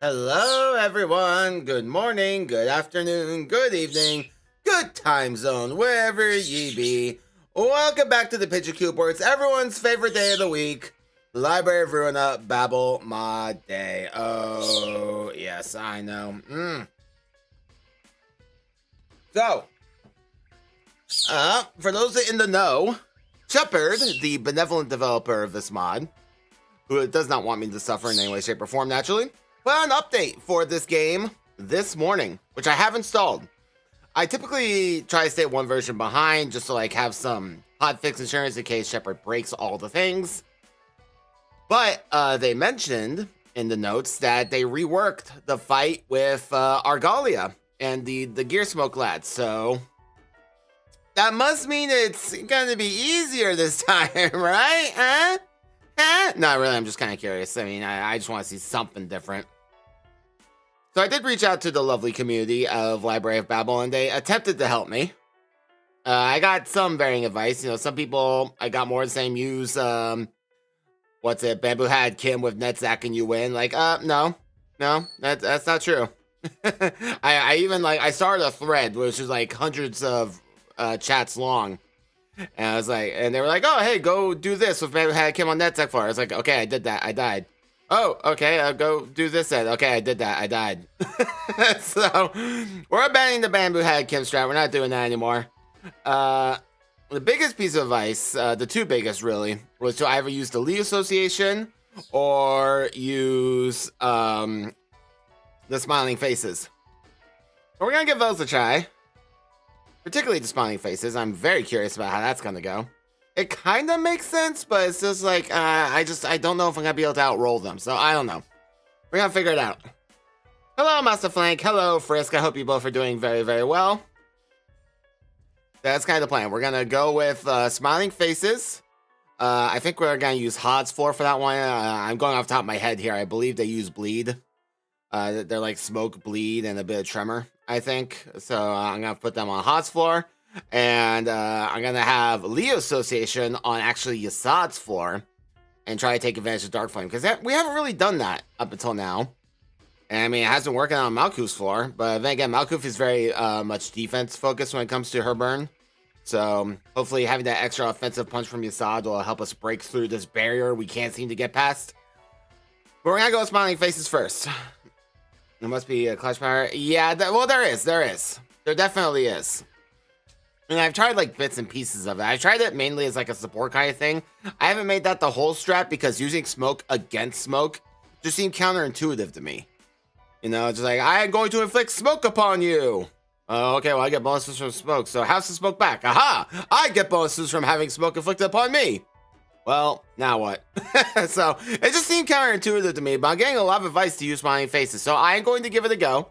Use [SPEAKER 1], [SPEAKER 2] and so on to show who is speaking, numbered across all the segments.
[SPEAKER 1] Hello, everyone. Good morning, good afternoon, good evening, good time zone, wherever ye be. Welcome back to the Picture Cube, where it's everyone's favorite day of the week, the Library of Ruina Babel Mod Day. Oh, yes, I know. So, for those in the know, Shepard, the benevolent developer of this mod, who does not want me to suffer in any way, shape, or form, naturally, put an update for this game this morning, which I have installed. I typically try to stay one version behind just to have some hotfix insurance in case Shepard breaks all the things. But they mentioned in the notes that they reworked the fight with Argalia and the Gear Smoke lads. So that must mean it's gonna be easier this time, right? Huh? Not really, I'm just kind of curious. I mean, I just want to see something different. So I did reach out to the lovely community of Library of Babel, and they attempted to help me. I got some varying advice. You know, some people, I got more the same use, Bamboo Had Kim with Netzak and you win. No, that's not true. I even, I started a thread, which is hundreds of chats long. And I was like, and they were like, oh, hey, go do this with Bamboo Had Kim on Netzak for. I was like, okay, I did that. I died. Oh, okay, I'll go do this then. Okay, I did that. I died. So, we're abandoning the Bamboo Had Kim strat. We're not doing that anymore. The biggest piece of advice, the two biggest really, was to either use the Lee Association or use the Smiling Faces. But we're going to give those a try. Particularly the Smiling Faces. I'm very curious about how that's going to go. It kind of makes sense, but it's just I don't know if I'm going to be able to outroll them. So I don't know. We're going to figure it out. Hello, Master Flank. Hello, Frisk. I hope you both are doing very, very well. That's kind of the plan. We're going to go with Smiling Faces. I think we're going to use Hod's Floor for that one. I'm going off the top of my head here. I believe they use Bleed. They're like Smoke, Bleed, and a bit of Tremor, I think. So I'm going to put them on Hod's Floor. And I'm going to have Leo Association on actually Yasad's floor and try to take advantage of Dark Flame. Because we haven't really done that up until now. And I mean, it has been working on Malkuth's floor. But then again, Malkuth is very much defense focused when it comes to her burn. So hopefully having that extra offensive punch from Yasad will help us break through this barrier we can't seem to get past. But we're going to go with Smiling Faces first. There must be a Clash Power. Yeah, well, there is. There definitely is. And I've tried bits and pieces of it. I tried it mainly as a support kind of thing. I haven't made that the whole strat because using smoke against smoke just seemed counterintuitive to me. You know, just I am going to inflict smoke upon you. Oh, okay, well I get bonuses from smoke. So how's the smoke back? Aha! I get bonuses from having smoke inflicted upon me. Well, now what? So it just seemed counterintuitive to me, but I'm getting a lot of advice to use Smiling Faces. So I am going to give it a go.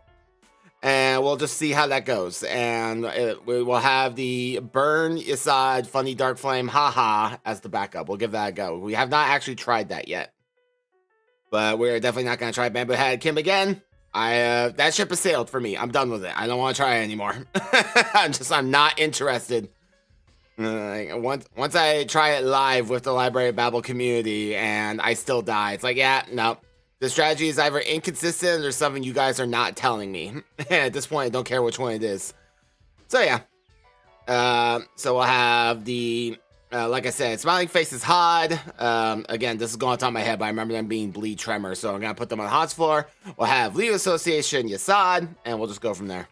[SPEAKER 1] And we'll just see how that goes. And we will have the Burn, Yasad, Funny Dark Flame, haha, as the backup. We'll give that a go. We have not actually tried that yet. But we're definitely not going to try Bamboo Had Kim again. That ship has sailed for me. I'm done with it. I don't want to try it anymore. I'm not interested. Once I try it live with the Library of Babel community and I still die, it's yeah, no. The strategy is either inconsistent or something you guys are not telling me. At this point, I don't care which one it is. So, yeah. So, we'll have the, like I said, Smiling Faces Hod. Again, this is going on top of my head, but I remember them being Bleed Tremor. So, I'm going to put them on Hod's floor. We'll have Leo Association, Yasad, and we'll just go from there.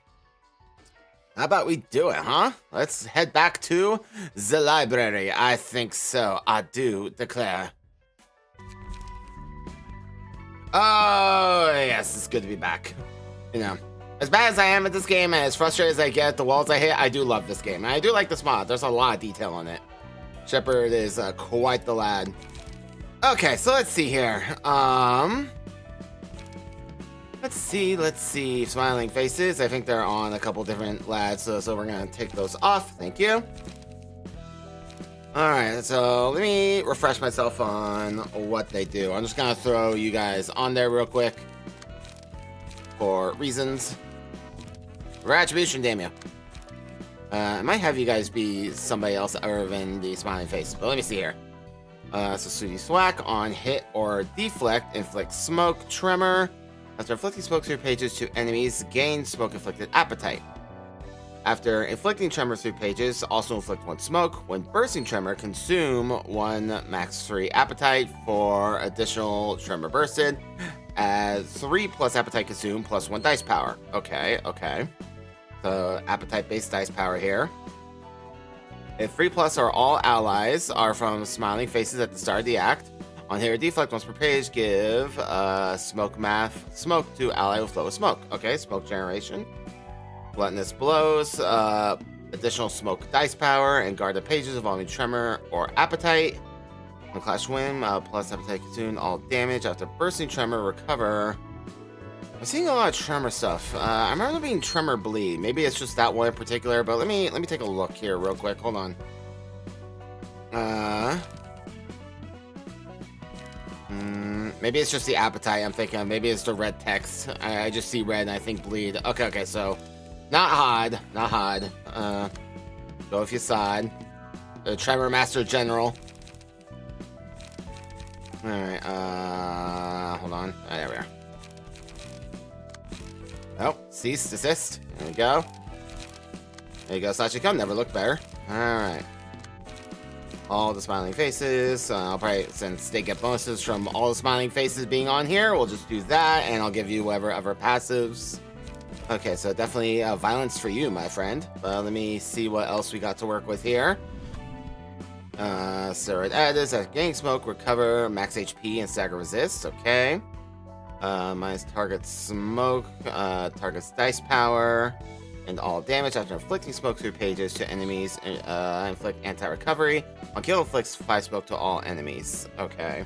[SPEAKER 1] How about we do it, huh? Let's head back to the library. I think so. I do declare. Oh, yes, it's good to be back. You know, as bad as I am at this game and as frustrated as I get at the walls I hit, I do love this game. And I do like this mod. There's a lot of detail on it. Shepard is quite the lad. Okay, so let's see here. Let's see. Smiling Faces. I think they're on a couple different lads, so we're going to take those off. Thank you. Alright, so let me refresh myself on what they do. I'm just going to throw you guys on there real quick for reasons. Retribution, damn you. I might have you guys be somebody else other than the Smiling Face, but let me see here. So Sooty Thwack on hit or deflect, inflict smoke, tremor. After inflicting smoke through pages to enemies, gain smoke-inflicted appetite. After inflicting tremor through pages, also inflict 1 smoke. When bursting tremor, consume 1 max 3 appetite for additional tremor bursted. Add 3 plus appetite consumed plus 1 dice power. Okay. So appetite-based dice power here. If 3 plus or all allies are from smiling faces at the start of the act, on hit or deflect once per page, give smoke to ally with flow of smoke. Okay, smoke generation. Gluttonous blows, additional smoke dice power, and guard the pages involving tremor or appetite. When clash win, plus appetite consumed, all damage. After bursting tremor, recover. I'm seeing a lot of tremor stuff. I remember being tremor bleed. Maybe it's just that one in particular, but let me take a look here real quick. Hold on. Maybe it's just the appetite I'm thinking of. Maybe it's the red text. I just see red and I think bleed. Okay, so not hard. Go with your side. Tremor Master General. Alright, hold on. There we are. Oh, cease, desist. There we go. There you go, Sachiko. Never looked better. Alright. All the smiling faces. I'll probably, since they get bonuses from all the smiling faces being on here, we'll just do that, and I'll give you whatever other passives. Okay, so definitely violence for you, my friend. But let me see what else we got to work with here. Steroid additives, after gaining smoke, recover, max HP, and stagger resist. Okay. Minus target smoke, target's dice power, and all damage after inflicting smoke through pages to enemies. Inflict anti-recovery. On kill, inflicts 5 smoke to all enemies. Okay.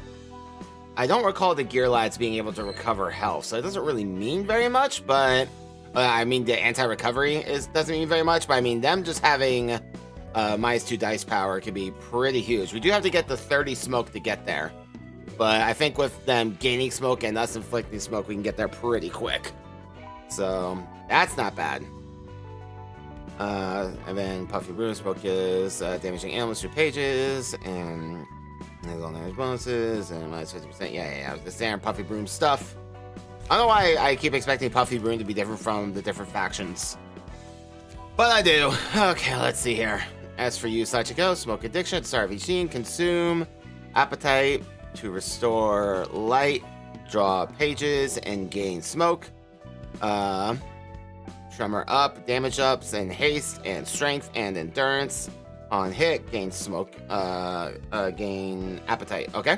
[SPEAKER 1] I don't recall the Gear Lads being able to recover health, so it doesn't really mean very much, but I mean, the anti-recovery doesn't mean very much, but I mean, them just having minus 2 dice power could be pretty huge. We do have to get the 30 smoke to get there, but I think with them gaining smoke and us inflicting smoke, we can get there pretty quick. So that's not bad. And then Puffy Broom Smoke is damaging animals through pages, and there's all damage bonuses, and minus 50%. Yeah, the standard Puffy Broom stuff. I don't know why I keep expecting Puffy Broom to be different from the different factions, but I do. Okay, let's see here. As for you, Sachiko, smoke addiction at the start of each scene. Consume appetite to restore light, draw pages, and gain smoke. Tremor up, damage ups, and haste, and strength, and endurance. On hit, gain smoke, gain appetite. Okay.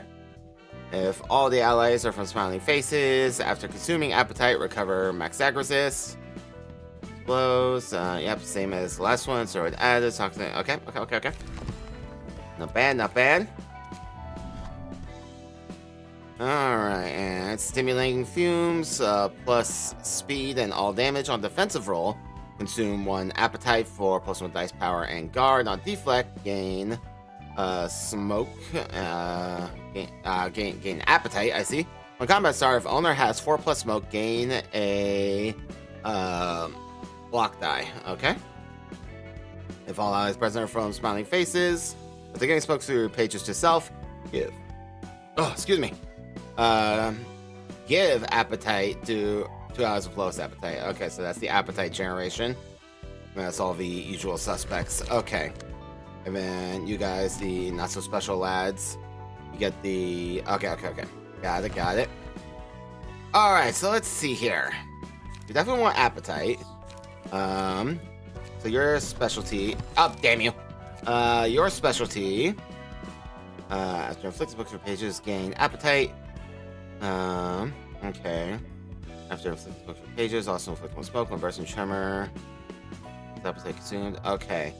[SPEAKER 1] If all the allies are from smiling faces, after consuming appetite, recover max ag resist. Blows, yep, same as the last one. So it added something. Okay. Not bad. Alright, and stimulating fumes, plus speed and all damage on defensive roll. Consume 1 appetite for plus 1 dice power and guard. On deflect, gain smoke, gain appetite, I see. On combat start, if owner has 4 plus smoke, gain a block die. Okay. If all allies present are from smiling faces, if they're getting smoke through pages to self, give. Oh, excuse me. Give appetite to 2 hours of lowest appetite. Okay, so that's the appetite generation. And that's all the usual suspects. Okay. And then you guys, the not so special lads, you get the... Okay. Got it. Alright, so let's see here. You definitely want appetite. So your specialty... Oh, damn you. Your specialty... after inflicting books for pages, gain appetite. Okay. After inflicting books for pages, also inflict 1 smoke, 1 bursting tremor. Appetite consumed. Okay.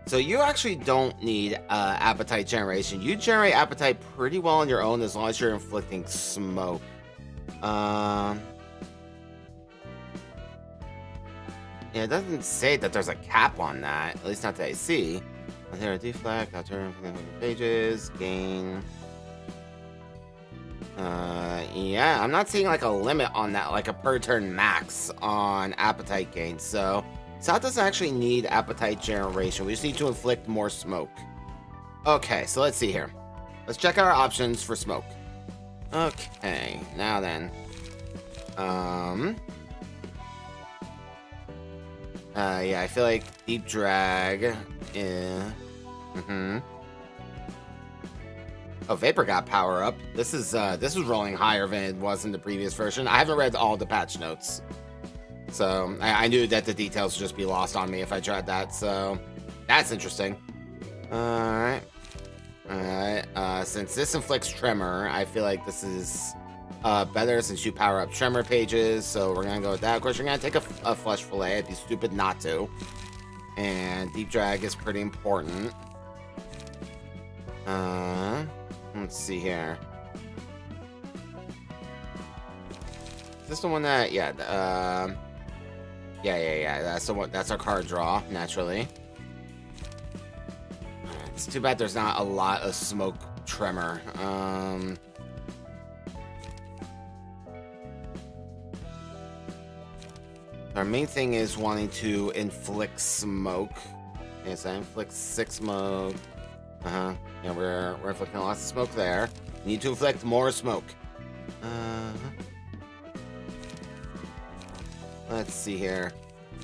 [SPEAKER 1] So you actually don't need appetite generation. You generate appetite pretty well on your own as long as you're inflicting smoke. Yeah, it doesn't say that there's a cap on that. At least not that I see. Here a deflect, after inflicting pages, gain. Yeah, I'm not seeing like a limit on that, like a per turn max on appetite gain. So that doesn't actually need appetite generation. We just need to inflict more smoke. Okay, so let's see here. Let's check out our options for smoke. Okay, now then. Yeah, I feel like Deep Drag. Yeah. Oh, Vapor got power up. This is rolling higher than it was in the previous version. I haven't read all the patch notes, so I knew that the details would just be lost on me if I tried that. So that's interesting. All right. Since this inflicts tremor, I feel like this is better since you power up tremor pages. So we're gonna go with that. Of course, you're gonna take a flesh fillet. It'd be stupid not to. And Deep Drag is pretty important. Let's see here. Is this the one that? Yeah. Yeah. That's the one. That's our card draw. Naturally. It's too bad there's not a lot of smoke tremor. Our main thing is wanting to inflict smoke. Yes, I inflict 6 smoke. Yeah, we're inflicting lots of smoke there. We need to inflict more smoke. Let's see here.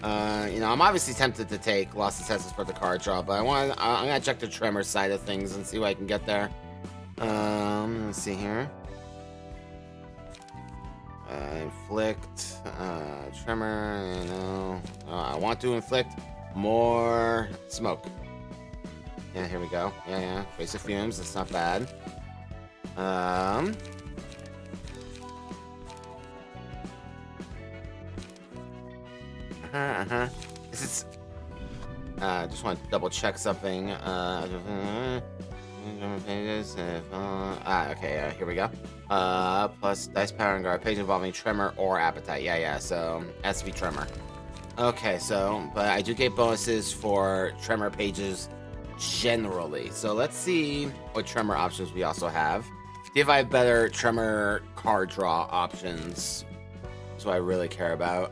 [SPEAKER 1] I'm obviously tempted to take Lost Successes for the card draw, but I'm gonna check the tremor side of things and see what I can get there. Let's see here. Inflict tremor. I want to inflict more smoke. Yeah, here we go. Yeah. Trace of fumes. That's not bad. This is. Just want to double check something. Okay. Here we go. Plus dice power and guard page involving tremor or appetite. Yeah. So has to be tremor. Okay. But I do get bonuses for tremor pages generally. So let's see what tremor options we also have. See if I have better tremor card draw options. That's what I really care about.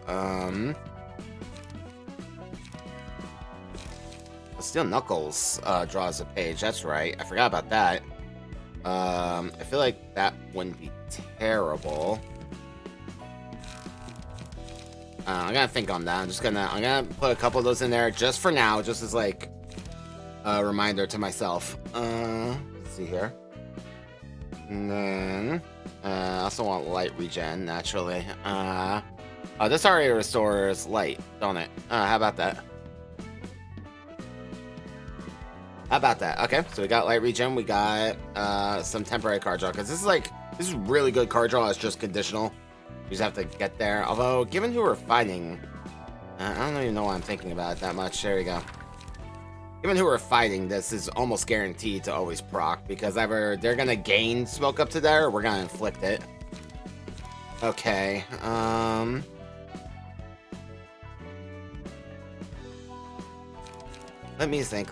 [SPEAKER 1] Steel Knuckles draws a page. That's right. I forgot about that. I feel like that wouldn't be terrible. I'm gonna think on that. I'm gonna put a couple of those in there just for now, just as like a reminder to myself. Let's see here. And then I also want light regen naturally. This already restores light, don't it? How about that? Okay, so we got light regen. We got some temporary card draw, because this is really good card draw. It's just conditional. You just have to get there. Although, given who we're fighting, I don't even know why I'm thinking about it that much. There we go. Given who we're fighting, this is almost guaranteed to always proc, because either they're gonna gain smoke up to there, or we're gonna inflict it. Okay. Let me think.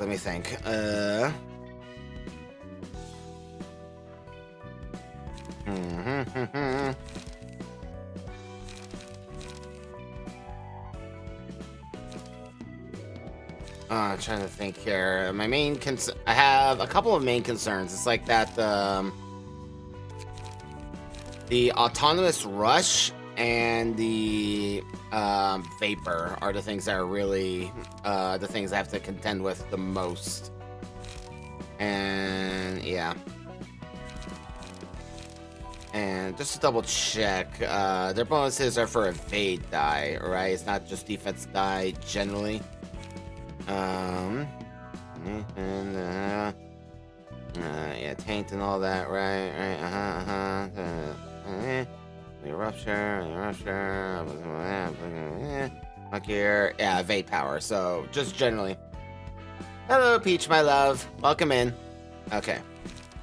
[SPEAKER 1] Trying to think here. My main I have a couple of main concerns. It's like that the autonomous rush and the vapor are the things that are really the things I have to contend with the most. And yeah. And just to double check, their bonuses are for evade die, right? It's not just defense die generally. Yeah, taint and all that, right? Rupture. Here, yeah, evade power. So just generally. Hello, Peach, my love. Welcome in. Okay.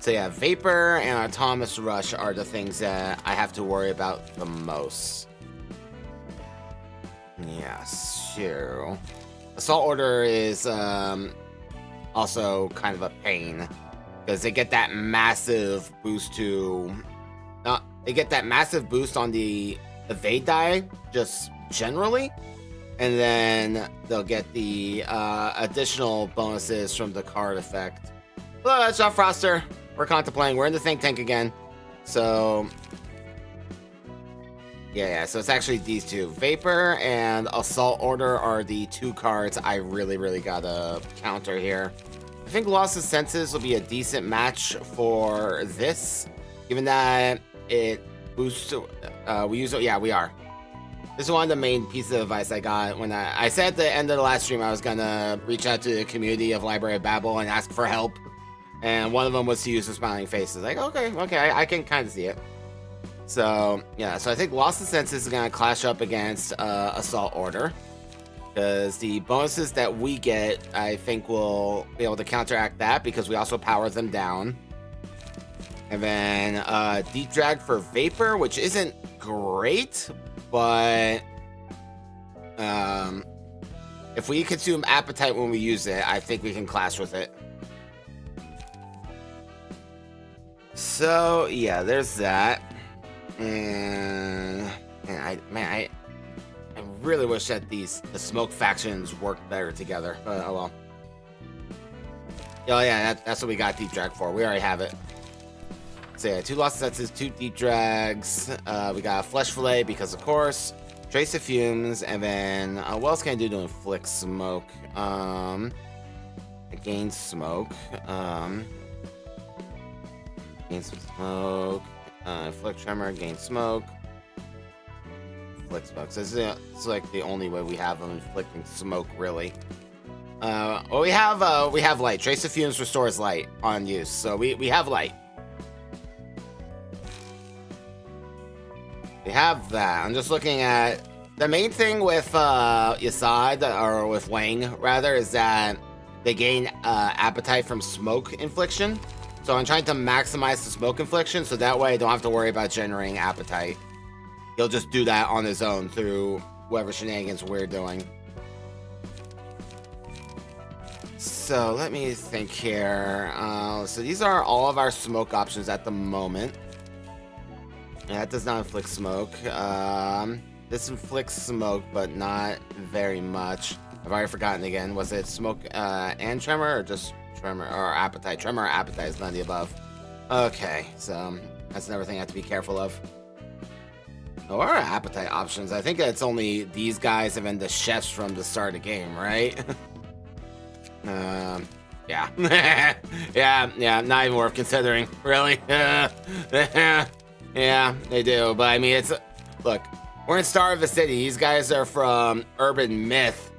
[SPEAKER 1] So yeah, vapor and autonomous rush are the things that I have to worry about the most. Yeah, sure. Assault Order is also kind of a pain, because they get that massive boost on the evade die, just generally, and then they'll get the additional bonuses from the card effect. Hello, that's John Froster. We're contemplating. We're in the think tank again. So yeah, so it's actually these two. Vapor and Assault Order are the two cards I really gotta counter here. I think Loss of Senses will be a decent match for this, given that it boosts. We use it. Yeah, we are. This is one of the main pieces of advice I got when I said at the end of the last stream I was gonna reach out to the community of Library of Babel and ask for help, and one of them was to use the smiling faces. Like, okay, I can kind of see it. So yeah, so I think Lost of Senses is gonna clash up against Assault Order, because the bonuses that we get, I think, will be able to counteract that because we also power them down. And then Deep Drag for Vapor, which isn't great, but if we consume Appetite when we use it, I think we can clash with it. So yeah, there's that. And I really wish that the smoke factions worked better together. Oh well. Oh yeah, that's what we got Deep Drag for. We already have it. So yeah, 2 Lost Senses, 2 Deep Drags. We got Flesh Fillet because of course. Trace of Fumes, and then what else can I do to inflict smoke? Gain smoke. Gain some smoke. Inflict Tremor, gain smoke. Inflict smoke. So this is like the only way we have of inflicting smoke, really. Well, we have light. Trace of Fumes restores light on use, so we have light. We have that. I'm just looking at the main thing with Yasad, or with Wang rather, is that they gain appetite from smoke infliction. So I'm trying to maximize the smoke infliction, so that way I don't have to worry about generating appetite. He'll just do that on his own through whatever shenanigans we're doing. So let me think here. So these are all of our smoke options at the moment. And that does not inflict smoke. This inflicts smoke, but not very much. I've already forgotten again. Was it smoke and tremor, or just tremor or appetite? Tremor or appetite is none of the above. Okay, so that's another thing I have to be careful of. Oh, what are appetite options? I think it's only these guys and then the chefs from the start of the game, right? Yeah. yeah, not even worth considering, really. Yeah, they do, but I mean, it's... Look, we're in Star of the City. These guys are from Urban Myth.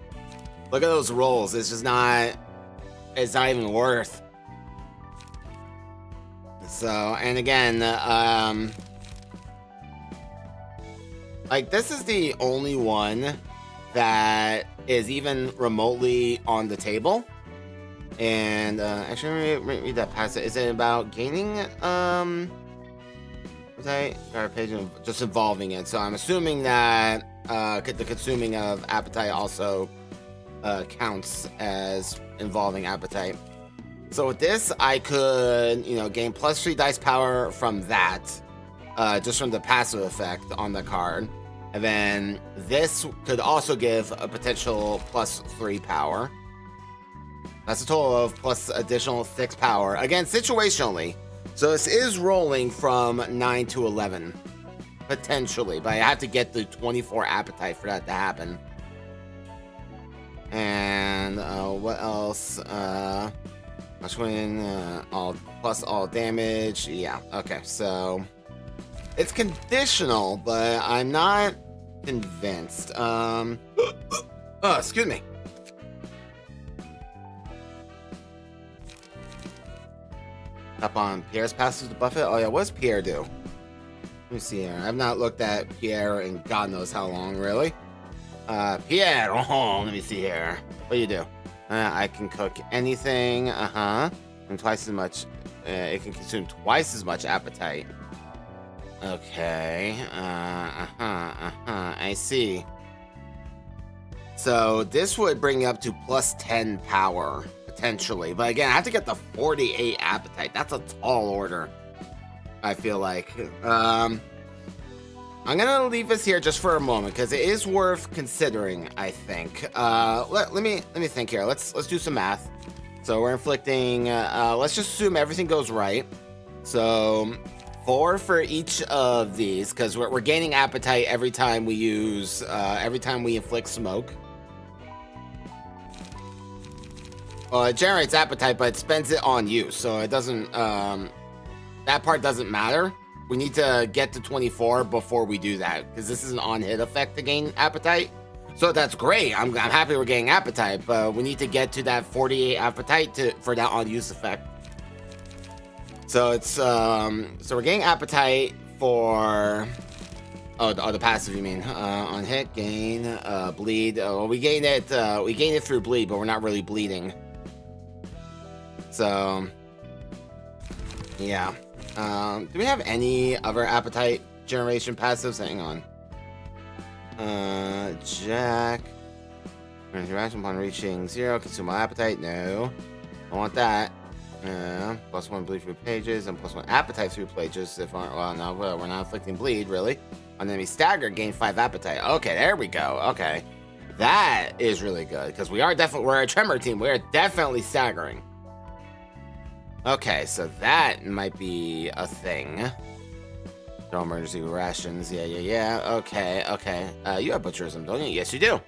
[SPEAKER 1] Look at those rolls. It's just not... It's not even worth. So, and again, like, this is the only one that is even remotely on the table. And, actually, let me read that passage. Is it about gaining, just involving it? So I'm assuming that, the consuming of appetite also, counts as involving appetite. So with this, I could, gain +3 dice power from that, just from the passive effect on the card. And then this could also give a potential +3 power. That's a total of plus additional 6 power. Again, situationally. So this is rolling from 9 to 11. Potentially. But I have to get the 24 appetite for that to happen. And what else? Plus all damage. Yeah, okay, so it's conditional, but I'm not convinced. Oh, excuse me. Up on Pierre's passes to buff it. Oh yeah, what does Pierre do? Let me see here. I've not looked at Pierre in God knows how long, really. Pierre, let me see here. What do you do? I can cook anything, and twice as much, it can consume twice as much appetite. Okay, I see. So this would bring you up to +10 power, potentially. But again, I have to get the 48 appetite. That's a tall order, I feel like. I'm gonna leave this here just for a moment because it is worth considering, I think. Let me think here. Let's do some math. So we're inflicting. Let's just assume everything goes right. So 4 for each of these, because we're gaining appetite every time we use, every time we inflict smoke. Well, it generates appetite, but it spends it on you, so it doesn't, that part doesn't matter. We need to get to 24 before we do that, because this is an on-hit effect to gain appetite. So that's great. I'm happy we're getting appetite, but we need to get to that 48 appetite for that on-use effect. So it's, so we're getting appetite for, the passive, you mean, on hit, gain, bleed. Well, we gain it through bleed, but we're not really bleeding. So, yeah. Do we have any other appetite generation passives? Hang on. Jack. Interaction upon reaching 0, consume my appetite. No. I want that. +1 bleed through pages and +1 appetite through pages. If well, no, we're not inflicting bleed, really. On enemy stagger, gain 5 appetite. Okay, there we go. Okay. That is really good, because we're a tremor team. We're definitely staggering. Okay, so that might be a thing. No emergency rations. Yeah. Okay. You have butcherism, don't you? Yes, you do.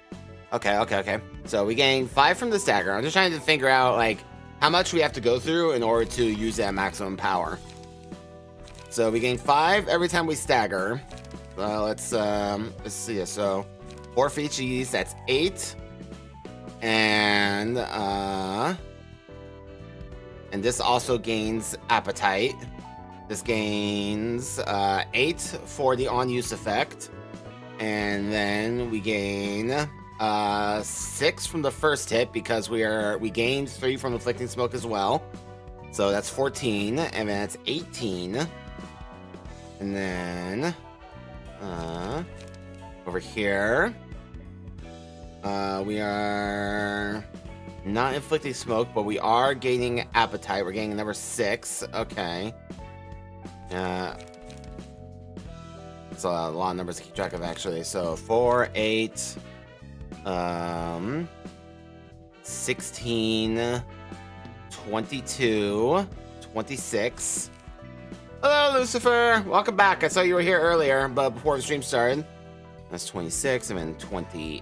[SPEAKER 1] Okay. So we gain 5 from the stagger. I'm just trying to figure out, like, how much we have to go through in order to use that maximum power. So we gain 5 every time we stagger. Let's see. So 4 for each of these. That's 8. And this also gains appetite. This gains 8 for the on-use effect. And then we gain 6 from the first hit, because we gained 3 from inflicting smoke as well. So that's 14, and then that's 18. And then over here, we are not inflicting smoke, but we are gaining appetite. We're gaining number 6. Okay. It's a lot of numbers to keep track of, actually. So 4, 8, 16, 22, 26. Hello, Lucifer. Welcome back. I saw you were here earlier, but before the stream started. That's 26, and then 32,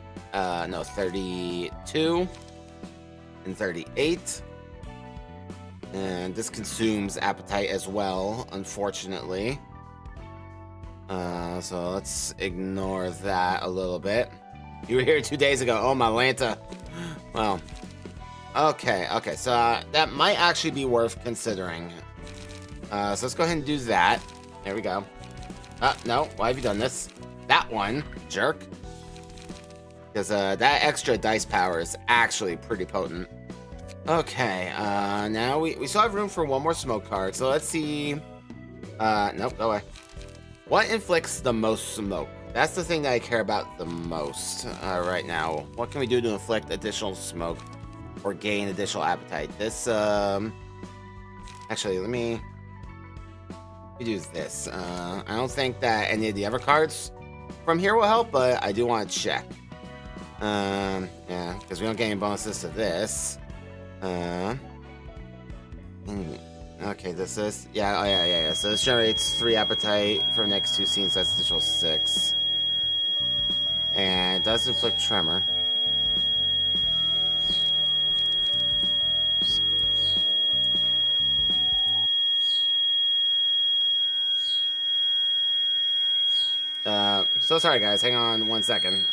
[SPEAKER 1] and 38. And this consumes appetite as well, unfortunately. So let's ignore that a little bit. You were here 2 days ago. Oh, my Lanta. Well, okay. So that might actually be worth considering. So let's go ahead and do that. There we go. No, why have you done this? That one, jerk. Because that extra dice power is actually pretty potent. Okay, now we still have room for one more smoke card, so let's see. Nope, go away. What inflicts the most smoke? That's the thing that I care about the most right now. What can we do to inflict additional smoke or gain additional appetite? This, actually, let me do this. I don't think that any of the other cards from here will help, but I do want to check. Yeah, because we don't get any bonuses to this. Okay, this is, yeah. So this generates 3 appetite for the next 2 scenes. That's additional 6. And it does inflict tremor. So sorry guys, hang on 1 second.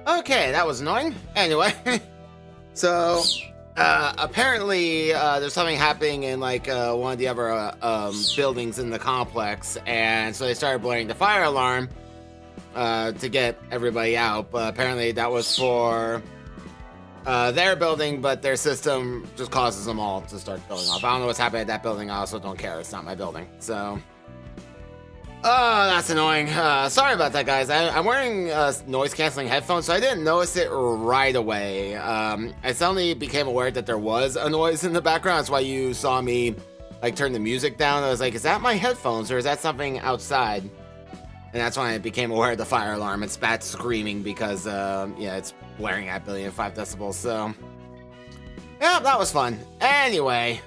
[SPEAKER 1] Okay, that was annoying. Anyway, so apparently there's something happening in like one of the other buildings in the complex, and so they started blaring the fire alarm to get everybody out. But apparently that was for their building, but their system just causes them all to start going off. I don't know what's happening at that building. I also don't care. It's not my building. So, oh, that's annoying. Sorry about that, guys. I'm wearing noise-canceling headphones, so I didn't notice it right away. I suddenly became aware that there was a noise in the background. That's why you saw me like turn the music down. I was like, is that my headphones or is that something outside? And that's when I became aware of the fire alarm. It's Bat screaming because, yeah, it's blaring at 1,000,005 decibels, so... yeah, that was fun. Anyway,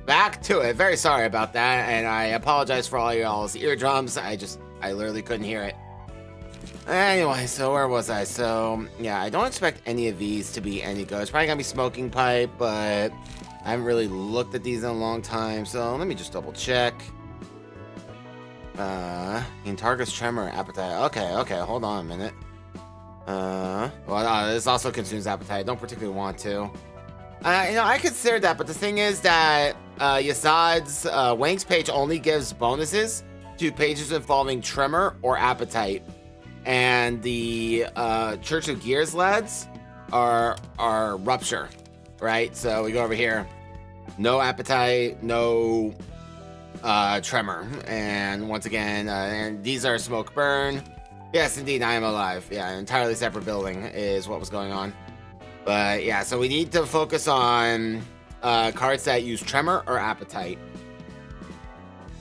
[SPEAKER 1] back to it. Very sorry about that, and I apologize for all y'all's eardrums. I literally couldn't hear it. Anyway, so where was I? So, yeah, I don't expect any of these to be any good. It's probably gonna be smoking pipe, but I haven't really looked at these in a long time, so let me just double check. In target's tremor appetite. Okay, hold on a minute. Well, this also consumes appetite. I don't particularly want to. You know, I consider that, but the thing is that Yasad's Wang's page only gives bonuses to pages involving tremor or appetite, and the Church of Gears lads are rupture, right? So we go over here. No appetite, no tremor, and once again, and these are smoke burn. Yes, indeed, I am alive. Yeah, an entirely separate building is what was going on. But yeah, so we need to focus on cards that use tremor or appetite.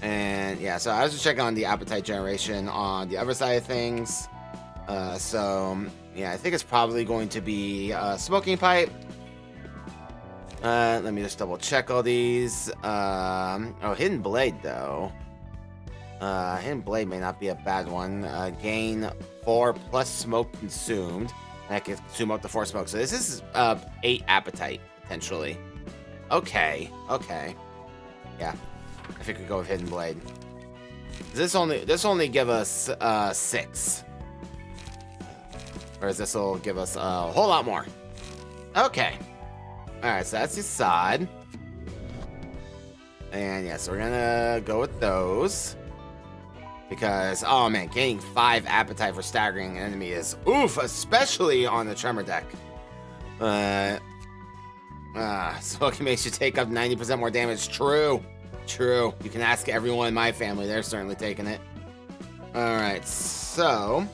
[SPEAKER 1] And yeah, so I was just checking on the appetite generation on the other side of things. So yeah, I think it's probably going to be smoking pipe. Let me just double check all these. Oh, Hidden Blade though. Hidden Blade may not be a bad one. Gain 4 plus smoke consumed. And I can consume up to 4 smoke. So this is 8 appetite potentially. Okay. Yeah, I think we go with Hidden Blade. This only give us 6, whereas this will give us a whole lot more. Okay. Alright, so that's Yasad. And yeah, so we're gonna go with those. Because, oh man, gaining 5 appetite for staggering an enemy is oof, especially on the tremor deck. Smoking makes you take up 90% more damage. True. You can ask everyone in my family. They're certainly taking it. Alright, so...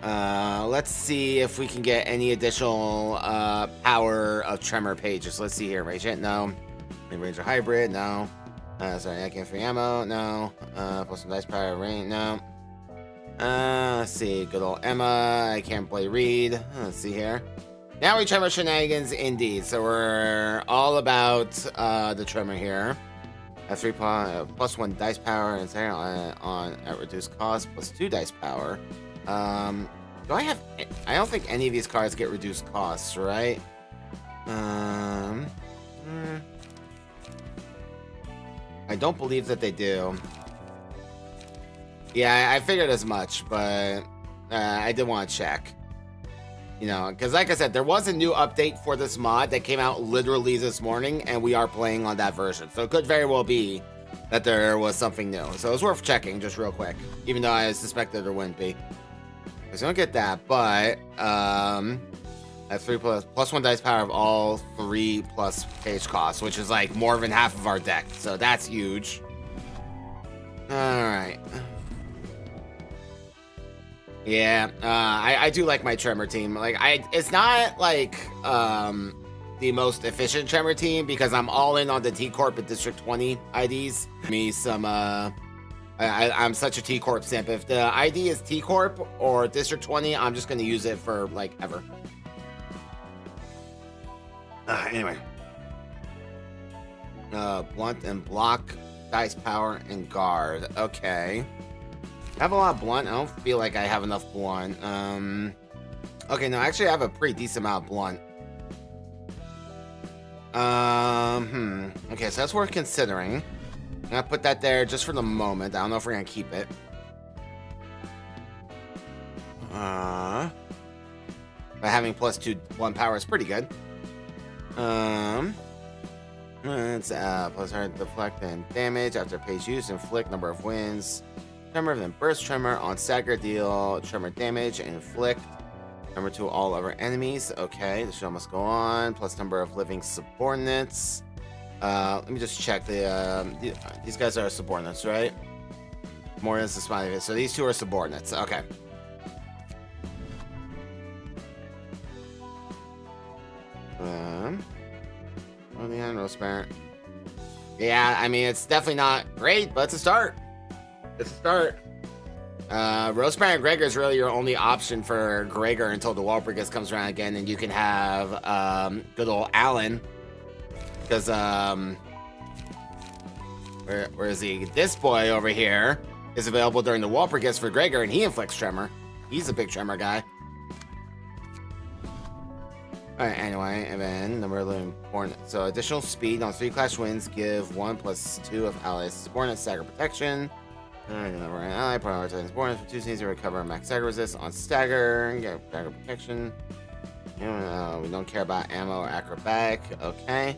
[SPEAKER 1] let's see if we can get any additional power of tremor pages. Let's see here. Radiant, no. Ranger hybrid, no. Sorry, I can't free ammo, no. Plus some dice power, rain, no. Let's see, good old Emma. I can't play Reed. Let's see here. Now we tremor shenanigans, indeed. So we're all about the tremor here. At 3 plus 1 dice power and on at reduced cost, plus 2 dice power. Do I have... I don't think any of these cards get reduced costs, right? I don't believe that they do. Yeah, I figured as much, but I did want to check. You know, because like I said, there was a new update for this mod that came out literally this morning, and we are playing on that version. So it could very well be that there was something new. So it's worth checking just real quick, even though I suspected there wouldn't be. So don't get that, but at 3 plus 1 dice power of all 3 plus page costs, which is like more than half of our deck. So that's huge. All right. Yeah, I do like my tremor team. Like it's not like the most efficient tremor team because I'm all in on the T Corp at District 20 IDs. Me some I'm such a T Corp simp. If the ID is T Corp or District 20, I'm just gonna use it for like ever. Anyway, blunt and block, dice power and guard. Okay. I have a lot of blunt. I don't feel like I have enough blunt. Okay, no, actually I have a pretty decent amount of blunt. Okay, so that's worth considering. I'm gonna put that there just for the moment. I don't know if we're gonna keep it. But having +2/1 power is pretty good. It's plus hard deflect and damage after page use, inflict number of wins. Tremor, then burst tremor on stagger, deal tremor damage and inflict tremor to all other enemies. Okay, the show must go on. Plus number of living subordinates. Let me just check these guys are subordinates, right? More than the smiley. So these two are subordinates. Okay. On the end, Rose Parent. Yeah, I mean, it's definitely not great, but it's a start. It's a start. Rose Parent and Gregor is really your only option for Gregor until the Walpurgis comes around again, and you can have good old Alan. Because, where is he? This boy over here is available during the Walpurgis for Gregor, and he inflicts tremor. He's a big tremor guy. Alright, anyway, and then number 11 important. So additional speed on 3 clash wins, give 1+2 of allies subordinate stagger protection. Number an ally, prioritize subordinates for 2 seasons to recover max stagger resist on stagger, get stagger protection. We don't care about ammo or acrobatic. Okay.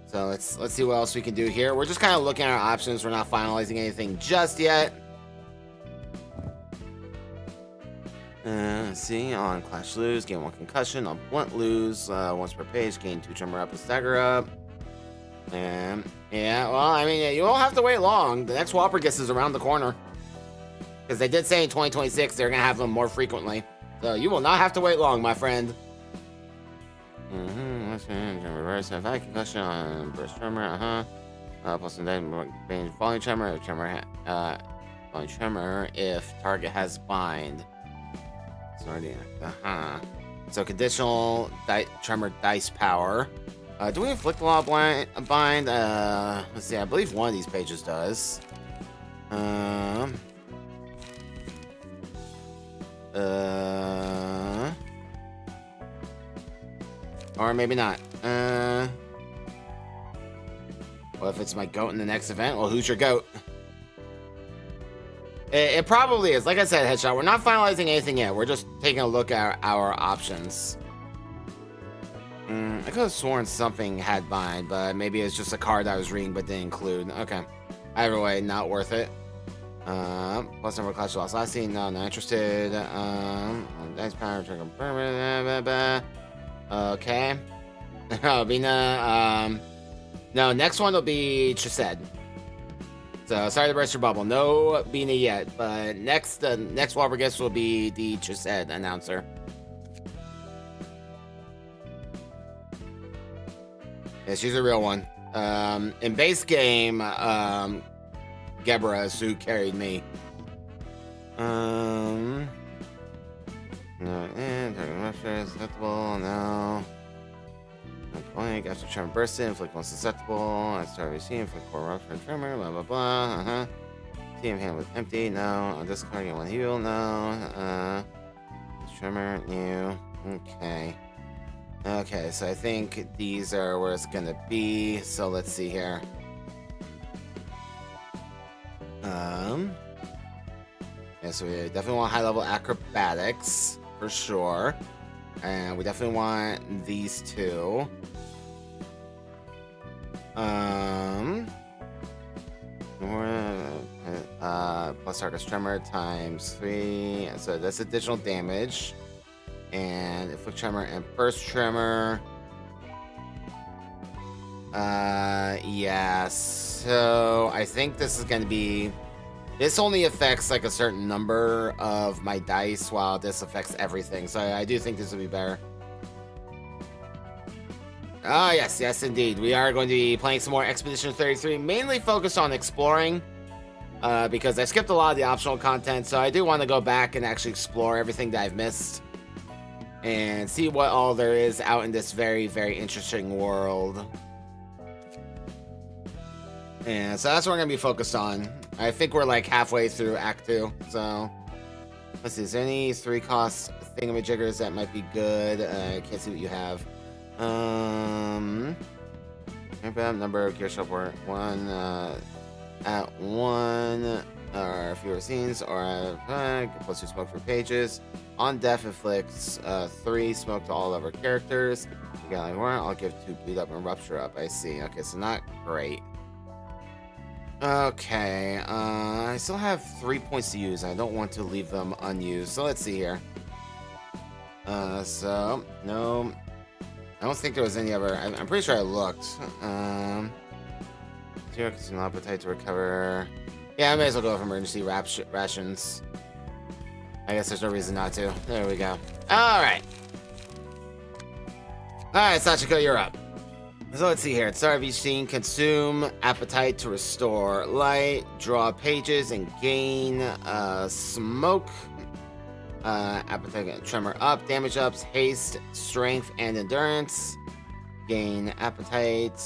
[SPEAKER 1] So let's see what else we can do here. We're just kind of looking at our options. We're not finalizing anything just yet. Let's see, on Clash Lose, gain 1 concussion. On Blunt Lose, once per page, gain 2 tremor up and stagger up. And yeah, well, I mean, you won't have to wait long. The next Walpurgis is around the corner. Because they did say in 2026 they're going to have them more frequently. So you will not have to wait long, my friend. Reverse effect, concussion on burst tremor, plus volume tremor, volume tremor if target has bind. Sorry, So conditional tremor dice power. Do we inflict a lot of bind? Let's see. I believe one of these pages does. Or maybe not. Well, if it's my goat in the next event, well, who's your goat? It probably is. Like I said, Headshot, we're not finalizing anything yet. We're just taking a look at our options. I could have sworn something had bind, but maybe it's just a card I was reading but didn't include. Okay. Either way, not worth it. Plus number of clash lost last scene. No, not interested. Dice power, trigger permanent. Okay. Bina, no, next one will be Chesed. So sorry to burst your bubble. No Bina yet, but next Walpurgis will be the Chesed announcer. Yeah, she's a real one. In base game, Gebra is who carried me. No, susceptible, no. Point, after tremor burst in, inflict 1 susceptible. I start receiving, inflict 4 rocks for tremor, blah blah blah. Team hand was empty, no. On this card, get 1 heal, no. Tremor, new. Okay. Okay, so I think these are where it's gonna be. So let's see here. Yeah, so we definitely want high-level acrobatics for sure, and we definitely want these two. Plus Arcus Tremor times 3, so that's additional damage, and inflict tremor and burst tremor. Yeah, so I think this is gonna be. This only affects like a certain number of my dice, while this affects everything. So I do think this will be better. Ah, yes, indeed. We are going to be playing some more Expedition 33, mainly focused on exploring, because I skipped a lot of the optional content. So I do want to go back and actually explore everything that I've missed and see what all there is out in this very, very interesting world. And so that's what we're going to be focused on. I think we're like halfway through Act 2, so let's see, is there any 3-cost thingamajiggers that might be good? I can't see what you have. Number of gear shop work 1 at 1 or fewer scenes, or plus 2 smoke for pages. On death inflicts 3 smoke to all other characters. Again, like one, I'll give 2 bleed up and rupture up. I see. Okay, so not great. Okay, I still have 3 points to use. I don't want to leave them unused. So let's see here. So no, I don't think there was any other. I'm pretty sure I looked. 0 consume appetite to recover. Yeah, I may as well go for emergency rations. I guess there's no reason not to. There we go. Alright. Alright, Sachiko, you're up. So let's see here. At the start of each scene, consume appetite to restore light, draw pages, and gain smoke. Appetite tremor up, damage ups, haste, strength, and endurance. Gain appetite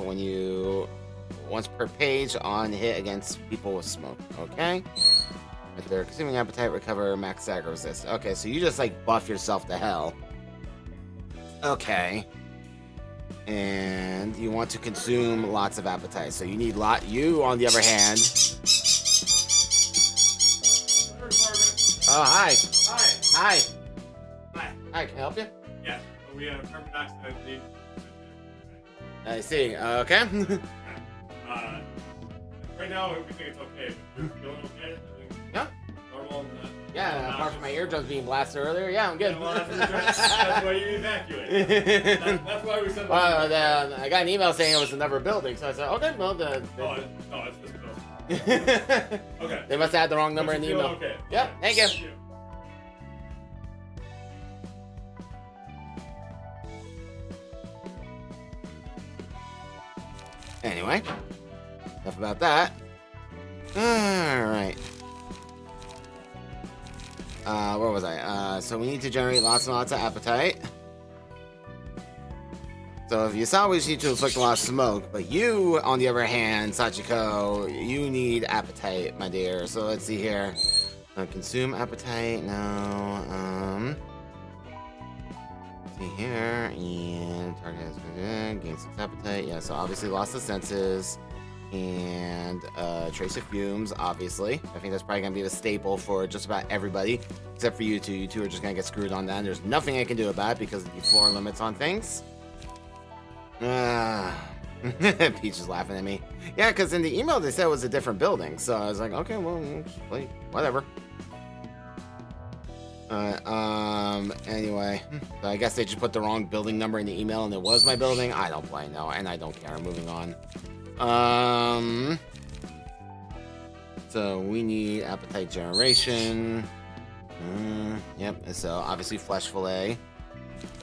[SPEAKER 1] when you once per page on hit against people with smoke. Okay. Right there, consuming appetite, recover max stagger resist. Okay, so you just like buff yourself to hell. Okay. And you want to consume lots of appetite, so you need you, on the other hand. Oh, hi. Hi. Hi, can I help you?
[SPEAKER 2] Yes, we have carbon dioxide.
[SPEAKER 1] I see. Okay.
[SPEAKER 2] Right now, we think it's okay. You're feeling okay?
[SPEAKER 1] Yeah.
[SPEAKER 2] Normal.
[SPEAKER 1] Yeah, apart from my eardrums being blasted earlier, yeah, I'm good.
[SPEAKER 2] Yeah, well, that's why you evacuate. That's why we said.
[SPEAKER 1] I got an email saying it was another building, so I said, okay, well,
[SPEAKER 2] no, it's this building. Okay.
[SPEAKER 1] They must have had the wrong number in the email.
[SPEAKER 2] Okay.
[SPEAKER 1] Yep, thank you. Anyway, enough about that. Alright. Where was I? So we need to generate lots and lots of appetite. So if you saw, we just need to inflict a lot of smoke. But you, on the other hand, Sachiko, you need appetite, my dear. So let's see here. Consume appetite. No. See here. And target has been gain 6 appetite. Yeah, so obviously lost the senses. And trace of fumes, obviously. I think that's probably gonna be the staple for just about everybody, except for you two. You two are just gonna get screwed on that. And there's nothing I can do about it because of the floor limits on things. Peach is laughing at me. Yeah, because in the email they said it was a different building, so I was like, okay, well, like, whatever. Anyway, so I guess they just put the wrong building number in the email, and it was my building. I don't play no, and I don't care. Moving on. So we need appetite generation. Yep. So obviously flesh fillet,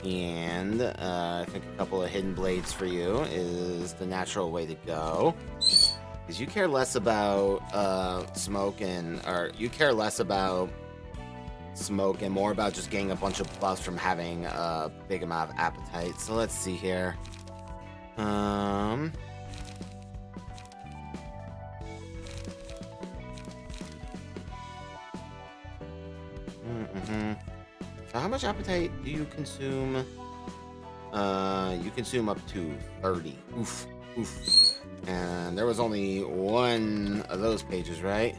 [SPEAKER 1] and I think a couple of hidden blades for you is the natural way to go. Because you care less about smoke and more about just getting a bunch of buffs from having a big amount of appetite. So let's see here. So how much appetite do you consume? You consume up to 30. Oof. And there was only one of those pages, right?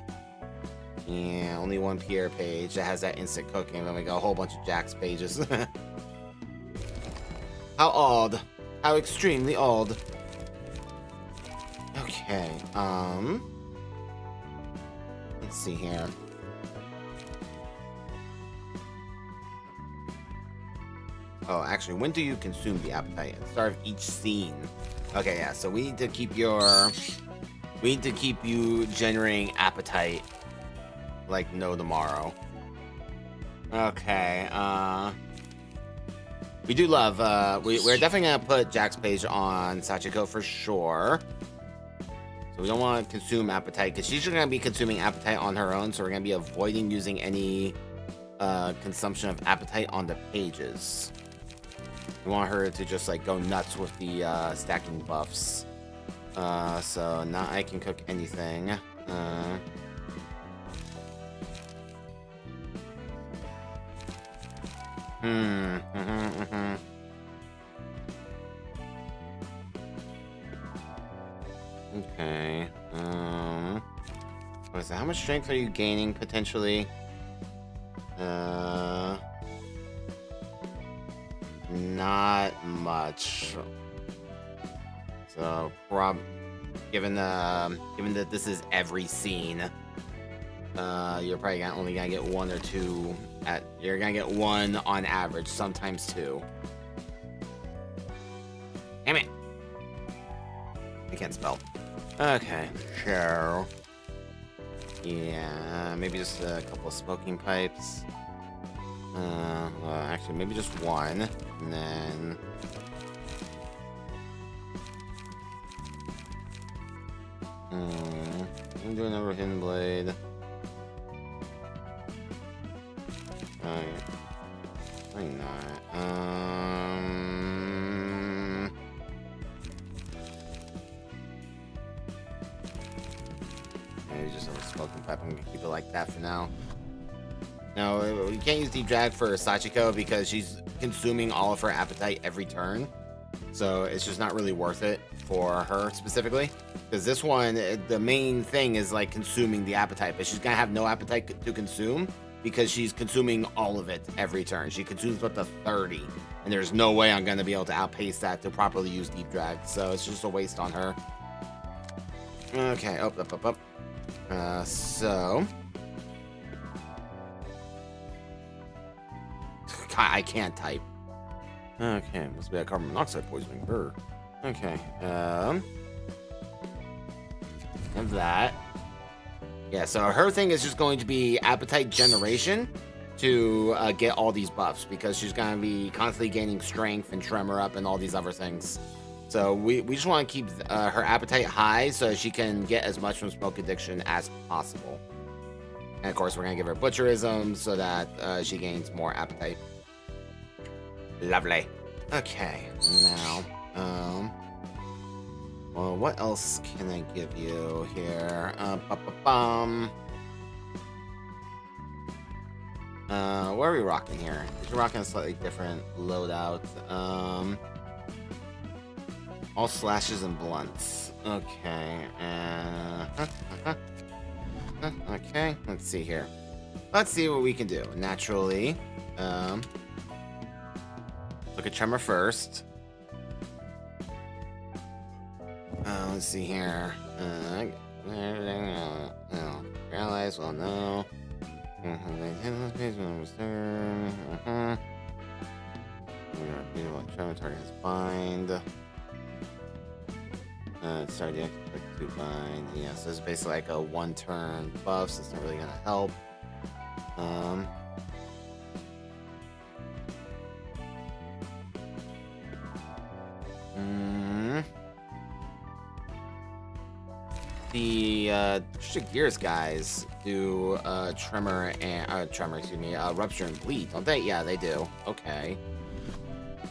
[SPEAKER 1] Yeah, only one Pierre page that has that instant cooking, and then we got a whole bunch of Jack's pages. How odd. How extremely odd. Okay, let's see here. Oh, actually, when do you consume the appetite? At the start of each scene. Okay, yeah, so we need to keep you generating appetite like no tomorrow. Okay, we do love, we're definitely gonna put Jack's page on Sachiko for sure. So we don't want to consume appetite, because she's gonna be consuming appetite on her own, so we're gonna be avoiding using any consumption of appetite on the pages. We want her to just like go nuts with the stacking buffs. So now I can cook anything. Okay. What is that? How much strength are you gaining potentially? Not much. So, given that this is every scene, you're probably only gonna get one or two. You're gonna get one on average, sometimes two. Damn it! I can't spell. Okay, sure. Yeah, maybe just a couple of smoking pipes. Well, actually, maybe just one, and then. I'm doing another hidden blade. Why not? Maybe just a smoking pipe. I'm gonna keep it like that for now. No, you can't use Deep Drag for Sachiko because she's consuming all of her appetite every turn. So it's just not really worth it for her specifically. Because this one, the main thing is like consuming the appetite, but she's gonna have no appetite to consume because she's consuming all of it every turn. She consumes up to 30, and there's no way I'm gonna be able to outpace that to properly use Deep Drag. So it's just a waste on her. Okay, up. So. I can't type. Okay, must be a carbon monoxide poisoning. Brr. Okay, and that. Yeah, so her thing is just going to be appetite generation to get all these buffs because she's going to be constantly gaining strength and tremor up and all these other things. So we just want to keep her appetite high so she can get as much from smoke addiction as possible. And of course, we're going to give her butcherism so that she gains more appetite. Lovely. Okay, now, well, what else can I give you here? What are we rocking here? We're rocking a slightly different loadout. All slashes and blunts. Okay, okay, let's see here. Let's see what we can do. Naturally, look at Tremor first. Let's see here. Paralyzed, well, no. Tremor target is bind. Sorry, the expect to bind. Yeah, so it's basically like a one-turn buff, so it's not really gonna help. The District Gears guys do Tremor and Rupture and Bleed, don't they? Yeah, they do. Okay.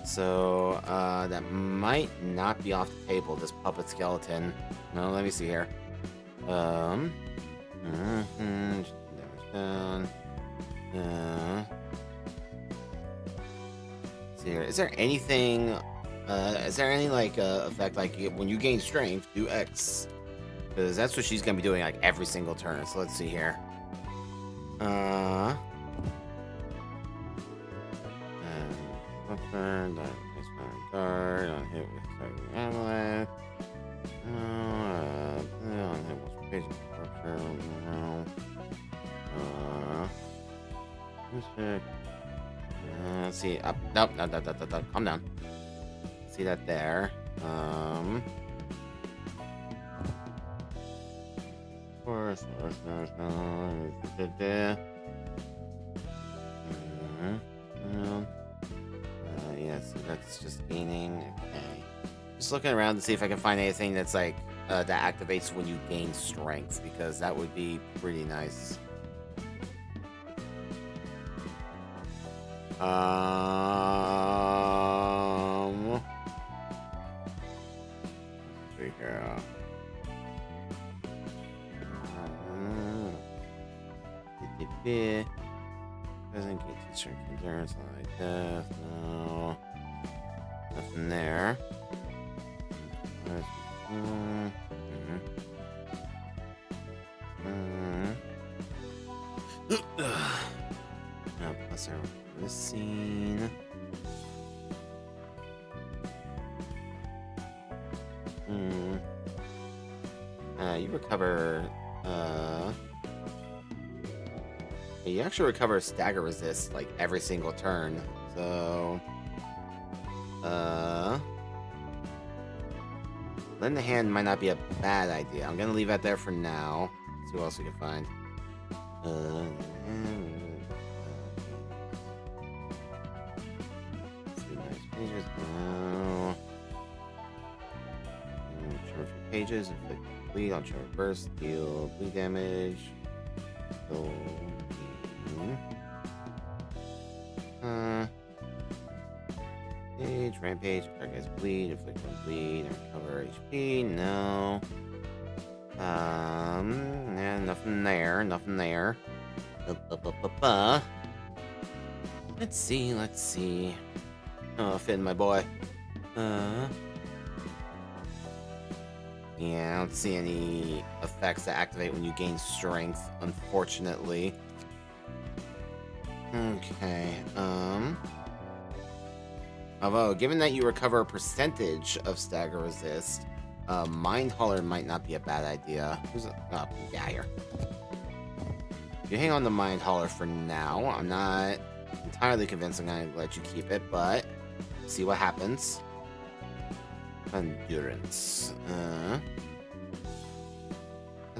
[SPEAKER 1] So that might not be off the table, this puppet skeleton. No, let me see here. Damage down. See here. Is there anything is there any like effect like when you gain strength, do X? Because that's what she's gonna be doing like every single turn. So let's see here. Guard on hit with amulet. On hit with patient structure. Let's see. Up. Nope. No. Calm down. See that there. Of course. Yeah, so that's just gaining. Okay. Just looking around to see if I can find anything that's like that activates when you gain strength, because that would be pretty nice. Figure out. Doesn't get to strength endurance like death. No. Nothing there. this scene. You recover, you actually recover stagger resist, like, every single turn. So, lend the hand might not be a bad idea. I'm gonna leave that there for now. See what else we can find. Pages. Trigger a few pages. Inflict bleed on trigger burst. Deal bleed damage. Page, rampage. Target's bleed. Inflict one bleed. And recover HP. No. Yeah, nothing there. Nothing there. Let's see. Oh, Finn, my boy. Yeah, I don't see any effects that activate when you gain strength, unfortunately. Okay, although, given that you recover a percentage of stagger resist, Mind Hauler might not be a bad idea. Oh, yeah, here. You hang on to Mind Hauler for now. I'm not entirely convinced I'm gonna let you keep it, but see what happens. Endurance. How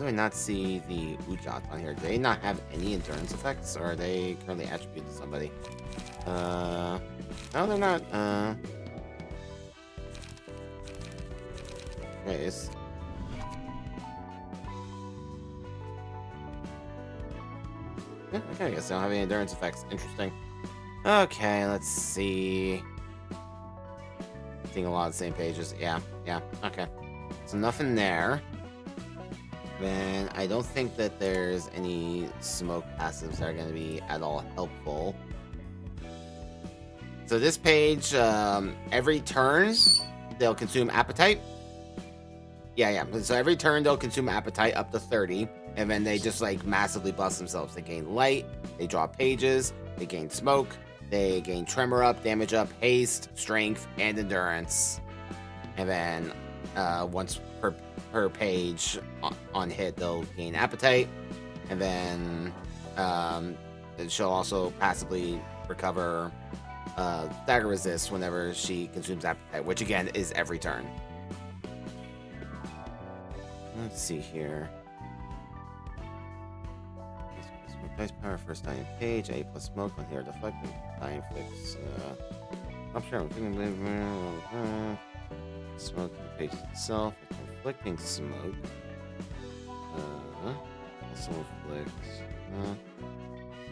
[SPEAKER 1] do I not see the Ujat on here? Do they not have any endurance effects, or are they currently attributed to somebody? No, they're not. Anyways. Yeah, okay, I guess they don't have any endurance effects. Interesting. Okay, let's see. Seeing a lot of the same pages. Yeah, okay. So nothing there. Then I don't think that there's any smoke passives that are going to be at all helpful. So this page, every turn, they'll consume appetite. Yeah. So every turn, they'll consume appetite up to 30. And then they just, like, massively bust themselves. They gain light, they draw pages, they gain smoke, they gain tremor up, damage up, haste, strength, and endurance. And then once per page on hit, they'll gain appetite. And then she'll also passively recover stagger resist whenever she consumes appetite, which again is every turn. Let's see here. Dice power first dying page, A plus smoke on here, deflecting, dying fix. I'm sure I'm thinking smoke the page itself, inflicting smoke. Also inflicts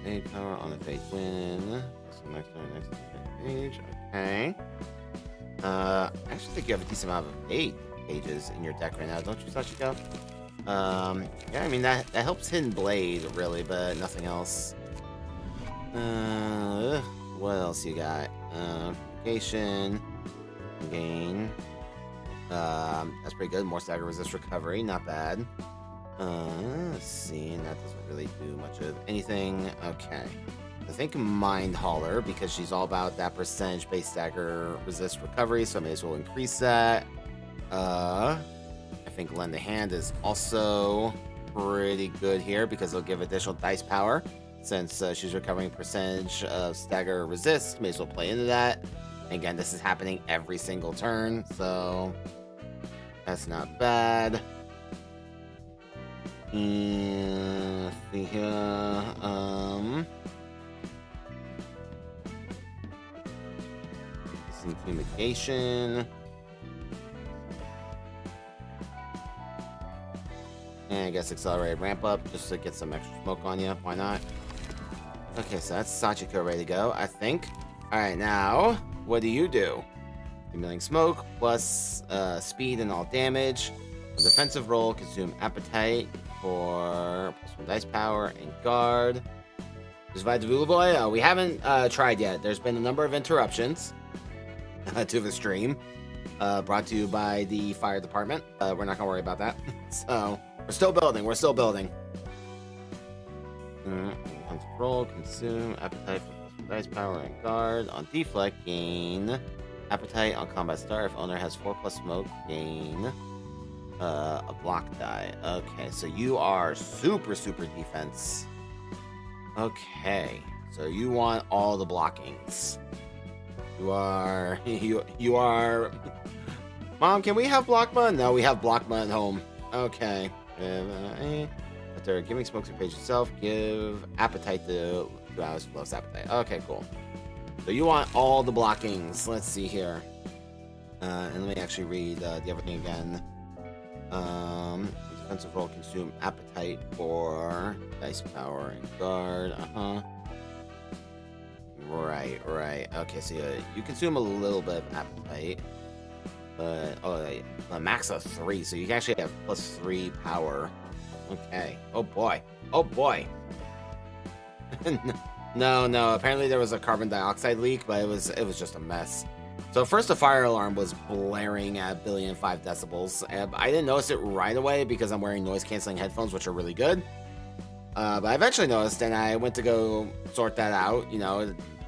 [SPEAKER 1] A power on a fake win. So next page. Okay. I actually think you have a decent amount of aid pages in your deck right now, don't you, Sachiko? Yeah, I mean, that helps Hidden Blade, really, but nothing else. What else you got? Purification. Gain. That's pretty good. More stagger resist recovery, not bad. Let's see, and that doesn't really do much of anything. Okay. I think Mind Hauler, because she's all about that percentage-based stagger resist recovery, so I may as well increase that. I think Lend a Hand is also pretty good here because it'll give additional dice power. Since she's recovering percentage of stagger resist, may as well play into that. And again, this is happening every single turn, so that's not bad. Let's see here. Some fumigation. And I guess accelerated ramp up just to get some extra smoke on you. Why not? Okay, so that's Sachiko ready to go, I think. Alright, now, what do? Accumulating smoke plus speed and all damage. A defensive roll, consume appetite for +1 dice power and guard. Survive the Vula Boy? We haven't tried yet. There's been a number of interruptions to the stream. Brought to you by the fire department. We're not gonna worry about that. So, we're still building. Roll, consume, appetite for +1 dice power and guard. On deflect, gain appetite. On combat start, if owner has 4+ smoke, gain a block die. Okay, so you are super defense. Okay, so you want all the blockings. You are you are. Mom, can we have Blockma? No, we have Blockma at home. Okay. After giving smokes a page itself, give appetite to 2 hours plus appetite. Okay, cool. So you want all the blockings. Let's see here. And let me actually read the other thing again. Defensive roll consume appetite for dice power and guard. Right. Okay, so you consume a little bit of appetite. But a max of 3, so you can actually have +3 power. Okay. Oh boy. No. Apparently there was a carbon dioxide leak, but it was just a mess. So first the fire alarm was blaring at 1,000,005 decibels. I didn't notice it right away because I'm wearing noise canceling headphones, which are really good. But I eventually noticed, and I went to go sort that out.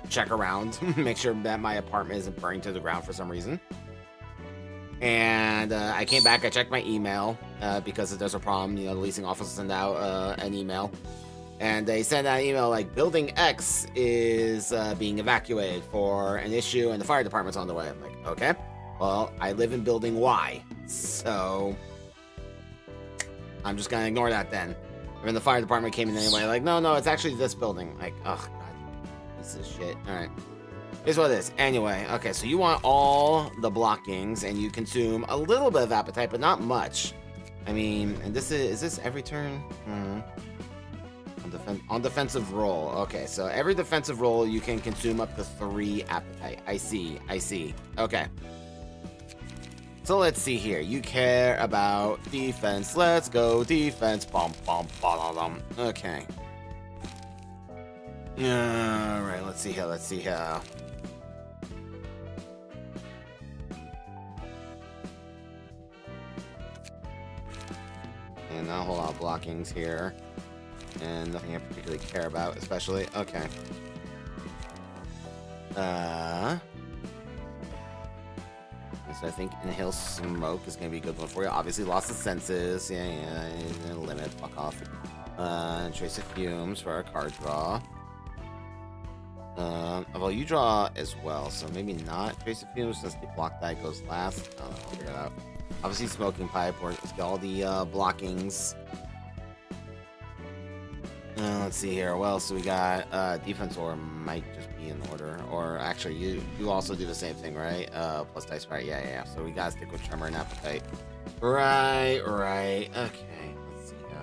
[SPEAKER 1] Check around, make sure that my apartment isn't burning to the ground for some reason. And I came back, I checked my email because if there's a problem, the leasing office will send out an email. And they sent out an email like, Building X is being evacuated for an issue and the fire department's on the way. I'm like, okay, well, I live in Building Y, so I'm just going to ignore that then. And then the fire department came in anyway, like, no, it's actually this building. Like, oh, God, piece of shit. All right. Here's what it is. Anyway, okay, so you want all the blockings, and you consume a little bit of appetite, but not much. I mean, and is this every turn? On defensive roll. Okay, so every defensive roll, you can consume up to 3 appetite. I see. Okay. So let's see here. You care about defense. Let's go defense. Bum. Okay. Alright, let's see here. And not a whole lot of blockings here. And nothing I particularly care about, especially. Okay. So I think inhale smoke is gonna be a good one for you. Obviously lost the senses. Yeah, limit, fuck off. Trace of fumes for our card draw. Well, you draw as well, so maybe not trace of fumes since the block die goes last. I don't know, I'll figure it out. Obviously smoking pipe, or let's get all the blockings. Let's see here. Well, so we got defense or might just be in order. Or actually, you also do the same thing, right? Plus dice power. Yeah. So we gotta stick with tremor and appetite. Right. Okay. Let's see here.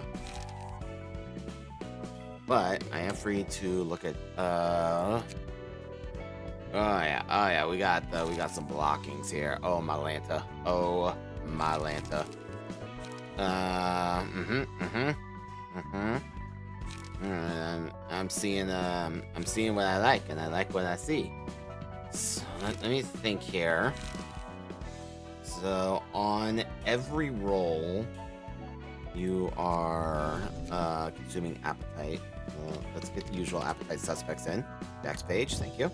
[SPEAKER 1] But I am free to look at. Oh yeah. We got some blockings here. Oh my Lanta. I'm seeing what I like, and I like what I see. So let me think here. So on every roll, you are consuming appetite. Let's get the usual appetite suspects in. Next page, thank you.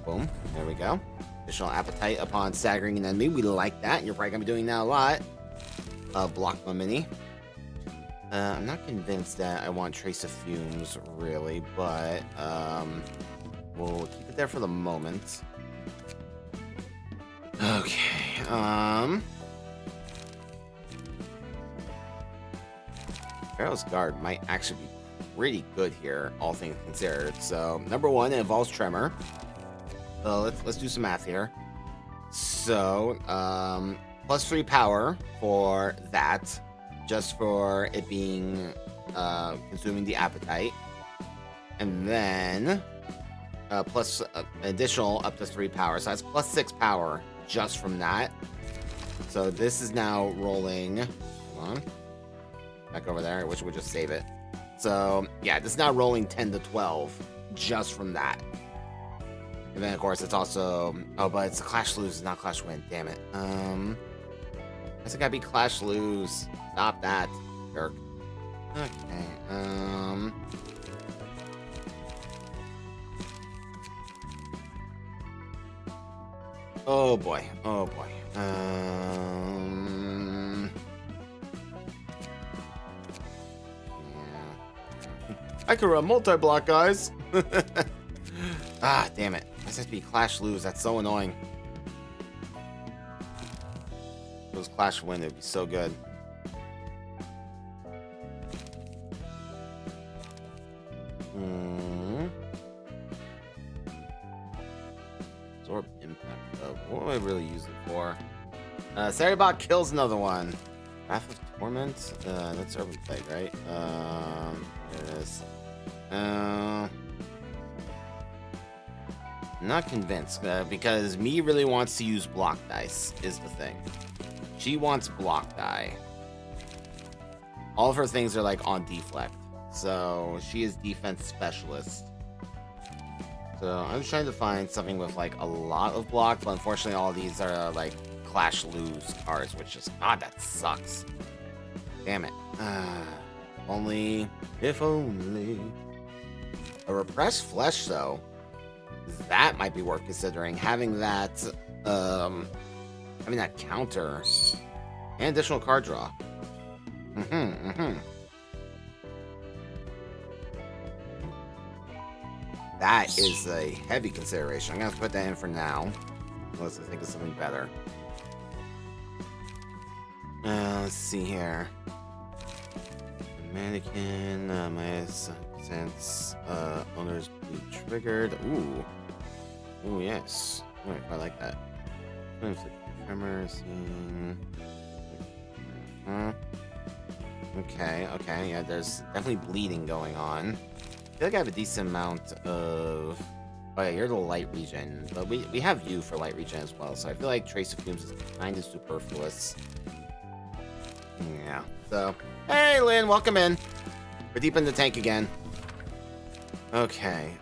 [SPEAKER 1] Boom. There we go. Additional appetite upon staggering an enemy. We like that. You're probably gonna be doing that a lot. Block my mini. I'm not convinced that I want trace of fumes, really, but we'll keep it there for the moment. Okay, Pharaoh's Guard might actually be pretty good here, all things considered. So, number 1, it involves tremor. So let's do some math here. So, +3 power for that. Just for it being consuming the appetite, and then plus additional up to 3 power, so that's +6 power just from that. So this is now rolling. Hold on, back over there. I wish we would just save it. So yeah, this is now rolling 10 to 12 just from that. And then of course it's also but it's a clash lose, not clash win. Damn it. I guess it gotta be clash lose. Stop that, jerk. Okay, Oh boy. Oh boy. Yeah. I could run multi-block, guys. Ah, damn it. This has to be Clash lose. That's so annoying. If it was Clash win, it'd be so good. Absorb impact of. What would I really use it for? Saribot kills another one. Wrath of Torment? That's Urban Plague, right? There it is. Not convinced, because me really wants to use block dice, is the thing. She wants block die. All of her things are like on deflect. So she is defense specialist. So I'm trying to find something with like a lot of block, but unfortunately all of these are like Clash lose cards, which is, God, that sucks. Damn it. Only, if only. A repressed flesh, though. That might be worth considering. Having that counter and additional card draw. That is a heavy consideration. I'm gonna have to put that in for now, unless I think of something better. Let's see here. Mannequin, my sense, owner's blue triggered. Ooh, yes. Oh, I like that. Tremor, seeing. Okay, yeah, there's definitely bleeding going on. I feel like I have a decent amount of. Oh, yeah, you're the light regen, but we have you for light regen as well, so I feel like Trace of Fumes is kind of superfluous. Yeah, so. Hey, Lynn, welcome in. We're deep in the tank again. Okay,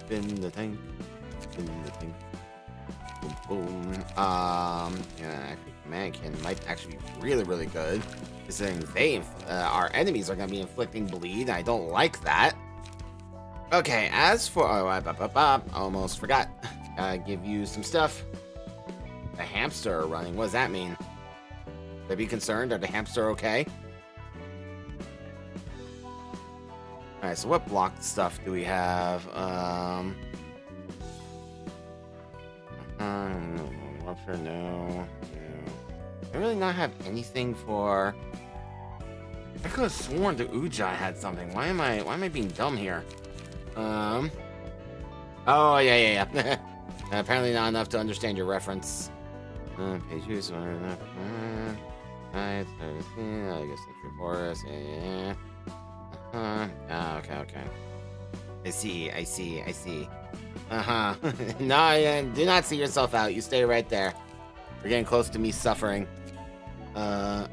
[SPEAKER 1] Spin the tank. Boom, boom. Yeah, I think Mannequin might actually be really, really good. Considering our enemies are going to be inflicting bleed. I don't like that. Okay, as for... almost forgot. Gotta give you some stuff. The hamster running. What does that mean? Should I be concerned? Are the hamster okay? Alright, so what blocked stuff do we have? Warfare, no. I really not have anything for... I could have sworn the Ujai had something. Why am I being dumb here? Oh, yeah. Apparently not enough to understand your reference. Page use, enough. I guess Century Forest, yeah. Okay. I see. No, do not see yourself out. You stay right there. We're getting close to me suffering.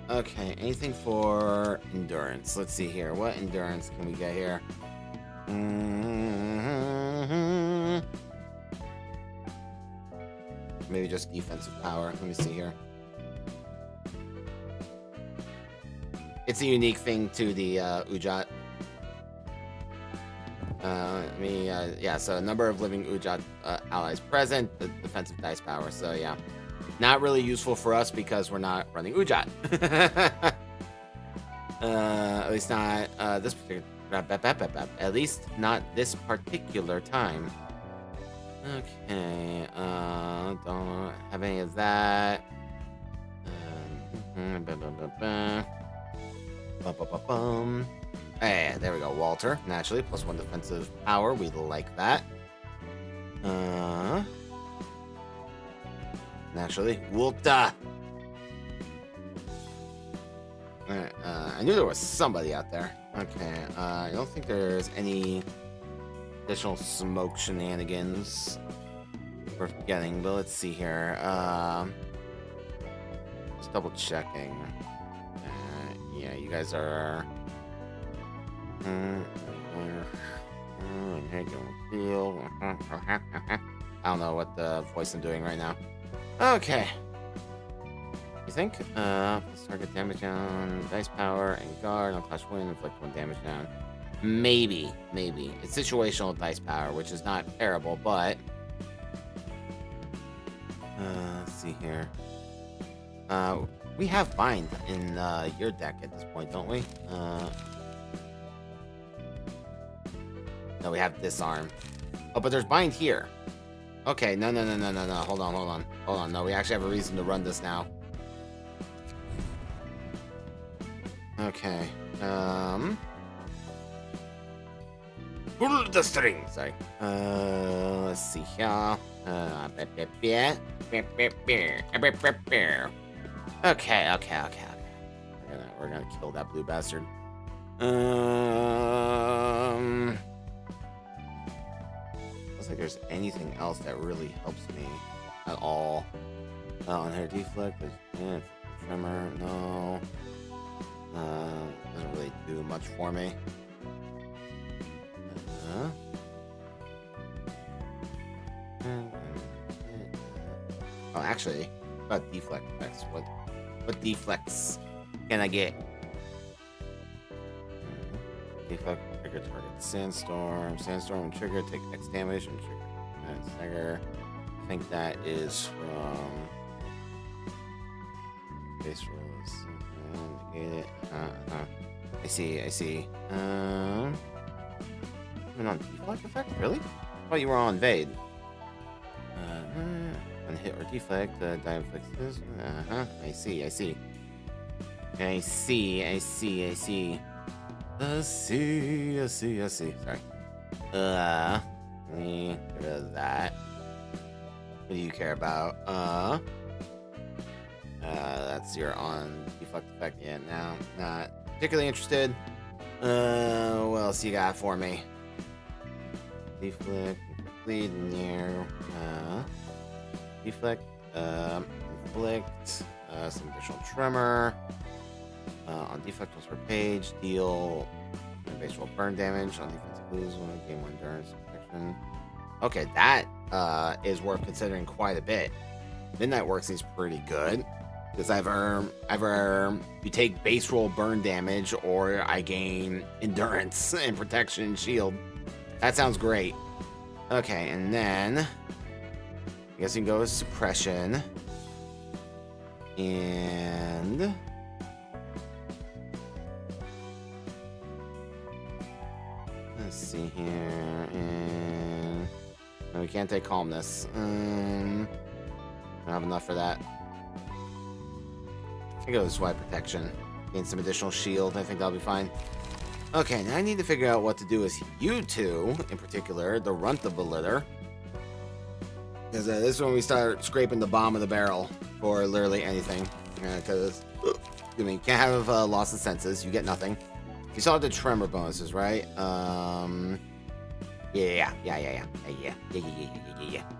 [SPEAKER 1] Okay, anything for endurance? Let's see here. What endurance can we get here? Maybe just defensive power. Let me see here. It's a unique thing to the Ujat. Yeah, so number of living Ujat allies present, the defensive dice power. So yeah, not really useful for us because we're not running Ujat. At least not this particular. At least not this particular time. Okay, don't have any of that. Hey, there we go, Walter. Naturally, +1 defensive power. We like that. Naturally, Wulta. Alright, I knew there was somebody out there. Okay, I don't think there's any additional smoke shenanigans worth getting, but let's see here. Just double checking. Yeah, you guys are. I don't know what the voice I'm doing right now. Okay. You think? Let's target damage down, dice power, and guard on clash win, inflict 1 damage down. Maybe. It's situational dice power, which is not terrible, but... let's see here. We have bind in your deck at this point, don't we? No, we have disarm. Oh, but there's bind here. Okay, no. Hold on. No, we actually have a reason to run this now. Okay. Pull the string. Sorry. Let's see here. Okay. We're gonna kill that blue bastard. Looks like there's anything else that really helps me at all. On hair deflect, tremor, no. Doesn't really do much for me. Oh, actually, about deflect effects. What deflects can I get? Deflect trigger target sandstorm. Sandstorm trigger take X damage and trigger. I think that is from base rolls. Negate it. I see. Even on deflect effect? Really? I thought you were on Vade. On hit or deflect, die inflicts this. I see. Sorry. Let me get rid of that. What do you care about? That's your on deflect effect. Yeah, no, not particularly interested. What else you got for me? Deflect, complete, near, deflect, inflict, some additional tremor, on deflect per page, deal base roll burn damage, on defense lose one, gain 1 endurance, protection. Okay, that, is worth considering quite a bit. Midnight Works is pretty good, because either you take base roll burn damage, or I gain endurance and protection and shield. That sounds great. Okay, and then I guess you can go with suppression. And let's see here. And no, we can't take calmness. I don't have enough for that. I go with swipe protection. Gain some additional shield. I think that'll be fine. Okay, now I need to figure out what to do with you two, in particular, the runt of the litter. Because this is when we start scraping the bottom of the barrel for literally anything. Because, I mean, can't have loss of senses, you get nothing. You saw the tremor bonuses, right? Yeah.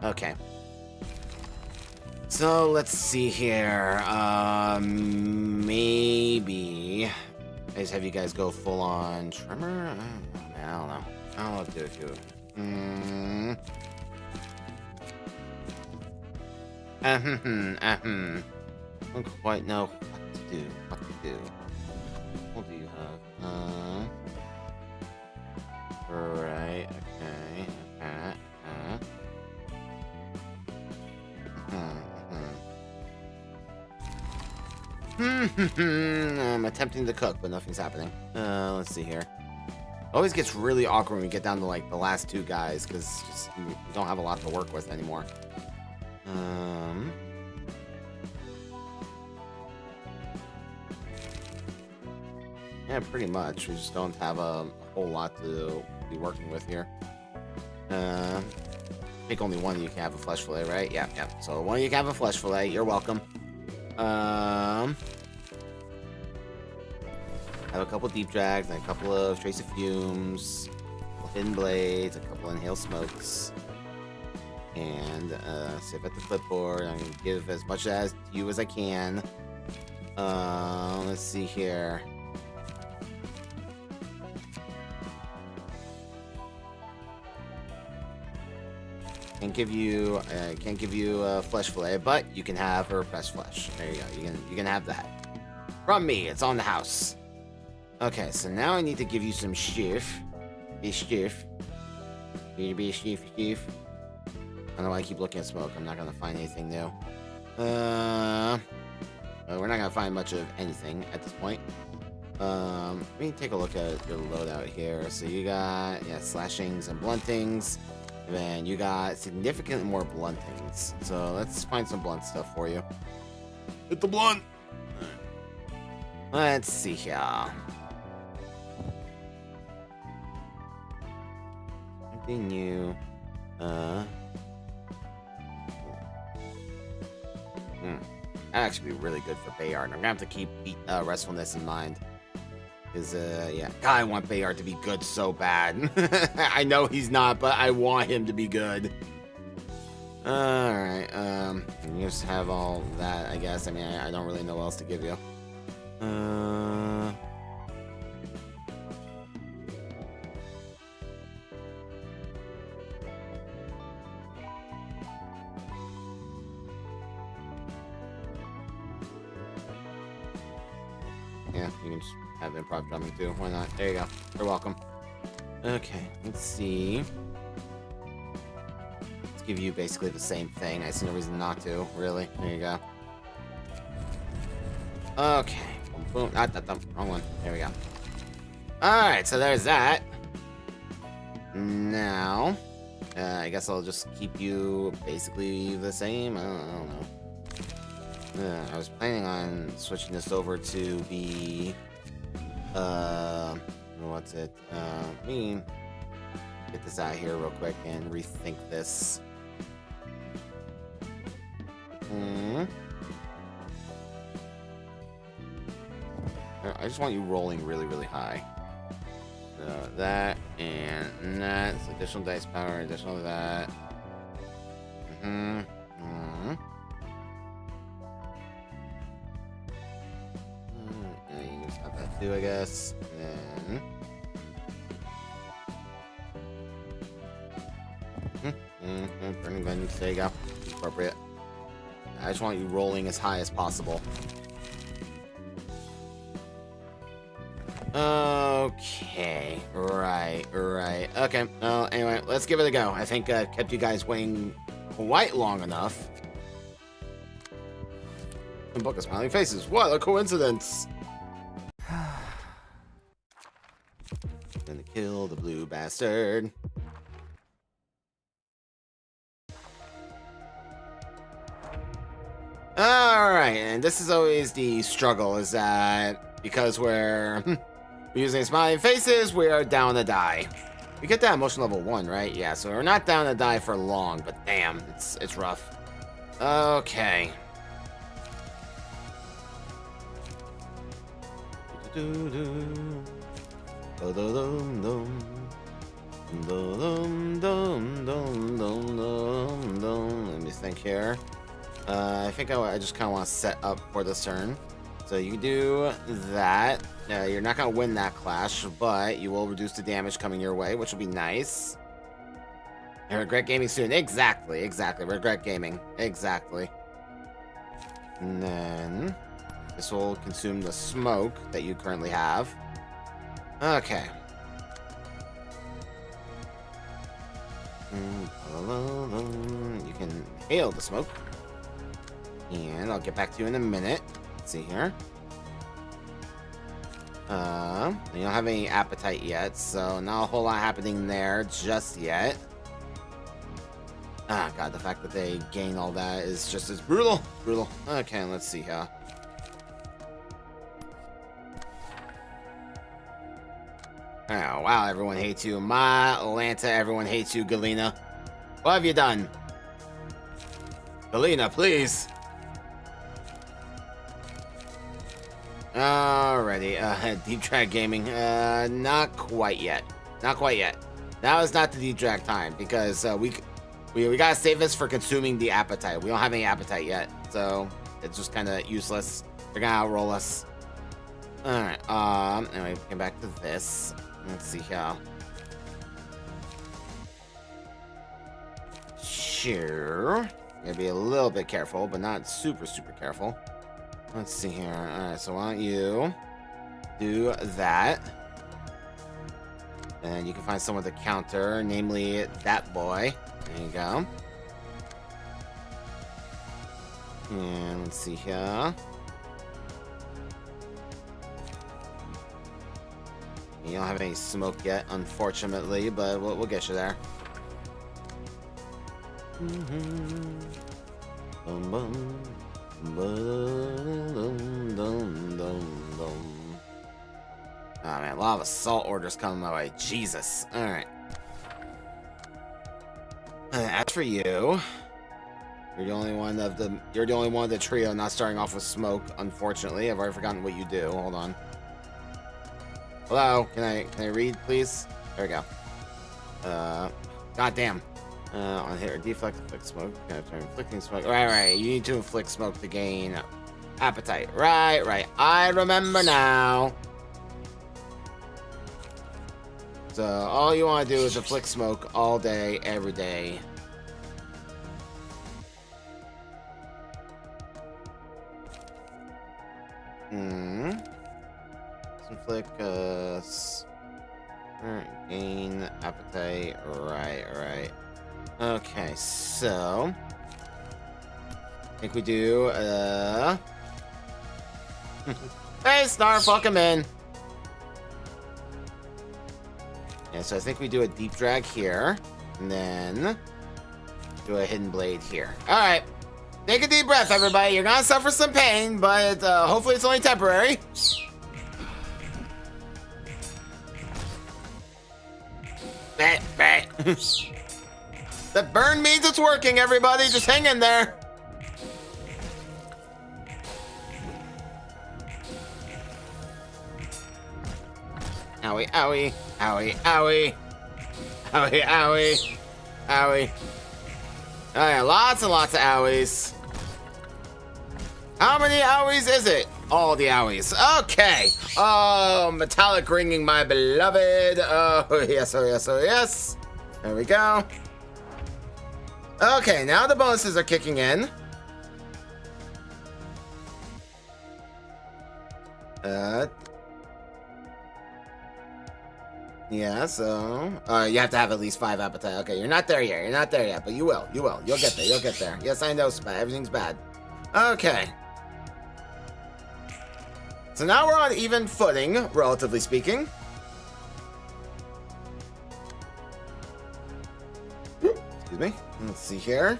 [SPEAKER 1] Okay. So, let's see here. Maybe I just have you guys go full on tremor? I don't know. I don't know what to do with you. I don't quite know what to do. What do you have? Right, okay. I'm attempting to cook, but nothing's happening. Let's see here. Always gets really awkward when we get down to like the last two guys, because just we don't have a lot to work with anymore. Yeah, pretty much. We just don't have a whole lot to be working with here. I think only one of you can have a flesh fillet, right? Yeah. So one of you can have a flesh fillet. You're welcome. Have a couple deep drags and a couple of trace of fumes, a couple hidden blades, a couple inhale smokes, and save at the clipboard. I'm gonna give as much as you as I can. Let's see here. Can't give you a flesh fillet, but you can have a repressed flesh. There you go. You can have that from me. It's on the house. Okay, so now I need to give you some shift. Be stiff. Be stiff. I don't know why I keep looking at smoke. I'm not gonna find anything new. Well, we're not gonna find much of anything at this point. Let me take a look at your loadout here. So you got slashings and bluntings, and then you got significantly more bluntings. So let's find some blunt stuff for you. Hit the blunt. Let's see here. Continue. That'd actually be really good for Bayard. I'm gonna have to keep restfulness in mind. Because, God, I want Bayard to be good so bad. I know he's not, but I want him to be good. Alright, you just have all that, I guess. I mean, I don't really know what else to give you. Yeah, you can just have improv drumming too. Why not? There you go. You're welcome. Okay, let's see. Let's give you basically the same thing. I see no reason not to, really. There you go. Okay. Boom, boom. Wrong one. There we go. Alright, so there's that. Now, I guess I'll just keep you basically the same. I don't know. I was planning on switching this over to be, what's it? Let me get this out of here real quick and rethink this. I just want you rolling really, really high. So that and that. So additional dice power, additional that. Do I guess, then burning guns, there you go, appropriate. I just want you rolling as high as possible. Okay, right, okay, well, anyway, let's give it a go. I think I kept you guys waiting quite long enough. And book of smiling faces, what a coincidence! Gonna kill the blue bastard. Alright, and this is always the struggle, is that because we're using smiling faces, we are down to die. We get that emotion level 1, right? Yeah, so we're not down to die for long, but damn, it's rough. Okay. Let me think here. I think I just kind of want to set up for this turn. So you do that. You're not going to win that clash, but you will reduce the damage coming your way, which will be nice. And regret gaming soon. Exactly. Regret gaming. Exactly. And then this will consume the smoke that you currently have. Okay. You can hail the smoke. And I'll get back to you in a minute. Let's see here. You don't have any appetite yet, so not a whole lot happening there just yet. Ah, God, the fact that they gain all that is just as brutal. Okay, let's see here. Oh, wow, everyone hates you. My Lanta, everyone hates you, Galena. What have you done? Galena, please. Alrighty, Deep Drag Gaming. Not quite yet. That was not the Deep Drag time, because we gotta save this for consuming the appetite. We don't have any appetite yet, so it's just kind of useless. They're gonna outroll us. Alright, anyway, get back to this. Let's see here. Sure. Gotta be a little bit careful, but not super careful. Let's see here. Alright, so why don't you do that? And you can find someone to counter, namely that boy. There you go. And let's see here. You don't have any smoke yet, unfortunately, but we'll get you there. Oh man, a lot of assault orders coming my way. Jesus. Alright. As for you, you're the only one of the trio not starting off with smoke, unfortunately. I've already forgotten what you do. Hold on. Hello, can I read, please? There we go. God damn. On here, deflect, inflict smoke. Inflicting smoke. Right. You need to inflict smoke to gain appetite. Right. I remember now. So all you want to do is inflict smoke all day, every day. Inflict gain appetite. Right. Okay, so I think we do hey, Star, fuck him in. Yeah, so I think we do a deep drag here, and then do a hidden blade here. Alright. Take a deep breath, everybody. You're gonna suffer some pain, but hopefully it's only temporary. The burn means it's working, everybody. Just hang in there. Owie. Alright, lots and lots of owies. How many owies is it? All the owies. Okay. Oh, metallic ringing, my beloved. Oh, yes. There we go. Okay, now the bonuses are kicking in. Yeah, so you have to have at least 5 appetite. Okay, you're not there yet, but you will. You'll get there. Yes, I know, Spat. Everything's bad. Okay. So now we're on even footing, relatively speaking. Excuse me. Let's see here.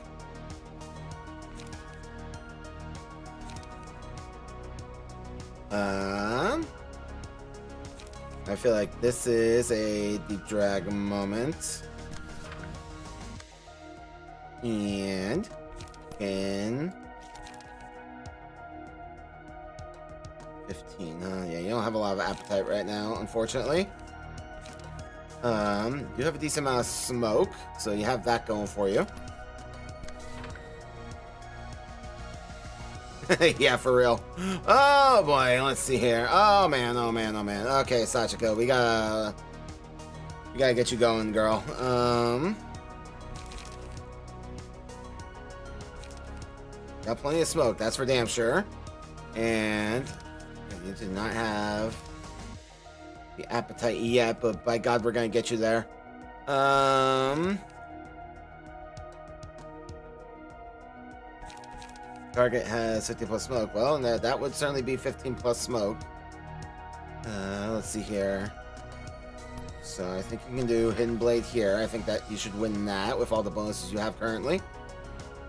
[SPEAKER 1] I feel like this is a deep drag moment. And in 15, yeah, you don't have a lot of appetite right now, unfortunately. You have a decent amount of smoke, so you have that going for you. Yeah, for real. Oh boy, let's see here. Oh man. Okay, Sachiko, we gotta get you going, girl. Got plenty of smoke, that's for damn sure. And you do not have the appetite yet, but by God, we're gonna get you there. Target has 50 plus smoke. Well, that would certainly be 15 plus smoke. Let's see here. So I think you can do Hidden Blade here. I think that you should win that with all the bonuses you have currently.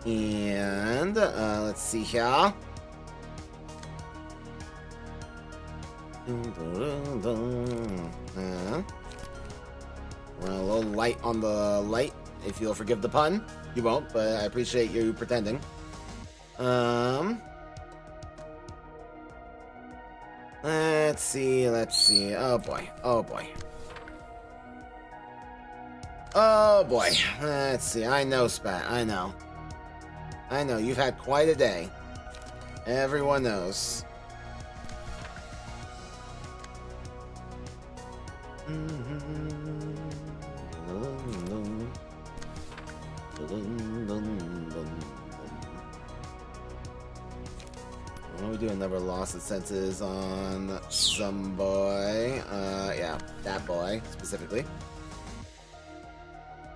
[SPEAKER 1] And let's see here. We're a little light on the light, if you'll forgive the pun. You won't, but I appreciate you pretending. Let's see. Oh boy. Let's see. I know, Spat. I know. You've had quite a day. Everyone knows. Why don't we do another loss of senses on some boy? Yeah, that boy specifically.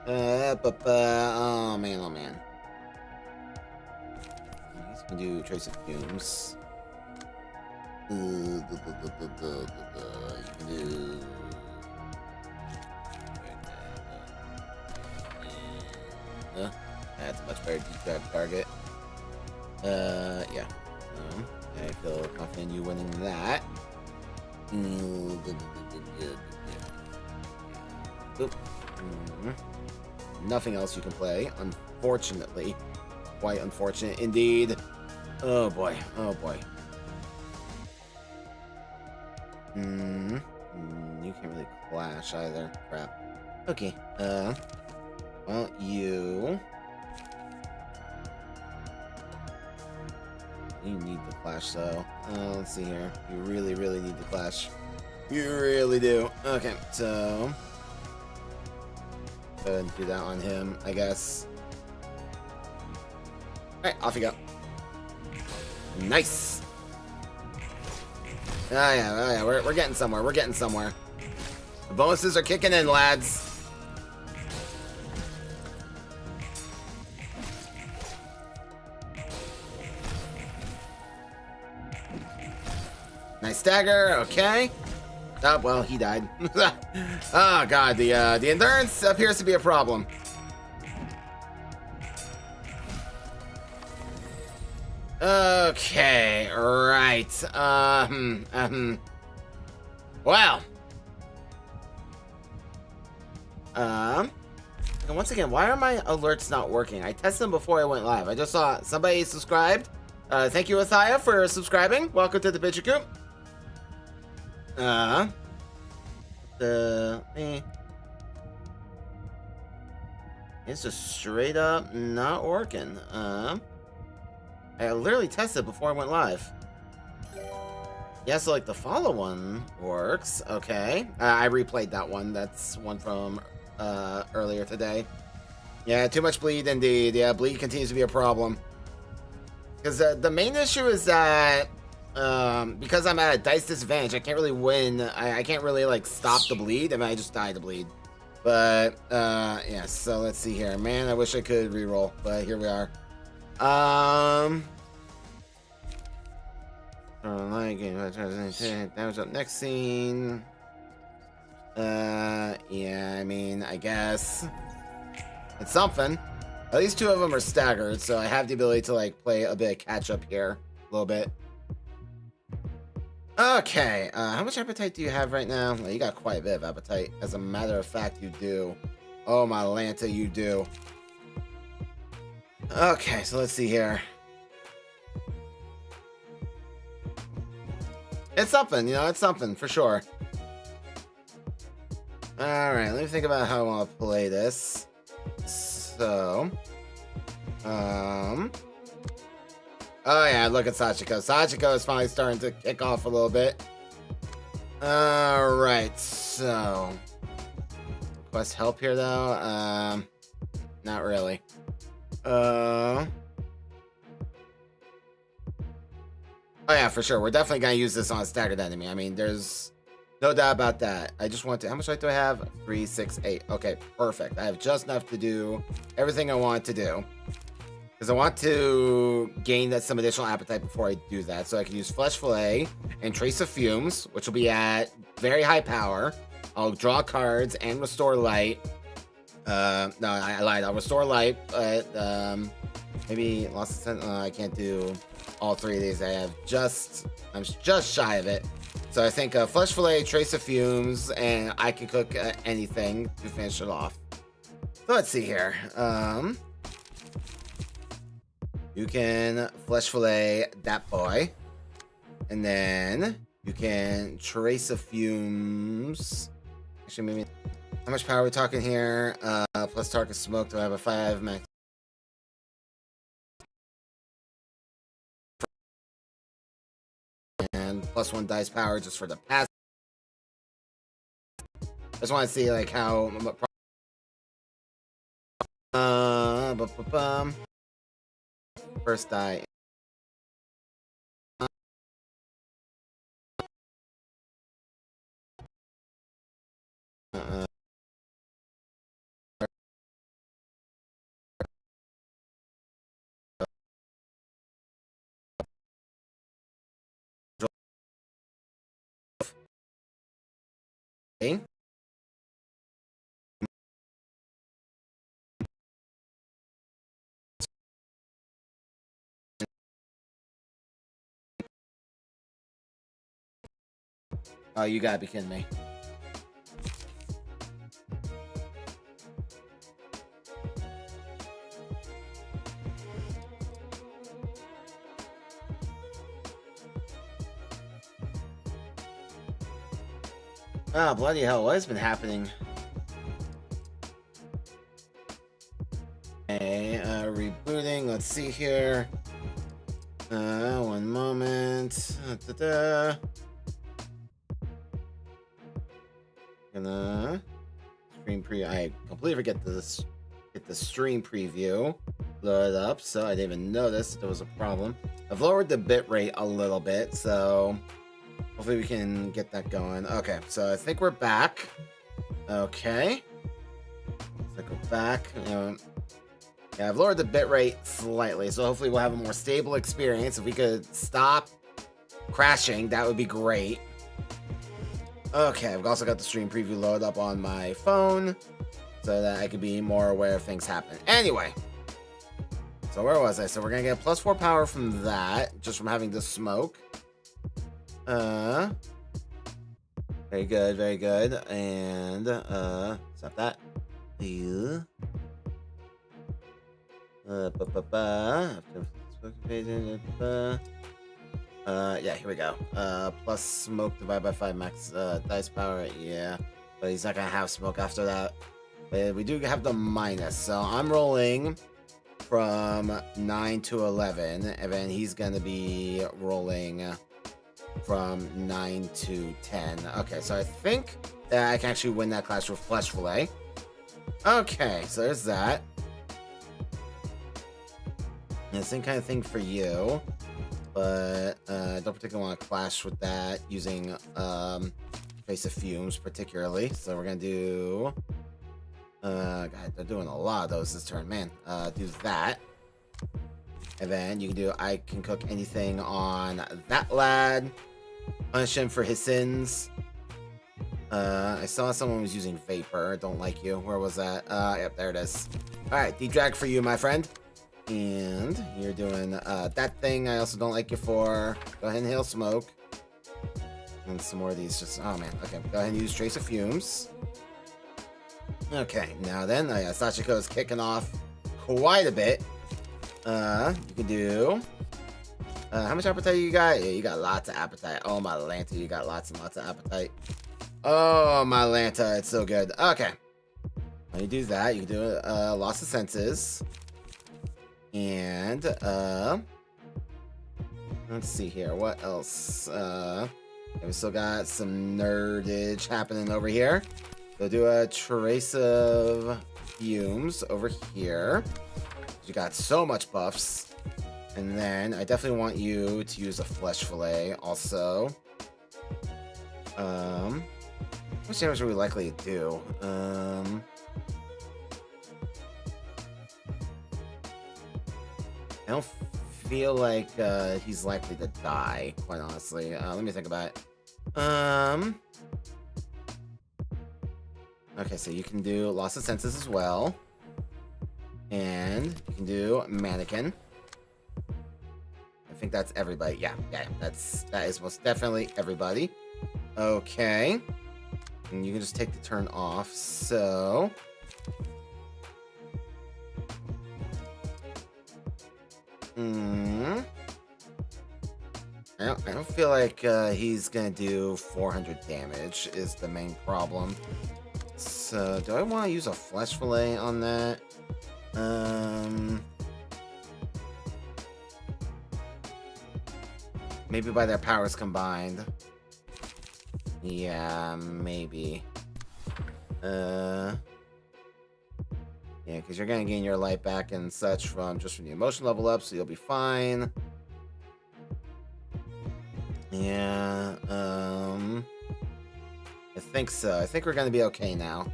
[SPEAKER 1] Oh man, oh man. He's gonna do trace of fumes. You can do. That's a much better deep dive target. Yeah. I feel confident in you winning that. Nothing else you can play, unfortunately. Quite unfortunate indeed. Oh boy, oh boy. You can't really clash either. Crap. Okay, well, you need the clash, though. Let's see here. You really, really need the clash. You really do. Okay, so go ahead and do that on him, I guess. Alright, off you go. Nice. Oh yeah, we're getting somewhere. We're getting somewhere. The bonuses are kicking in, lads. Nice stagger, okay. Oh, well, he died. Oh, God, the endurance appears to be a problem. Okay, right. Well. And once again, why are my alerts not working? I tested them before I went live. I just saw somebody subscribed. Thank you, Athaya, for subscribing. Welcome to the Picture Coop. It's just straight up not working. I literally tested before I went live. Yeah, so like the follow one works. Okay. I replayed that one. That's one from earlier today. Yeah, too much bleed indeed. Yeah, bleed continues to be a problem. Because the main issue is that because I'm at a dice disadvantage, I can't really win. I can't really like stop the bleed. I mean, I just die to bleed. But yeah, so let's see here. Man, I wish I could reroll, but here we are. That was up next scene. Yeah, I mean, I guess it's something. At least two of them are staggered, so I have the ability to like play a bit of catch up here, a little bit. Okay, how much appetite do you have right now? Well, you got quite a bit of appetite. As a matter of fact, you do. Oh my Lanta, you do. Okay, so let's see here. It's something, you know, it's something for sure. Alright, let me think about how I want to play this. So, oh yeah, look at Sachiko. Sachiko is finally starting to kick off a little bit. Alright, so request help here though? Not really. Oh yeah, for sure. We're definitely gonna use this on a staggered enemy. I mean, there's no doubt about that. I just want to. How much life do I have? 3, 6, 8. Okay, perfect. I have just enough to do everything I want to do. Because I want to gain that some additional appetite before I do that. So I can use Flesh Fillet and Trace of Fumes, which will be at very high power. I'll draw cards and restore light. No, I lied. I'll restore light, but maybe lost the sense. I can't do all three of these. I'm just shy of it. So I think Flesh Fillet, Trace of Fumes, and I can cook anything to finish it off. So let's see here. You can Flesh Fillet that boy, and then you can Trace of Fumes. Actually, maybe how much power are we talking here? Plus target smoke. Do I have a 5 max? And plus 1 dice power just for the pass. I just want to see like how. First die. Oh, you gotta be kidding me. Oh, bloody hell, what has been happening? Okay, rebooting, let's see here. One moment. Gonna stream I completely forget this. Get the stream preview loaded up, so I didn't even notice there was a problem. I've lowered the bitrate a little bit, so hopefully we can get that going. Okay, so I think we're back. Okay. Let's go back. Yeah, I've lowered the bitrate slightly, so hopefully we'll have a more stable experience. If we could stop crashing, that would be great. Okay, I've also got the stream preview loaded up on my phone so that I could be more aware of things happen. Anyway, so where was I? So we're gonna get +4 power from that, just from having the smoke. Very good, very good. And stop that. Yeah, here we go. Plus smoke divided by 5 max dice power. Yeah, but he's not gonna have smoke after that. But we do have the minus, so I'm rolling from 9 to 11, and then he's gonna be rolling from 9 to 10. Okay, so I think that I can actually win that clash with Flesh Fillet. Okay, so there's that. And the same kind of thing for you, but I don't particularly want to clash with that using Face of Fumes particularly. So we're gonna do God, they're doing a lot of those this turn, man. Do that. And then you can do I can cook anything on that lad. Punish him for his sins. I saw someone was using Vapor. Don't like you. Where was that? Yep, there it is. Alright, D-Drag for you, my friend. And you're doing that thing I also don't like you for. Go ahead and inhale smoke. And some more of these just... Oh, man. Okay, go ahead and use Trace of Fumes. Okay, now then, Sachiko is kicking off quite a bit. You can do... how much appetite you got? Yeah, you got lots of appetite. Oh, my Lanta, you got lots and lots of appetite. Oh, my Lanta, it's so good. Okay. When you do that, you can do Loss of Senses. And, let's see here. What else? We still got some nerdage happening over here. So do a Trace of Fumes over here. You got so much buffs. And then I definitely want you to use a Flesh Fillet also. How much damage are we likely to do? I don't feel like he's likely to die, quite honestly. Let me think about it. Okay, so you can do Loss of Senses as well. And you can do Mannequin. I think that's everybody. Yeah, that is most definitely everybody. Okay. And you can just take the turn off, so... I don't feel like he's gonna do 400 damage is the main problem. So, do I want to use a Flesh Fillet on that? Maybe by their powers combined. Yeah, maybe. Yeah, because you're gonna gain your life back and such from the emotion level up, so you'll be fine. Yeah, I think so. I think we're gonna be okay now.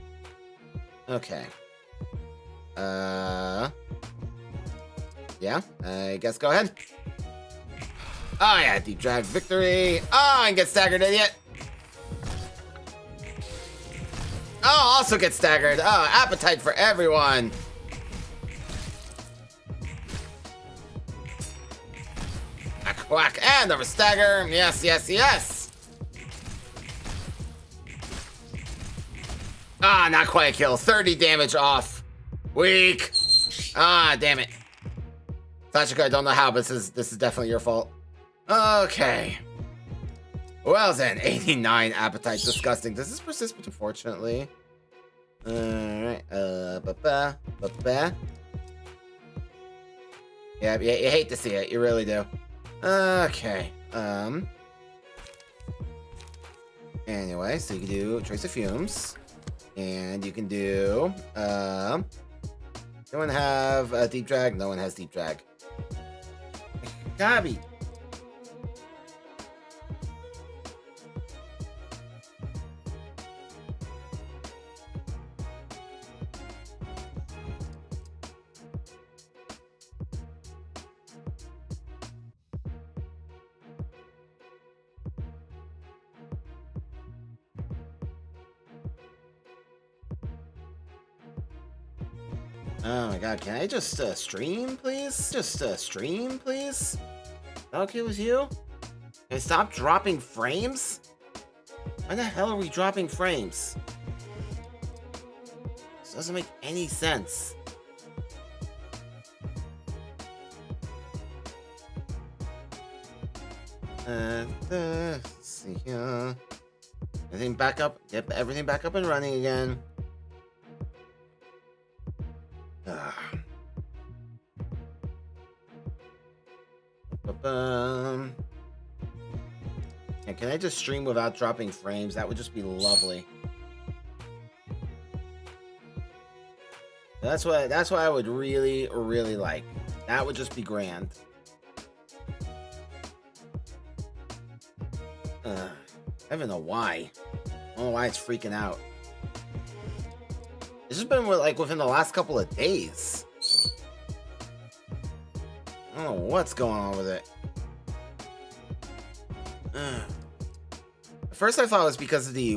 [SPEAKER 1] Okay. Yeah, I guess go ahead. Oh yeah, deep drag victory. Oh, and get staggered, idiot. Oh, also get staggered. Oh, appetite for everyone. Quack, quack, and over stagger. Yes, yes, yes. Ah, not quite a kill. 30 damage off. Weak. Ah, damn it. Sachiko, I don't know how, but this is definitely your fault. Okay. Well then, 89 appetite. Disgusting. Does this persist, unfortunately? Alright. Yeah, you hate to see it. You really do. Okay. Anyway, so you can do trace of fumes. And you can do, no one have a deep drag? No one has deep drag. Gabby. Oh my god, can I just stream, please? Just stream, please? Okay with you? Can I stop dropping frames? Why the hell are we dropping frames? This doesn't make any sense. Let's see here. Everything back up. Get everything back up and running again. And can I just stream without dropping frames? That would just be lovely. That's what I would really, really like. That would just be grand. I don't even know why. I don't know why it's freaking out. This has been like within the last couple of days. I don't know what's going on with it. At first I thought it was because of the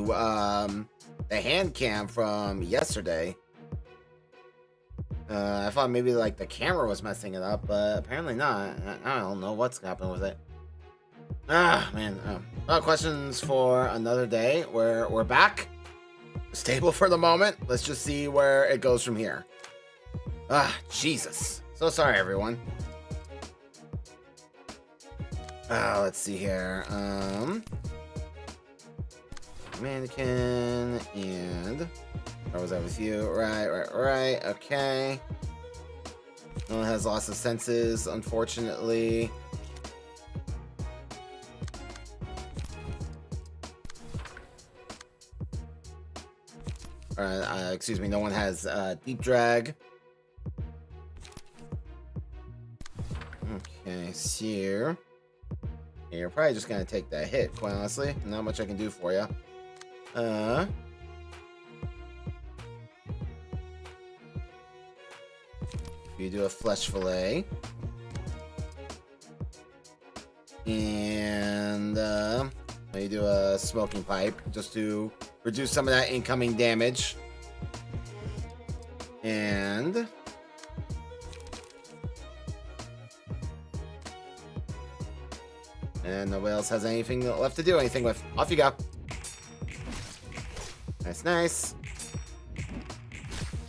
[SPEAKER 1] hand cam from yesterday. I thought maybe like the camera was messing it up, but apparently not. I don't know what's happening with it. Ah, man. Questions for another day. We're back. Stable for the moment. Let's just see where it goes from here. Ah, Jesus. So sorry, everyone. Let's see here. Mannequin and where was I with you? Right. Okay. No one has loss of senses, unfortunately. Excuse me, no one has deep drag. Okay, so you're probably just gonna take that hit, quite honestly. Not much I can do for you. You do a flesh fillet. And you do a smoking pipe just to reduce some of that incoming damage. And nobody else has anything left to do anything with. Off you go. Nice.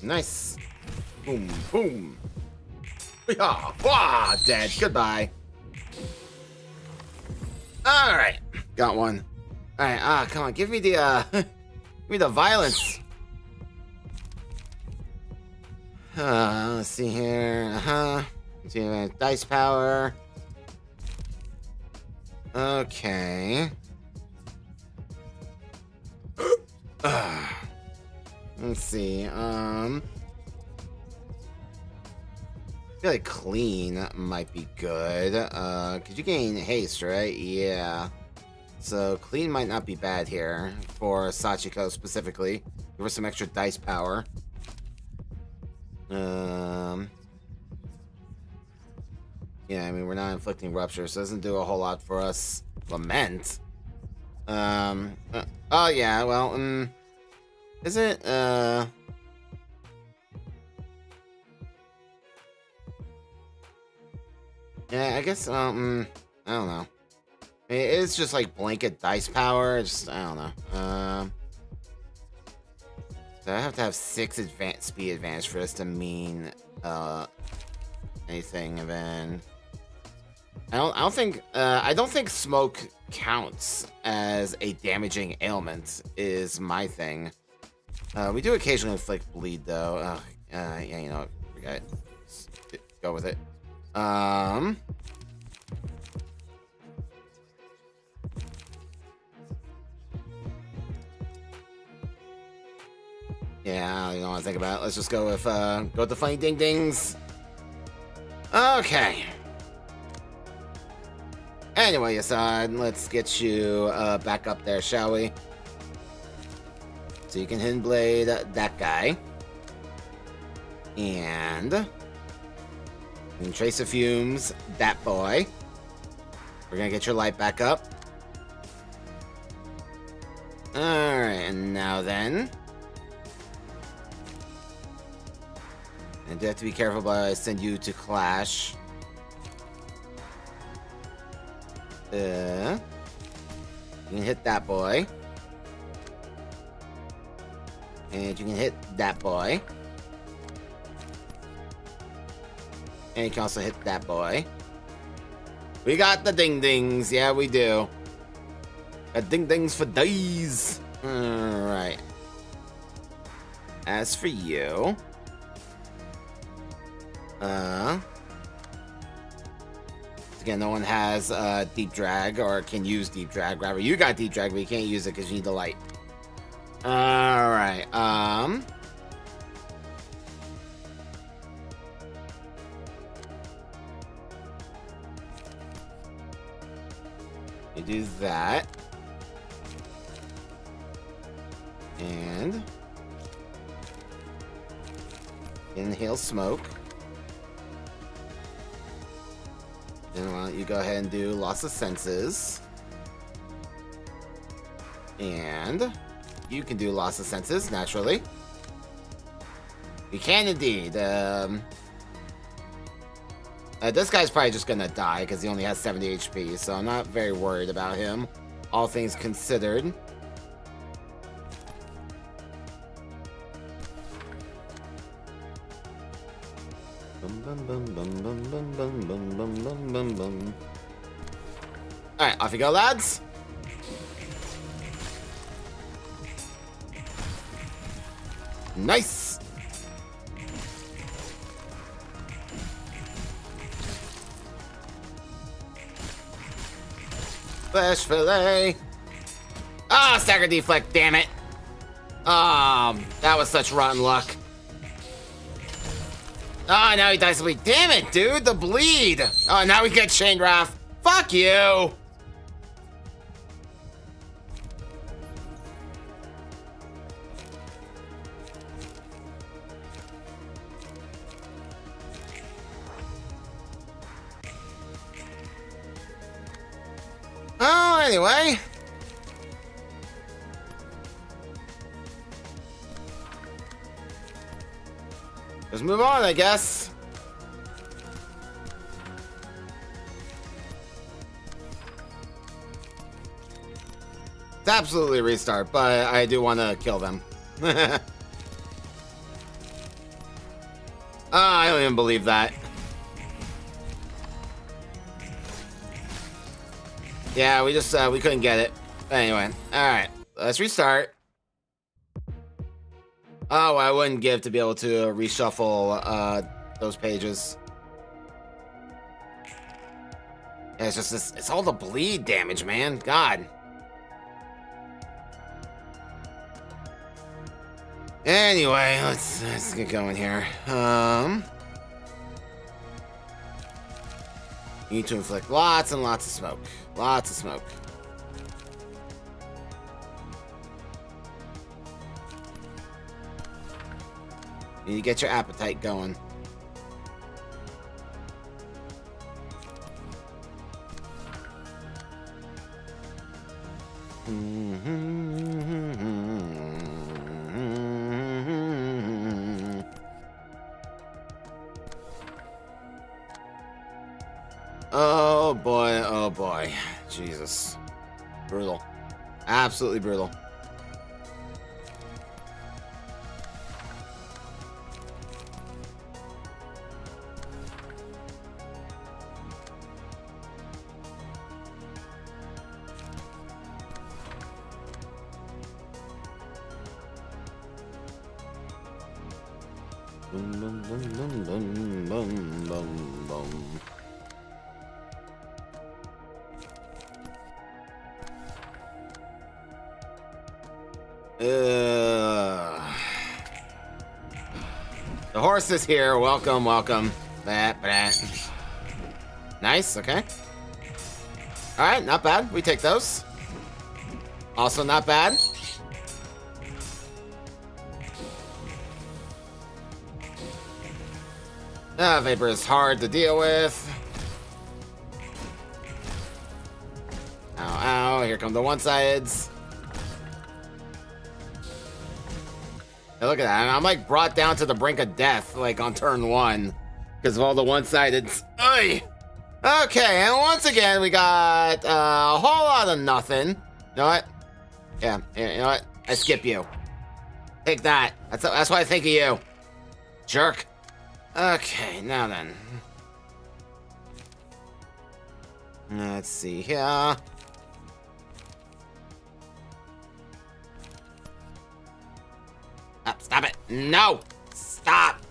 [SPEAKER 1] Nice. Boom, boom. Yeah, dead. Goodbye. Alright. Got one. Alright, come on, give me the give me the violence. Let's see here. Dice power. Okay. Let's see. I feel like clean might be good. Cause you gain haste, right? Yeah. So clean might not be bad here for Sachiko specifically. Give her some extra dice power. Yeah, I mean, we're not inflicting rupture, so it doesn't do a whole lot for us. Lament. Oh yeah, well, Is it? Yeah, I guess. I don't know. It is just like blanket dice power. Just I don't know. So I have to have 6 speed advantage for this to mean anything, and then I don't think smoke counts as a damaging ailment is my thing. We do occasionally inflict bleed though. Yeah, you know what? Forget it. Just go with it. Yeah, I don't want to think about it. Let's just go with the funny ding dings. Okay. Anyway, Assad, let's get you back up there, shall we? So you can hidden blade that guy. And you can trace the fumes that boy. We're gonna get your light back up. Alright, and now then. I do have to be careful, but I send you to Clash. You can hit that boy. And you can hit that boy. And you can also hit that boy. We got the ding dings. Yeah, we do. Got ding dings for days. Alright. As for you. Again, no one has deep drag or can use deep drag. Rather, you got deep drag, but you can't use it because you need the light. Alright, you do that. And inhale smoke. Then why don't you go ahead and do loss of senses. And you can do loss of senses, naturally. You can indeed. This guy's probably just gonna die because he only has 70 HP, so I'm not very worried about him, all things considered. Alright, off you go, lads. Nice. Flesh fillet. Ah, stagger deflect, damn it. That was such rotten luck. Oh, now he dies to bleed. Damn it, dude, the bleed. Oh, now we get chain wrath. Fuck you. Oh, anyway. Let's move on, I guess. It's absolutely a restart, but I do want to kill them. I don't even believe that. Yeah, we just we couldn't get it. But anyway, all right, let's restart. Oh, I wouldn't give to be able to reshuffle those pages. Yeah, it's just this, it's all the bleed damage, man. God. Anyway, let's get going here. You need to inflict lots and lots of smoke. Lots of smoke. You need to get your appetite going. Oh boy, oh boy. Jesus. Brutal. Absolutely brutal. Boom, boom, boom, boom, boom, boom, boom, boom. The horse is here. Welcome, welcome. Nice, okay. Alright, not bad. We take those. Also not bad. Vapor is hard to deal with. Ow, ow. Here come the one-sideds. Hey, look at that. I'm like brought down to the brink of death, like on turn 1. Because of all the one-sideds. Oy! Okay, and once again, we got a whole lot of nothing. You know what? Yeah, you know what? I skip you. Take that. That's why I think of you. Jerk. Okay, now then. Let's see here. Stop it. No! Stop!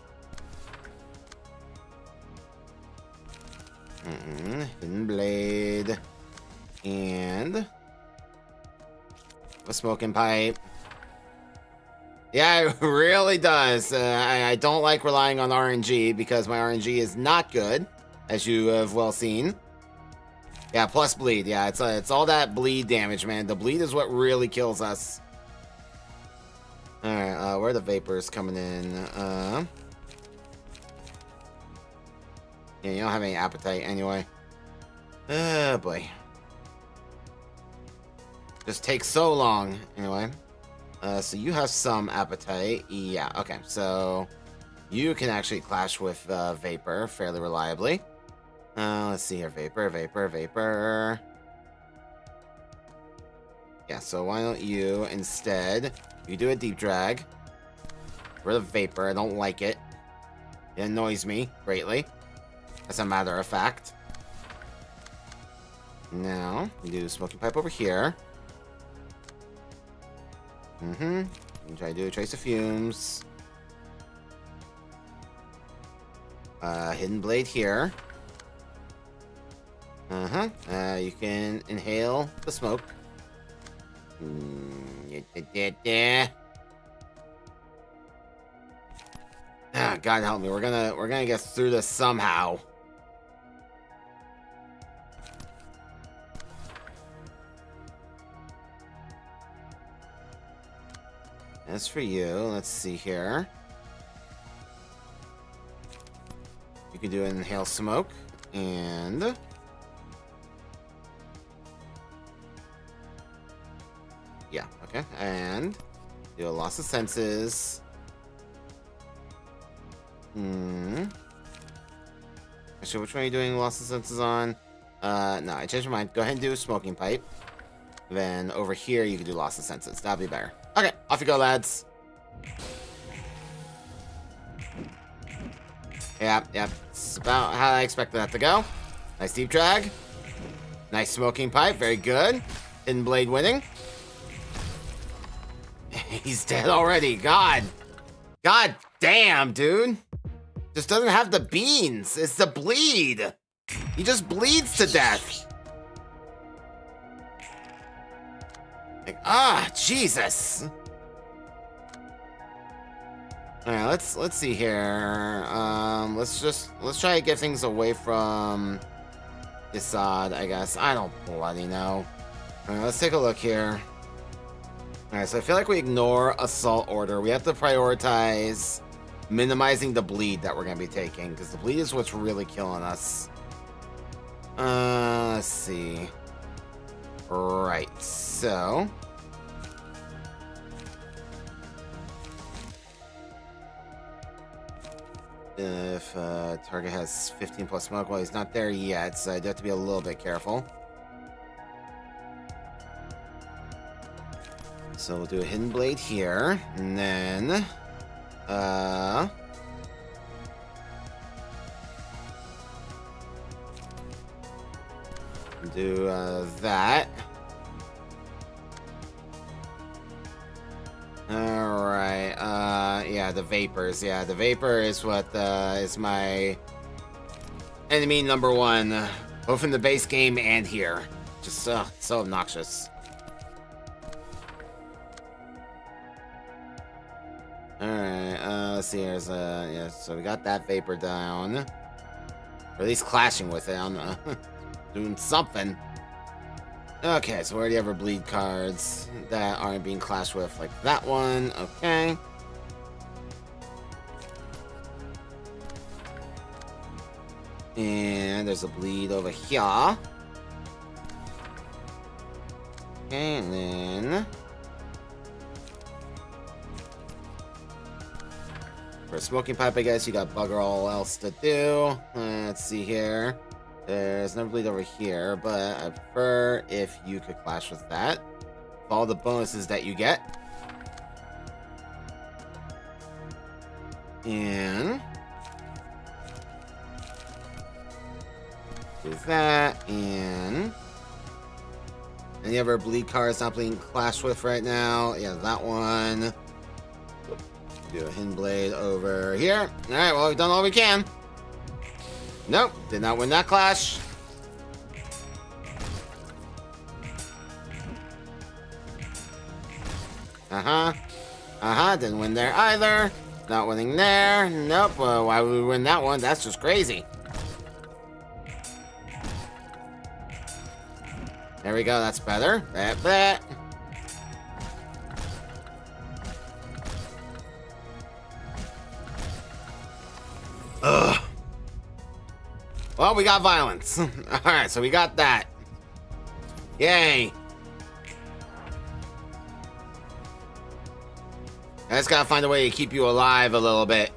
[SPEAKER 1] Hidden blade. And a smoking pipe. Yeah, it really does. I don't like relying on RNG because my RNG is not good, as you have well seen. Yeah, plus bleed. Yeah, it's all that bleed damage, man. The bleed is what really kills us. All right, where are the vapors coming in? Yeah, you don't have any appetite anyway. Oh boy. Just takes so long. Anyway. So you have some appetite. Yeah, okay. So you can actually clash with Vapor fairly reliably. Let's see here. Vapor. Yeah, so why don't you instead... You do a deep drag. Rid of Vapor. I don't like it. It annoys me greatly. As a matter of fact. Now, you do smoking pipe over here. You try to do a trace of fumes. Hidden blade here. You can inhale the smoke. Ah, God help me. We're gonna get through this somehow. As for you, let's see here. You can do an inhale smoke and yeah, okay, and do a loss of senses. Actually, which one are you doing loss of senses on? No, I changed my mind. Go ahead and do a smoking pipe. Then over here, you can do loss of senses. That'll be better. Okay, off you go, lads. Yep. It's about how I expected that to go. Nice deep drag. Nice smoking pipe. Very good. Hidden blade winning. He's dead already. God damn, dude. Just doesn't have the beans. It's the bleed. He just bleeds to death. Like, Jesus. All right, let's see here. Let's try to get things away from Isad, I guess. I don't bloody know. All right, let's take a look here. All right, so I feel like we ignore Assault Order. We have to prioritize minimizing the bleed that we're gonna be taking, because the bleed is what's really killing us. Let's see. Right, so if target has 15 plus smoke. Well, he's not there yet, so I do have to be a little bit careful. So we'll do a hidden blade here, and then do that. Alright, yeah, the vapors. Yeah, the vapor is what is my enemy number one, both in the base game and here. Just so obnoxious. Alright, let's see, here's yeah, so we got that vapor down. Or at least clashing with it, I don't know. Doing something. Okay, so we already have our bleed cards that aren't being clashed with, like that one. Okay. And there's a bleed over here. Okay, and then for a smoking pipe, I guess you got bugger all else to do. Let's see here. There's no bleed over here, but I prefer if you could clash with that. With all the bonuses that you get. And do that, and any other bleed cards not being clashed with right now? Yeah, that one. Do a hidden blade over here. Alright, well, we've done all we can. Nope, did not win that clash. Didn't win there either. Not winning there. Nope, why would we win that one? That's just crazy. There we go, that's better. That. Ugh. Well, we got violence. Alright, so we got that. Yay. I just gotta find a way to keep you alive a little bit.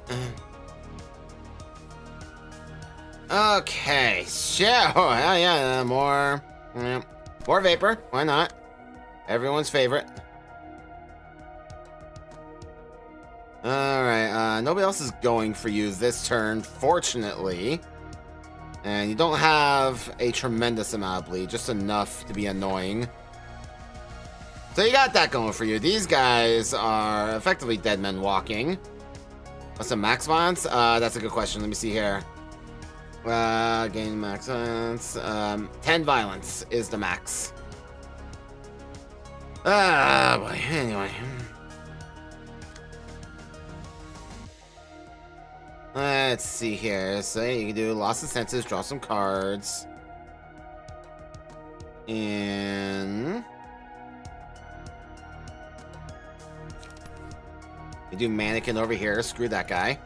[SPEAKER 1] Okay, sure. Yeah, more vapor. Why not? Everyone's favorite. Alright, nobody else is going for you this turn, fortunately. And you don't have a tremendous amount of bleed, just enough to be annoying. So you got that going for you. These guys are effectively dead men walking. What's the max violence? That's a good question. Let me see here. Gain max violence. 10 violence is the max. Boy. Anyway. Let's see here. So you can do loss of senses, draw some cards. And you do mannequin over here. Screw that guy.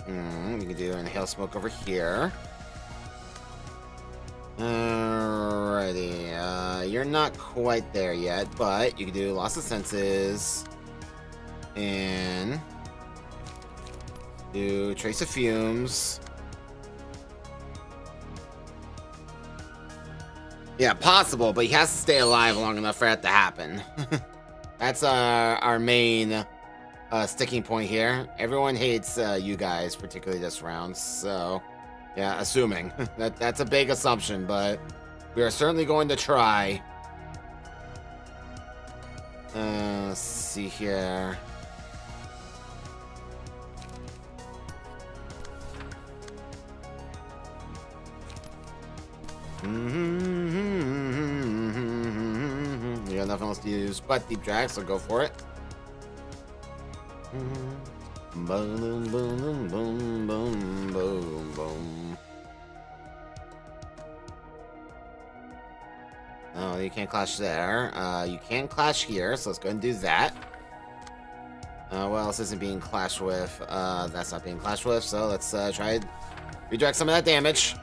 [SPEAKER 1] You can do inhale smoke over here. Alrighty. You're not quite there yet, but you can do loss of senses. And do trace of fumes. Yeah, possible, but he has to stay alive long enough for that to happen. That's our main sticking point here. Everyone hates you guys, particularly this round. So, yeah, assuming. That's a big assumption, but we are certainly going to try. Let's see here. You got nothing else to use but deep drag, so go for it. Boom, boom, boom, boom, boom, boom, boom. Oh, you can't clash there. You can clash here, so let's go ahead and do that. What else isn't being clashed with? That's not being clashed with, so let's try and redirect some of that damage.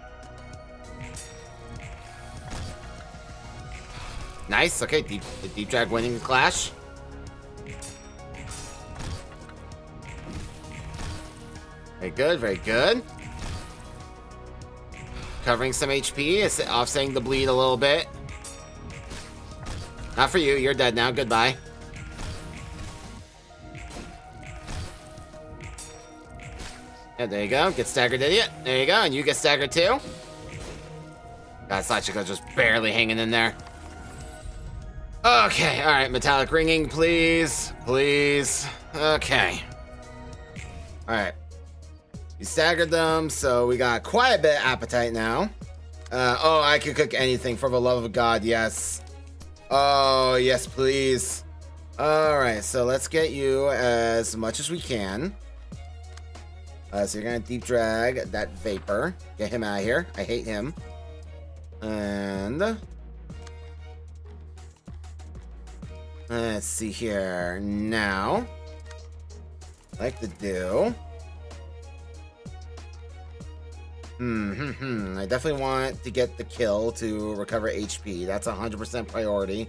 [SPEAKER 1] Nice, okay, deep drag winning the clash. good, very good. Covering some HP, offsetting the bleed a little bit. Not for you, you're dead now, goodbye. Yeah, there you go, get staggered, idiot. There you go, and you get staggered too. God, Sachiko's just barely hanging in there. Okay, alright, metallic ringing, please. Please. Okay. Alright. You staggered them, so we got quite a bit of appetite now. Oh, I could cook anything, for the love of God, yes. Oh, yes, please. Alright, so let's get you as much as we can. So you're gonna deep drag that vapor. Get him out of here. I hate him. And let's see here. Now, I like to do. I definitely want to get the kill to recover HP. That's 100% priority.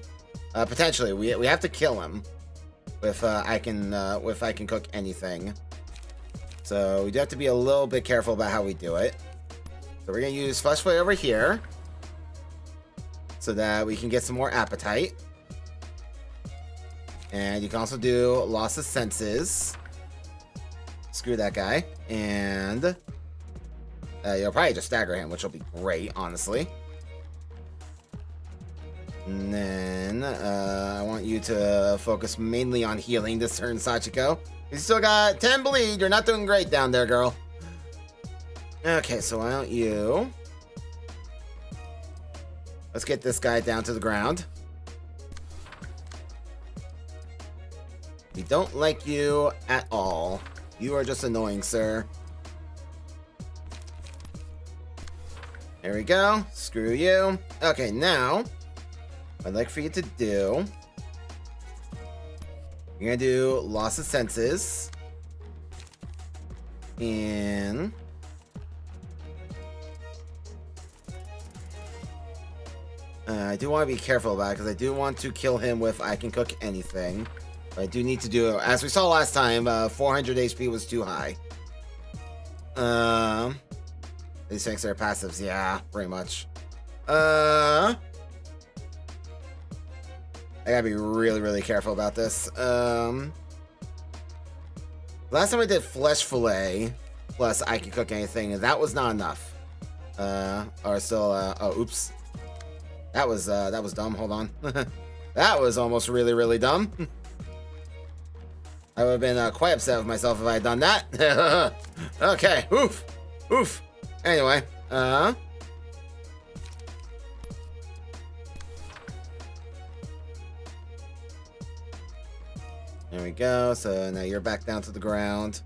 [SPEAKER 1] Potentially, we have to kill him if I can cook anything. So we do have to be a little bit careful about how we do it. So we're gonna use Flesh Flay over here, so that we can get some more appetite. And you can also do Loss of Senses. Screw that guy. And you'll probably just stagger him, which will be great, honestly. And then I want you to focus mainly on healing this turn, Sachiko. You still got 10 bleed. You're not doing great down there, girl. Okay, so why don't you... Let's get this guy down to the ground. We don't like you at all. You are just annoying, sir. There we go. Screw you. Okay, now, what I'd like for you to do... You're gonna do Loss of Senses. And... I do want to be careful about it, because I do want to kill him with I can cook anything. But I do need to do, as we saw last time, 400 HP was too high. These things are passives, yeah, pretty much. I gotta be really, really careful about this. Last time I did Flesh Fillet, plus I can cook anything, and that was not enough. Or still, oh, oops. That was dumb, hold on. That was almost really, really dumb. I would have been quite upset with myself if I had done that. Okay, oof, oof. Anyway, there we go. So now you're back down to the ground.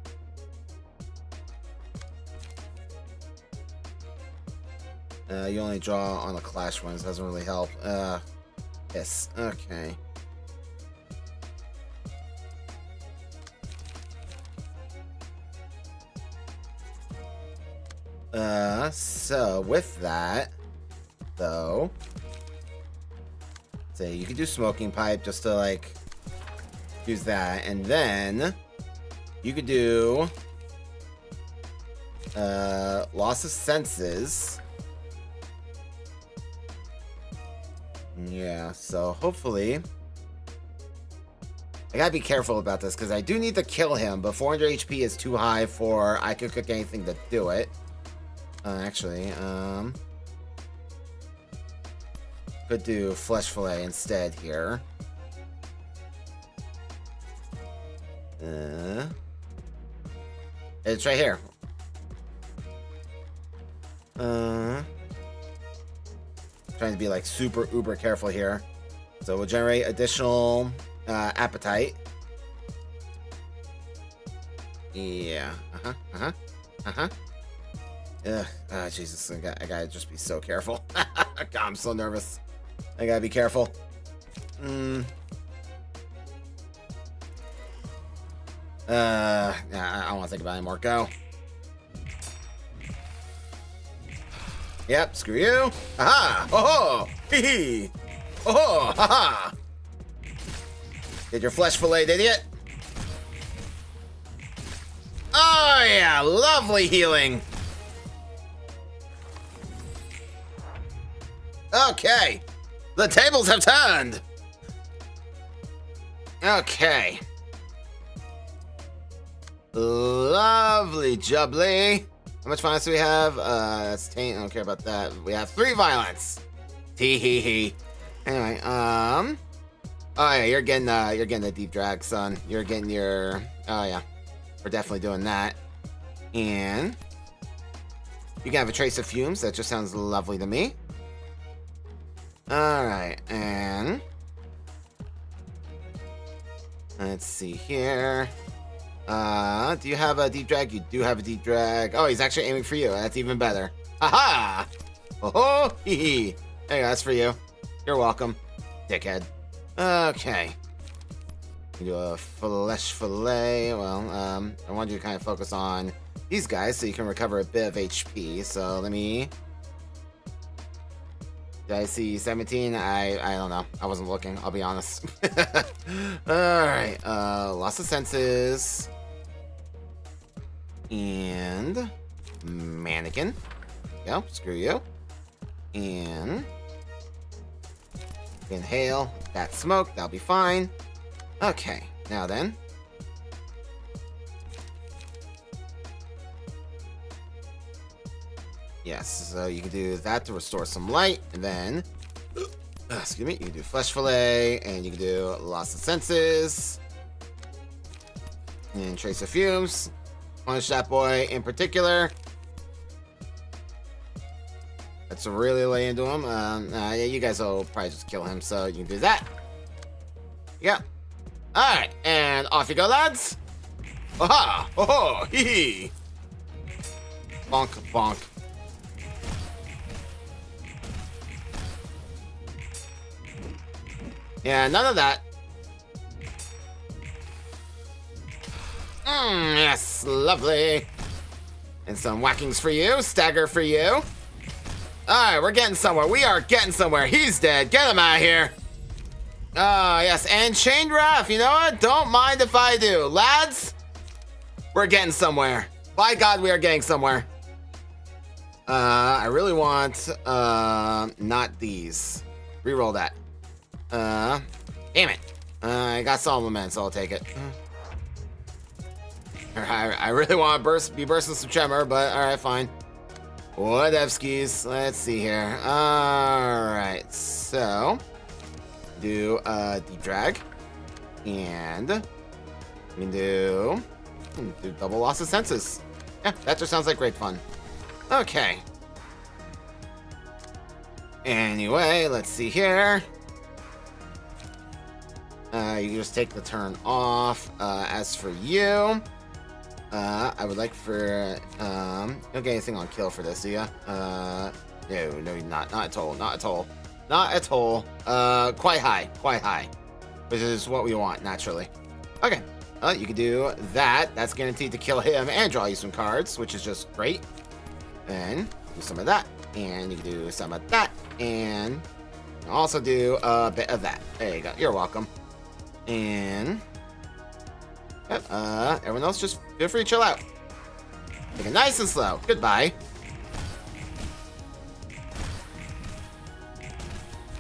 [SPEAKER 1] You only draw on the clash ones. Doesn't really help. Yes. Okay. So with that, though, say you could do Smoking Pipe just to like use that, and then you could do Loss of Senses. Yeah, so hopefully I gotta be careful about this because I do need to kill him, but 400 HP is too high for I could cook anything to do it. Actually, could do Flesh Fillet instead here. It's right here. Trying to be like super uber careful here. So we'll generate additional appetite. Yeah. Ugh. Jesus. I gotta just be so careful. God, I'm so nervous. I gotta be careful. I don't want to think about it anymore. Go. Yep, screw you. Aha! Oh ho! Hee hee! Oh ho! Ha ha! Get your flesh filleted, idiot! Oh yeah, lovely healing. Okay, the tables have turned. Okay. Lovely jubbly. How much violence do we have? That's taint. I don't care about that. We have 3 violence. Tee hee hee. Anyway, oh yeah, you're getting the deep drag, son. You're getting your. Oh yeah, we're definitely doing that. And you can have a trace of fumes. That just sounds lovely to me. All right, and let's see here. Do you have a deep drag? You do have a deep drag. Oh, he's actually aiming for you. That's even better. Aha! Oh, hee hee. There you go, that's for you. You're welcome, dickhead. Okay. We do a flesh fillet. Well, I want you to kind of focus on these guys so you can recover a bit of HP. So let me. Did I see 17? I don't know. I wasn't looking. I'll be honest. All right. Loss of senses. And mannequin. Go. Screw you. And inhale that smoke. That'll be fine. Okay. Now then. Yes, so you can do that to restore some light, and then, excuse me, you can do flesh fillet, and you can do loss of senses, and trace of fumes. Punish that boy in particular. Let's really lay into him. Yeah, you guys will probably just kill him, so you can do that. Yeah. All right, and off you go, lads. Aha! Oh, hee hee. Bonk, bonk. Yeah, none of that. Yes, lovely. And some whackings for you, stagger for you. Alright, we're getting somewhere. We are getting somewhere. He's dead. Get him out of here. Oh, yes, and chained ref. You know what? Don't mind if I do. Lads, we're getting somewhere. By God, we are getting somewhere. I really want, not these. Reroll that. Damn it. I got Solomon, so I'll take it. I really want to be bursting some tremor, but alright, fine. Whatevskis. Let's see here. Alright, so do deep drag. And we can do double loss of senses. Yeah, that just sounds like great fun. Okay. Anyway, let's see here. You can just take the turn off. As for you, I would like for you don't get anything on kill for this, do ya? No, you're not at all, not at all, not at all. Quite high, which is what we want naturally. Okay, you can do that. That's guaranteed to kill him and draw you some cards, which is just great. And do some of that, and you can do some of that, and also do a bit of that. There you go. You're welcome. And everyone else just feel free to chill out. Take it nice and slow. Goodbye.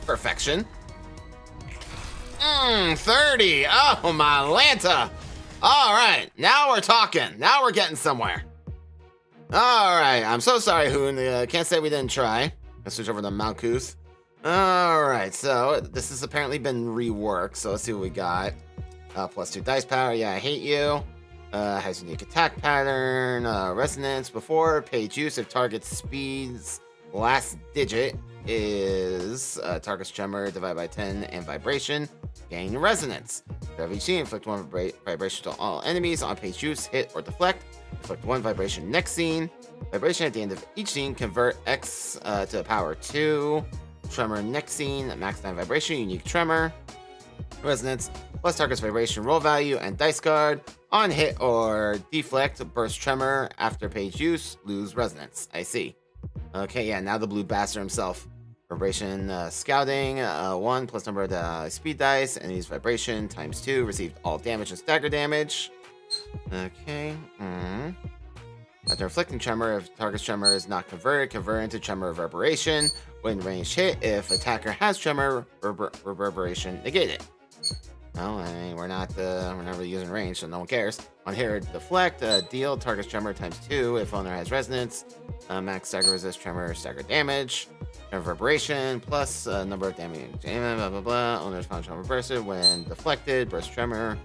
[SPEAKER 1] Perfection. 30. Oh, my Lanta. All right. Now we're talking. Now we're getting somewhere. All right. I'm so sorry, Hoon. Can't say we didn't try. Let's switch over to Malkuth. Alright, so this has apparently been reworked, so let's see what we got. +2 dice power, yeah, I hate you. Has unique attack pattern, resonance. Before page use, if target speed's last digit is target's tremor divided by 10 and vibration, gain resonance. For every scene, inflict 1 vibration to all enemies on page use, hit or deflect. Inflict 1 vibration next scene. Vibration at the end of each scene, convert X to power 2. Tremor next scene, max 9 vibration, unique tremor, resonance, plus target's vibration roll value and dice card. On hit or deflect, burst tremor. After page use, lose resonance. I see. Okay, yeah, now the blue bastard himself. Vibration scouting, 1 plus number of the speed dice, and use vibration times 2, received all damage and stagger damage. Okay. After inflicting tremor, if target's tremor is not converted, convert into tremor reverberation. When range hit, if attacker has tremor reverberation, negate it. Well, I mean, we're not really using range, so no one cares. On here, deflect, deal target's tremor ×2 if owner has resonance. Max stagger resist tremor, stagger damage. Reverberation plus number of damage. Blah blah blah. Owner's found tremor bursted when deflected. Burst tremor.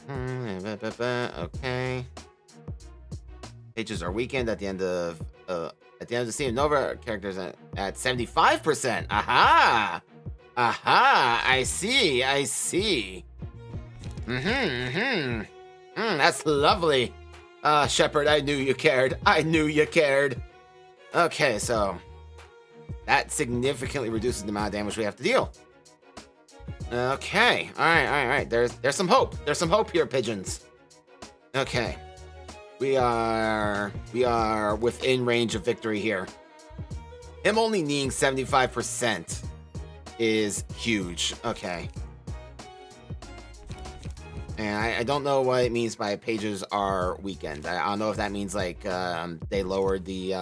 [SPEAKER 1] Okay. Pages are weakened at the end of the scene. Nova characters at 75%. Aha! Aha! I see. That's lovely. Shepard, I knew you cared. Okay, so that significantly reduces the amount of damage we have to deal. Okay. All right. There's some hope. There's some hope here, pigeons. Okay. We are within range of victory here. Him only needing 75% is huge. Okay. And I don't know what it means by pages are weakened. I don't know if that means like they lowered the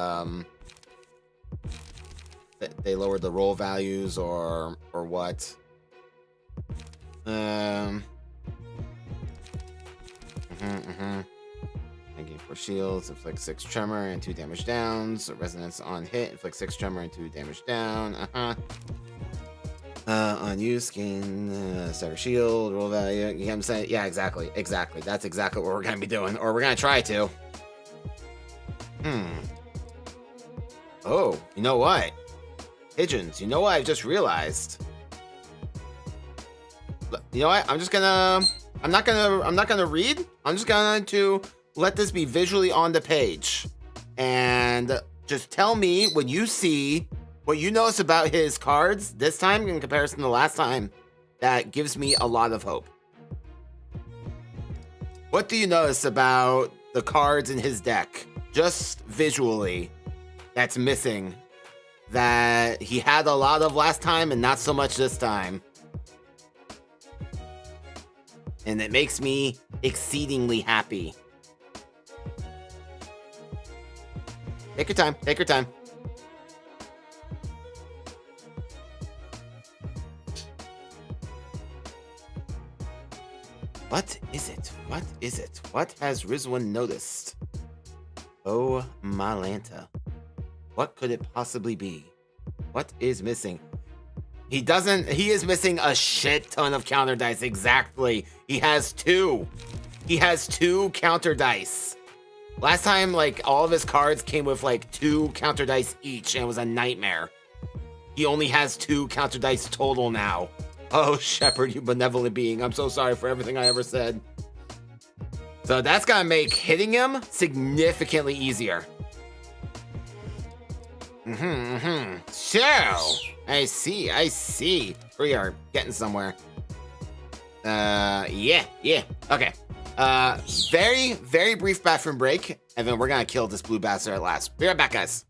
[SPEAKER 1] roll values or what. Thanking for shields, inflict 6 tremor and 2 damage down. So resonance on hit, inflict 6 tremor and 2 damage down. Unused skin, stagger shield, roll value. You know what I'm saying? Yeah, exactly. That's exactly what we're gonna be doing, or we're gonna try to. Oh, you know what? Pigeons, you know what I've just realized? You know what? I'm not gonna read. I'm just going to let this be visually on the page. And just tell me when you see what you notice about his cards this time in comparison to the last time. That gives me a lot of hope. What do you notice about the cards in his deck, just visually, that's missing, that he had a lot of last time and not so much this time? And it makes me exceedingly happy. Take your time. What is it? What has Rizwan noticed? Oh, Malanta. What could it possibly be? What is missing? He is missing a shit ton of counter dice. Exactly. He has 2 counter dice. Last time, like, all of his cards came with, like, 2 counter dice each, and it was a nightmare. He only has 2 counter dice total now. Oh, Shepard, you benevolent being. I'm so sorry for everything I ever said. So that's gonna make hitting him significantly easier. So, I see. We are getting somewhere. Yeah. Okay. Very, very brief bathroom break, and then we're gonna kill this blue bastard at last. Be right back, guys.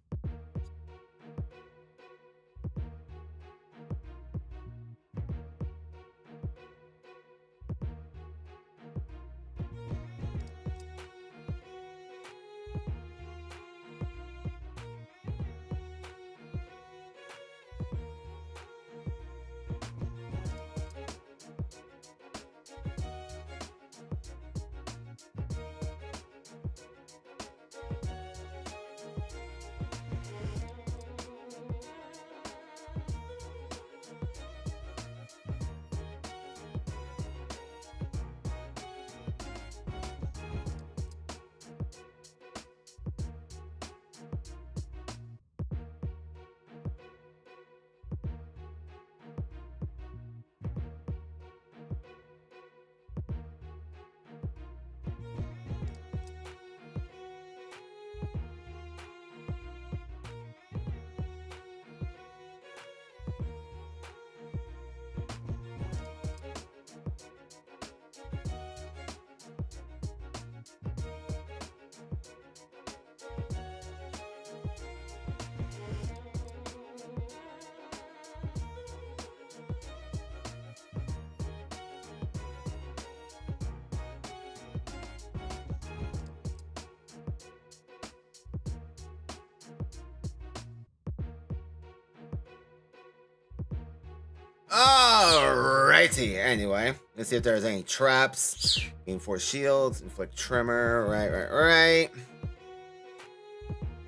[SPEAKER 1] Alrighty. Anyway, let's see if there's any traps. Gain 4 shields. Inflict tremor. Right.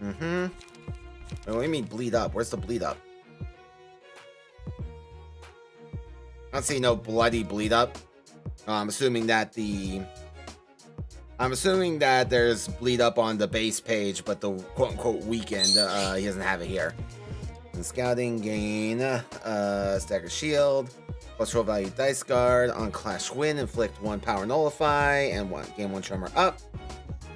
[SPEAKER 1] Mm-hmm. What do you mean bleed up? Where's the bleed up? I don't see no bloody bleed up. I'm assuming that there's bleed up on the base page, but the quote-unquote weekend, he doesn't have it here. And scouting, gain stagger shield, plus roll value dice guard. On clash win, inflict 1 power nullify, and gain 1 tremor up.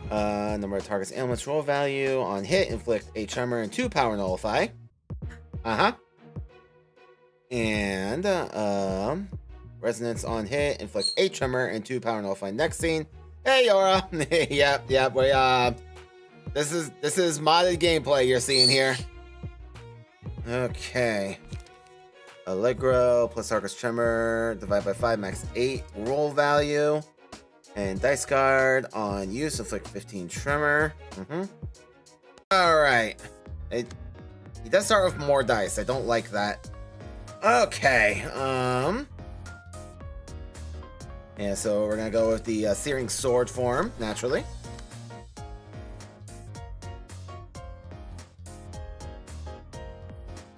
[SPEAKER 1] Number of targets ailments roll value. On hit, inflict a tremor and 2 power nullify. And resonance on hit, inflict 8 tremor and 2 power nullify. Next scene. Hey Yora. yep. This is modded gameplay you're seeing here. Okay. Allegro plus Arcus Tremor, divide by 5, max 8 roll value. And dice guard on use, inflict 15 tremor. Alright. He does start with more dice. I don't like that. Okay. Yeah, so we're gonna go with the Searing Sword form, naturally.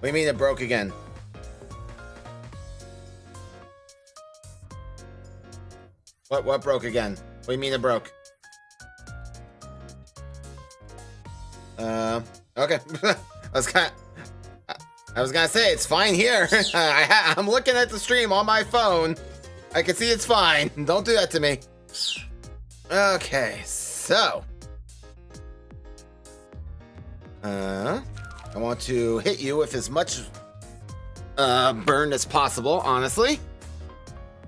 [SPEAKER 1] What do you mean it broke again? What broke again? What do you mean it broke? Okay. I was gonna say it's fine here. I'm looking at the stream on my phone. I can see it's fine. Don't do that to me. Okay, so I want to hit you with as much burn as possible, honestly.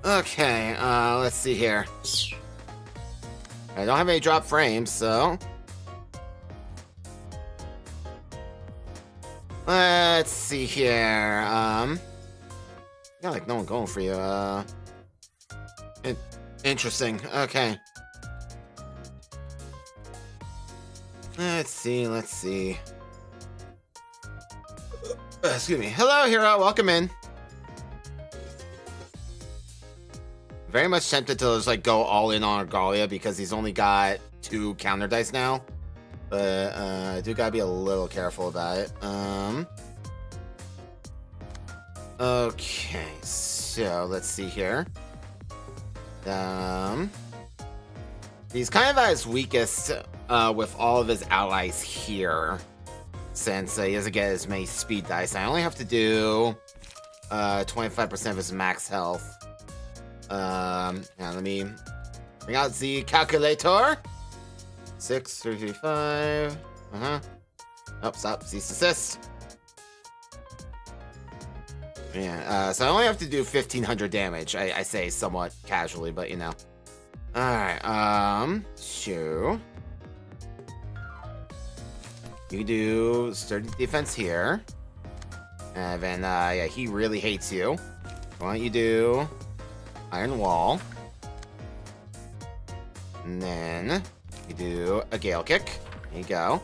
[SPEAKER 1] Okay, let's see here. I don't have any drop frames, so let's see here. Yeah, like no one going for you. Interesting. Okay. Let's see. Excuse me. Hello, hero. Welcome in. Very much tempted to just like go all in on Argalia because he's only got 2 counter dice now. But I do gotta be a little careful about it. Okay, so let's see here. He's kind of at his weakest with all of his allies here, since he doesn't get as many speed dice. I only have to do 25% of his max health. Now let me bring out the calculator. 6, 3, 3, 5. Oh, stop. Cease desist. Yeah, so I only have to do 1,500 damage. I say somewhat casually, but you know. Alright, so you do sturdy defense here. And then, yeah, he really hates you. Why don't you do Iron Wall? And then you do a Gale Kick. There you go.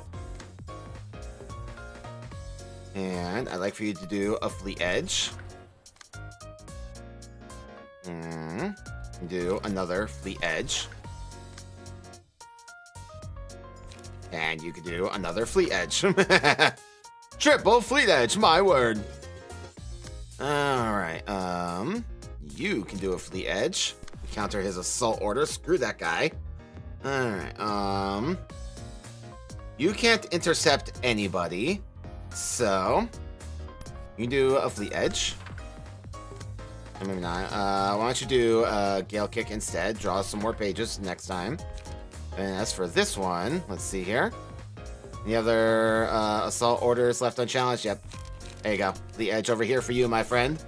[SPEAKER 1] And I'd like for you to do a Fleet Edge. Do another Fleet Edge. And you could do another Fleet Edge. Triple Fleet Edge, my word. Alright, you can do a Fleet Edge. Counter his assault order. Screw that guy. Alright, you can't intercept anybody. So you can do a Fleet Edge. Or maybe not. Why don't you do a Gale Kick instead? Draw some more pages next time. And as for this one, let's see here. Any other assault orders left unchallenged? Yep. There you go. The edge over here for you, my friend.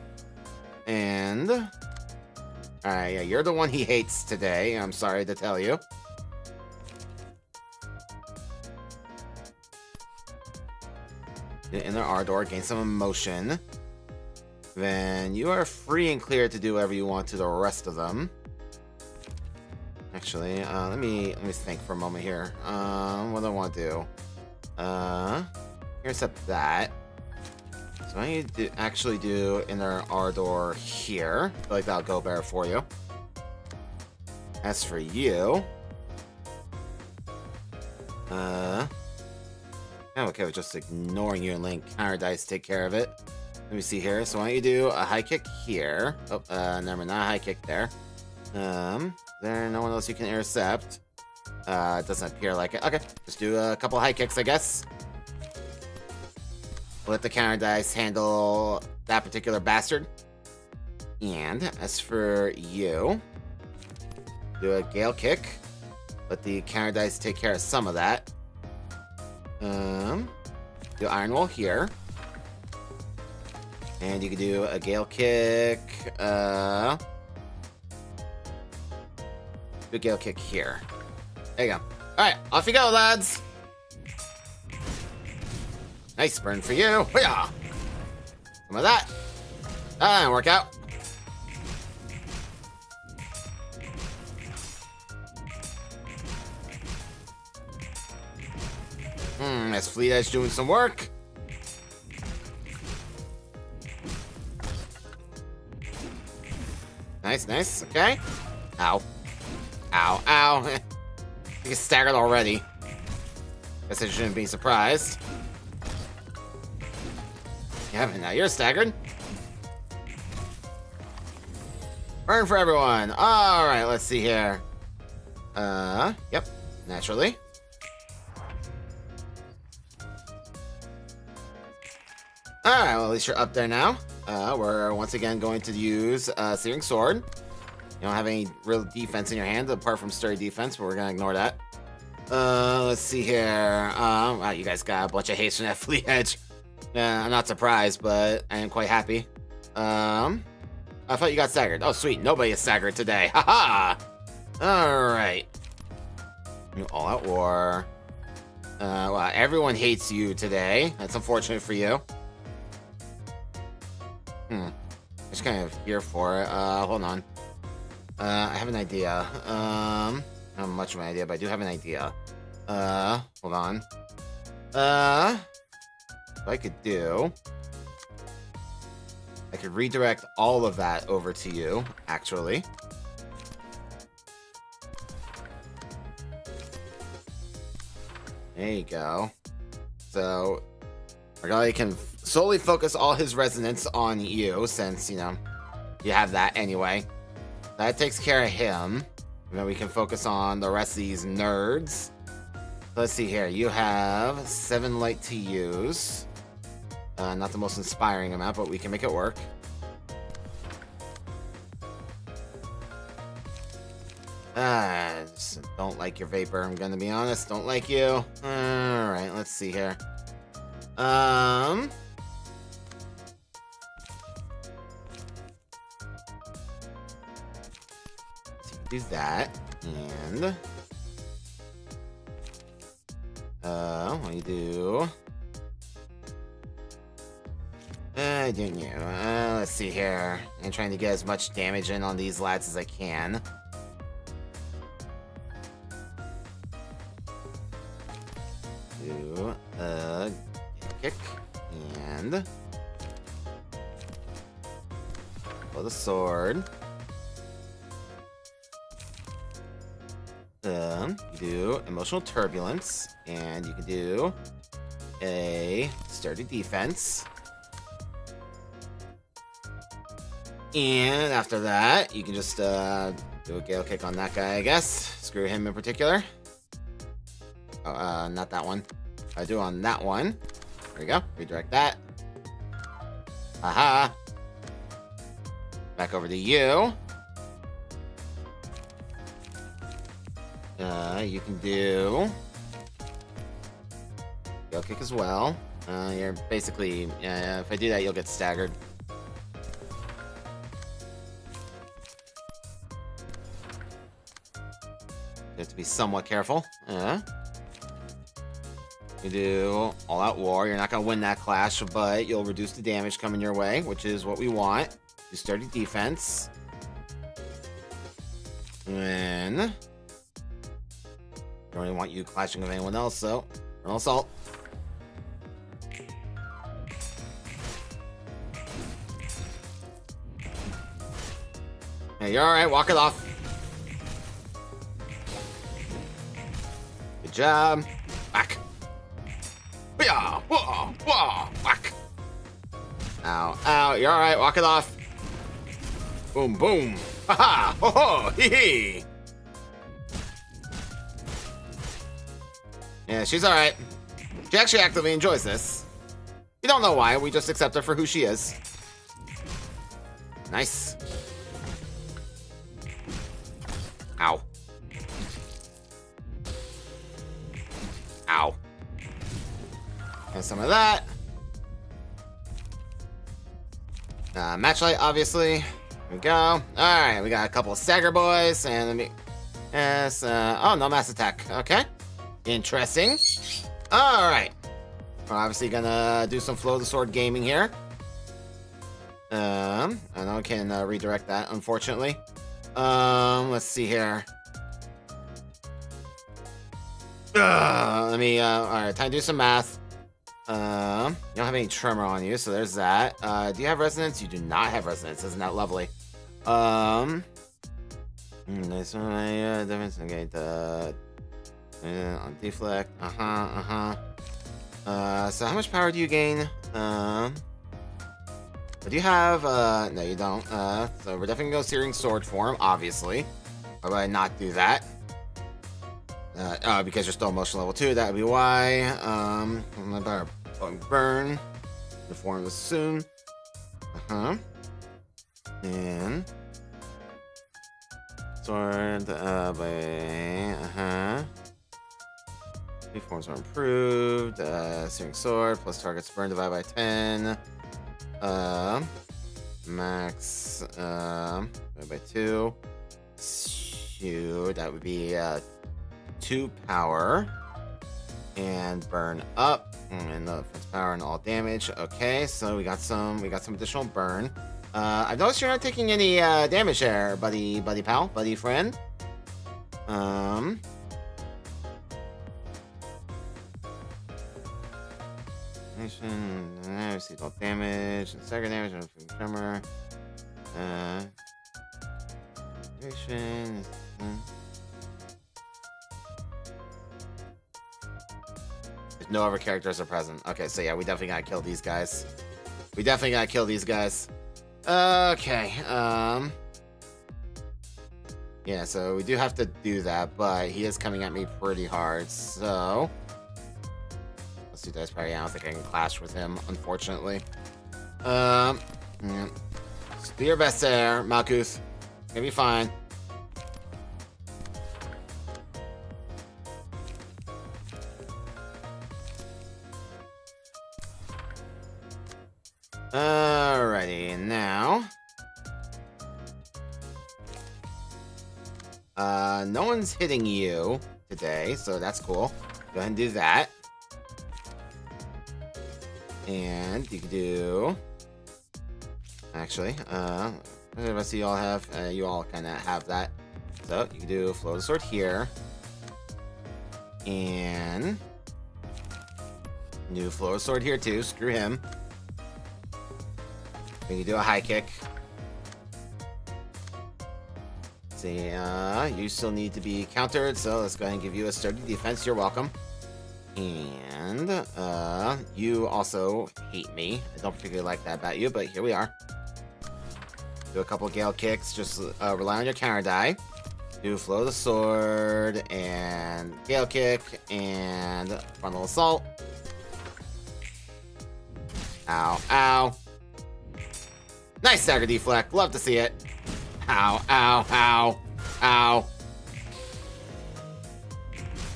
[SPEAKER 1] And alright, yeah, you're the one he hates today. I'm sorry to tell you. In their Ardor, gain some emotion. Then you are free and clear to do whatever you want to the rest of them. Actually, let me think for a moment here. What do I want to do? Intercept that. So why don't you actually do inner Ardor here? I feel like that'll go better for you. As for you... I'm okay with just ignoring you and letting counter dice take care of it. Let me see here. So why don't you do a high kick here? Oh, never, not a high kick there. There no one else you can intercept. It doesn't appear like it. Okay, just do a couple high kicks, I guess. Let the counter dice handle that particular bastard. And as for you, do a gale kick. Let the counter dice take care of some of that. Do Iron Wall here. And you can do a gale kick. Do a gale kick here. There you go. Alright, off you go, lads. Nice burn for you. Yeah. Some of that. That didn't work out. That's Fleet Edge doing some work. Nice, nice. Okay. Ow. Ow, ow. You get staggered already. Guess I shouldn't be surprised. Yeah, but now you're staggered. Burn for everyone. Alright, let's see here. Yep. Naturally. Alright, well, at least you're up there now. We're once again going to use Searing Sword. You don't have any real defense in your hand apart from sturdy defense, but we're gonna ignore that. Let's see here. Wow, you guys got a bunch of haste from that Fleet Edge. I'm not surprised, but I am quite happy. I thought you got staggered. Oh, sweet. Nobody is staggered today. Haha! Alright. New all-out war. Well, everyone hates you today. That's unfortunate for you. Just kind of here for it. Hold on. I have an idea. Not much of an idea, but I do have an idea. Hold on. What I could do... I could redirect all of that over to you, actually. There you go. So, our guy can solely focus all his resonance on you, since, you know, you have that anyway. That takes care of him. And then we can focus on the rest of these nerds. Let's see here. You have 7 light to use. Not the most inspiring amount, but we can make it work. Just don't like your vapor, I'm gonna be honest. Don't like you. Alright, let's see here. Do that, and what do you do? Didn't you? Let's see here. I'm trying to get as much damage in on these lads as I can. Do a kick and pull the sword. You do emotional turbulence, and you can do a sturdy defense. And after that, you can just do a gale kick on that guy, I guess. Screw him in particular. Oh, not that one. I do on that one. There we go. Redirect that. Aha. Back over to you. You can do gale kick as well. You're basically, if I do that, you'll get staggered. You have to be somewhat careful. You do all-out war. You're not going to win that clash, but you'll reduce the damage coming your way, which is what we want. Do sturdy defense. Then... don't really want you clashing with anyone else, so... roll assault. Hey, you're alright, walk it off. Good job. Whack. Yeah, whoa, whoa, whack. Ow, ow, you're alright, walk it off. Boom, boom. Haha, ho ho, hee hee. Yeah, she's alright. She actually actively enjoys this. We don't know why, we just accept her for who she is. Nice. Ow. Ow. And some of that. Matchlight, obviously. Here we go. Alright, we got a couple of stagger boys, and let me... Yes, oh, no mass attack. Okay. Interesting. Alright. We're obviously gonna do some Flow the Sword gaming here. I know I can redirect that, unfortunately. Let's see here. Let me, alright, time to do some math. You don't have any tremor on you, so there's that. Do you have resonance? You do not have resonance. Isn't that lovely? This one, difference, okay, on deflect, so how much power do you gain? Do you have, no you don't, so we're definitely gonna go Searing Sword form, obviously. Why would I not do that? Because you're still emotional level 2, that would be why. Burn. The form is soon. And sword, Three forms are improved. Searing Sword plus target's burn divided by 10. Max divided by 2. Shoot, that would be 2 power. And burn up. And the first power and all damage. Okay, so we got some additional burn. I've noticed you're not taking any damage there, buddy pal, buddy friend. Receive all damage and stagger damage and tremor. No other characters are present. Okay, so yeah, we definitely gotta kill these guys. Okay, yeah, so we do have to do that, but he is coming at me pretty hard, so let's do Dice Parry. I don't think I can clash with him, unfortunately. Yeah. Just do your best there, Malkuth. Gonna be fine. Alrighty, now. No one's hitting you today, so that's cool. Go ahead and do that. And you can do... Actually, what did the rest of you all have? You all kind of have that. So, you can do Flow the Sword here. And... New Flow the Sword here too, screw him. You can do a high kick. See, you still need to be countered, so let's go ahead and give you a sturdy defense. You're welcome. And, you also hate me. I don't particularly like that about you, but here we are. Do a couple Gale kicks, just rely on your counter die. Do Flow the Sword, and Gale kick, and Frontal Assault. Ow, ow. Nice stagger deflect, love to see it. Ow, ow, ow, ow.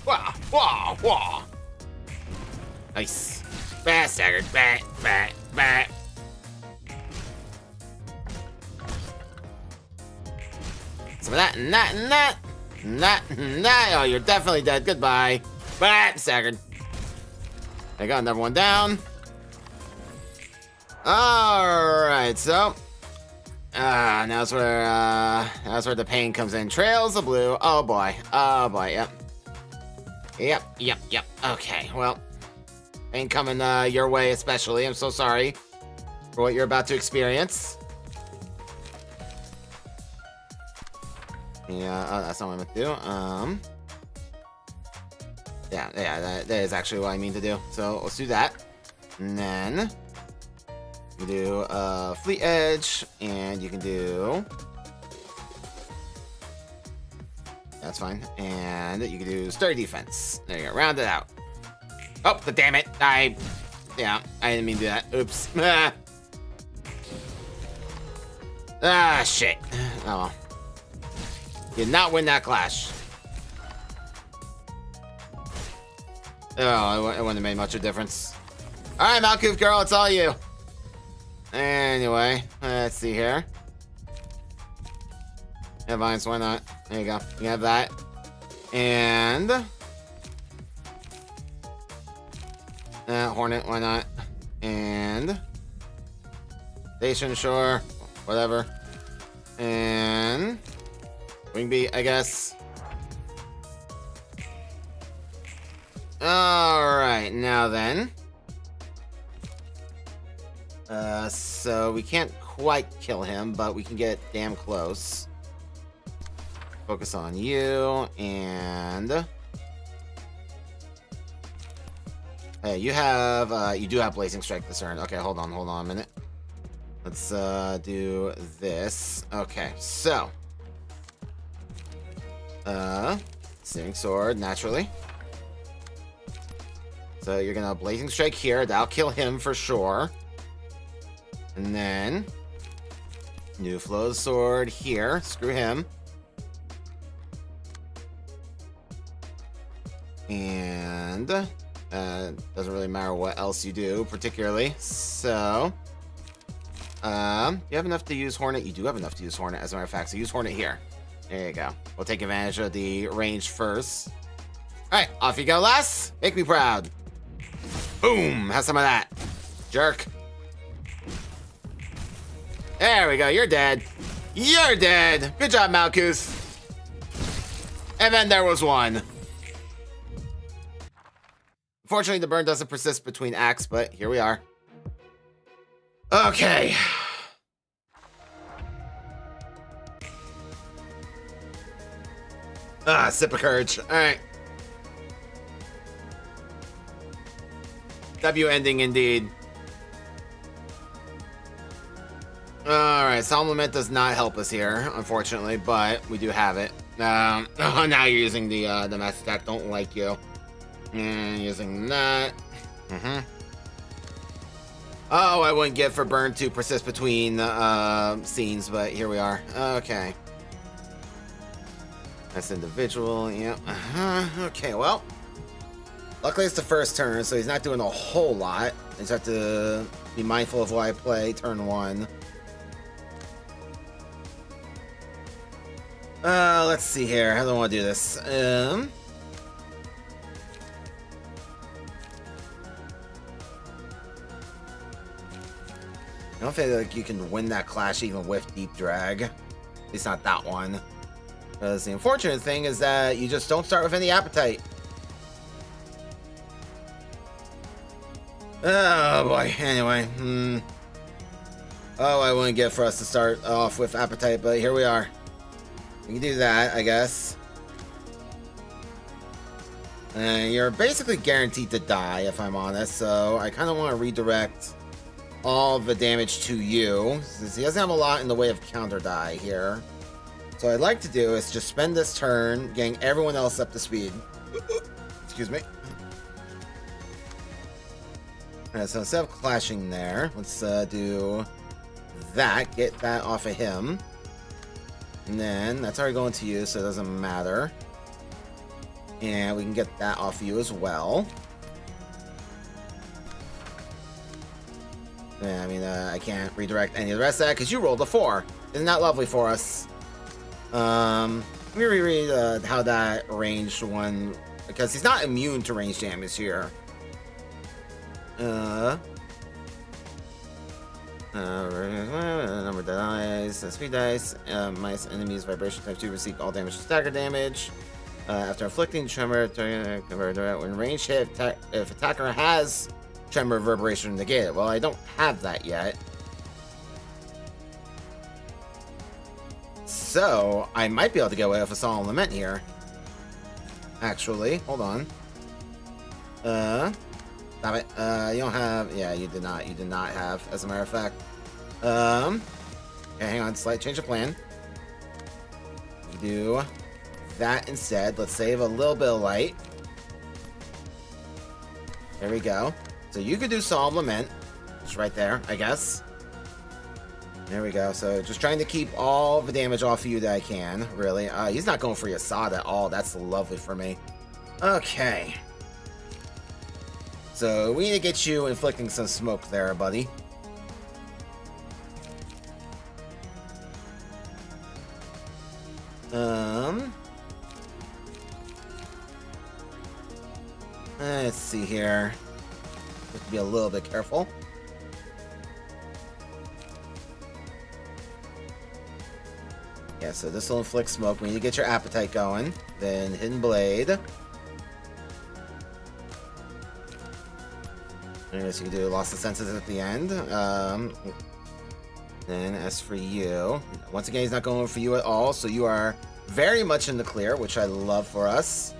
[SPEAKER 1] Wah, wah, wah. Nice. Bah, staggered. Bah, bah, bah. Some of that and that and that. And that and that. Oh, you're definitely dead. Goodbye. Bah, staggered. I got another one down. Alright, so. Now's where the pain comes in. Trails of blue. Oh boy. Oh boy, yep. Yep. Okay, well. Pain coming your way especially. I'm so sorry for what you're about to experience. Yeah, that's not what I meant to do. Yeah, that is actually what I mean to do. So let's do that. And then you can do Fleet Edge, and you can do. That's fine. And you can do Sturdy Defense. There you go. Round it out. Oh, damn it. Yeah, I didn't mean to do that. Oops. Ah, shit. Oh, well. Did not win that clash. Oh, it wouldn't have made much of a difference. Alright, Malkuth girl, it's all you. Anyway, let's see here. Yeah, Vines, why not? There you go. You have that. And Hornet, why not? And Station, sure. Whatever. And Wingbeat, I guess. Alright, now then. So we can't quite kill him, but we can get damn close. Focus on you, and hey, you do have Blazing Strike this turn. Okay, hold on a minute. Let's do this. Okay, so Searing Sword, naturally. So you're gonna Blazing Strike here. That'll kill him for sure. And then New Flow Sword here. Screw him. And doesn't really matter what else you do particularly. So you have enough to use Hornet. You do have enough to use Hornet, as a matter of fact. So use Hornet here. There you go. We'll take advantage of the range first. All right, off you go, lass. Make me proud. Boom. Have some of that, jerk. There we go. You're dead. You're dead. Good job, Malkuth. And then there was one. Unfortunately, the burn doesn't persist between acts, but here we are. Okay. Sip of courage. All right. W ending indeed. Alright, Solemn Lament does not help us here, unfortunately, but we do have it. Oh, now you're using the mass attack. Don't like you. And using that. Oh, I wouldn't get for burn to persist between scenes, but here we are. Okay. That's individual, yep. Okay, well. Luckily, it's the first turn, so he's not doing a whole lot. I just have to be mindful of what I play turn one. Let's see here. How do I want to do this? I don't feel like you can win that clash even with Deep Drag. At least not that one. Because the unfortunate thing is that you just don't start with any appetite. Oh boy, anyway. Oh, I wouldn't get for us to start off with appetite, but here we are. We can do that, I guess. And you're basically guaranteed to die, if I'm honest, so I kind of want to redirect all the damage to you, since he doesn't have a lot in the way of counter die here. So what I'd like to do is just spend this turn getting everyone else up to speed. Excuse me. Alright, so instead of clashing there, let's do that, get that off of him. And then that's already going to you, so it doesn't matter. And we can get that off you as well. Yeah, I mean, I can't redirect any of the rest of that because you rolled a 4. Isn't that lovely for us? Let me reread how that ranged one, because he's not immune to range damage here. Number of dice, speed dice, minus enemies vibration type 2 receive all damage to stagger damage. After inflicting tremor, when range hit, if attacker has tremor reverberation negated. Well, I don't have that yet. So, I might be able to get away with a Solemn Lament here. Actually, hold on. Stop it. You don't have... Yeah, you did not. You did not have, as a matter of fact. Okay, hang on. Slight change of plan. We do that instead. Let's save a little bit of light. There we go. So you could do Solemn Lament. It's right there, I guess. There we go. So just trying to keep all the damage off of you that I can, really. He's not going for your Assad at all. That's lovely for me. Okay. So we need to get you inflicting some smoke there, buddy. Let's see here. Have to be a little bit careful. Yeah, so this will inflict smoke. We need to get your appetite going. Then Hidden Blade. I guess you can do Loss of Senses at the end. Then as for you, once again, he's not going for you at all, so you are very much in the clear, which I love for us.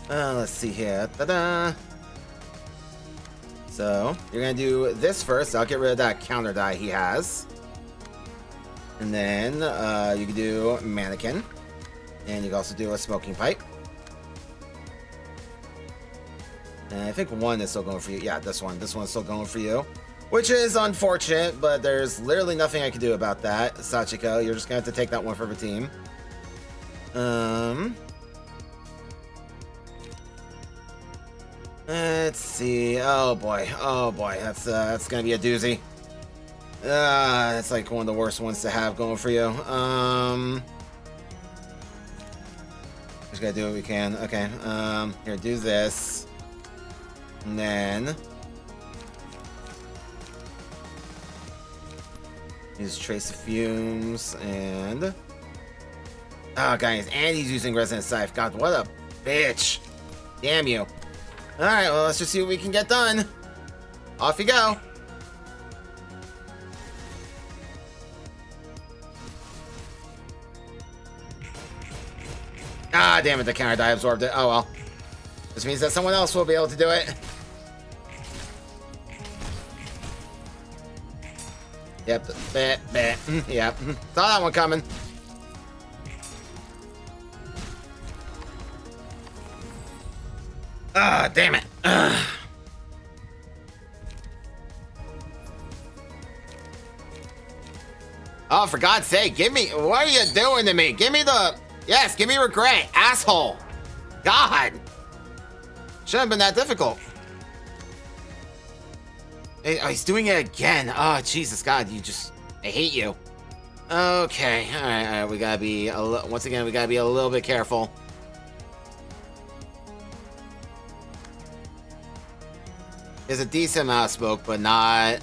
[SPEAKER 1] Let's see here. Ta-da! So, you're gonna do this first. I'll get rid of that counter die he has. And then, you can do Mannequin. And you can also do a Smoking Pipe. And I think one is still going for you. Yeah, this one. This one's still going for you. Which is unfortunate, but there's literally nothing I can do about that. Sachiko, you're just gonna have to take that one for the team. Let's see. Oh boy. Oh boy. That's gonna be a doozy. It's like one of the worst ones to have going for you. Just gotta do what we can. Okay. Here, do this. And then use Trace of Fumes and oh guys, and he's using Resonant Scythe. God, what a bitch. Damn you. Alright, well, let's just see what we can get done. Off you go. Ah, damn it, the counter die absorbed it. Oh well. This means that someone else will be able to do it. Yep, yep. Saw that one coming. Ah, damn it. Oh, for God's sake, give me... What are you doing to me? Give me the... Yes, give me regret, asshole. God. Shouldn't have been that difficult. Hey, oh, he's doing it again. Oh, Jesus, God, you just... I hate you. Okay, all right, we gotta be... Once again, we gotta be a little bit careful. There's a decent amount of smoke, but not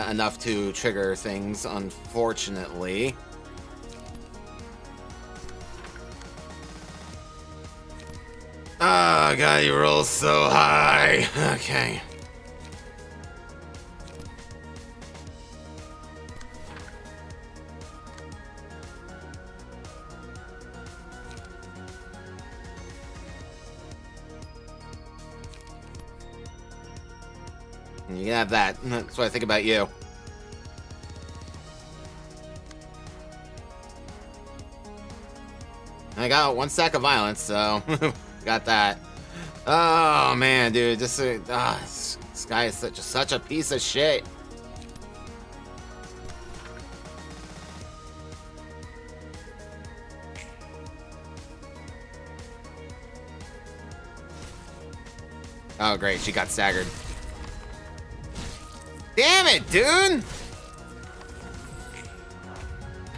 [SPEAKER 1] enough to trigger things, unfortunately. Oh, God, he rolls so high. Okay. You can have that. That's what I think about you. I got one stack of violence, so got that. Oh man, dude, this guy is such a piece of shit. Oh great, she got staggered. Damn it, dude!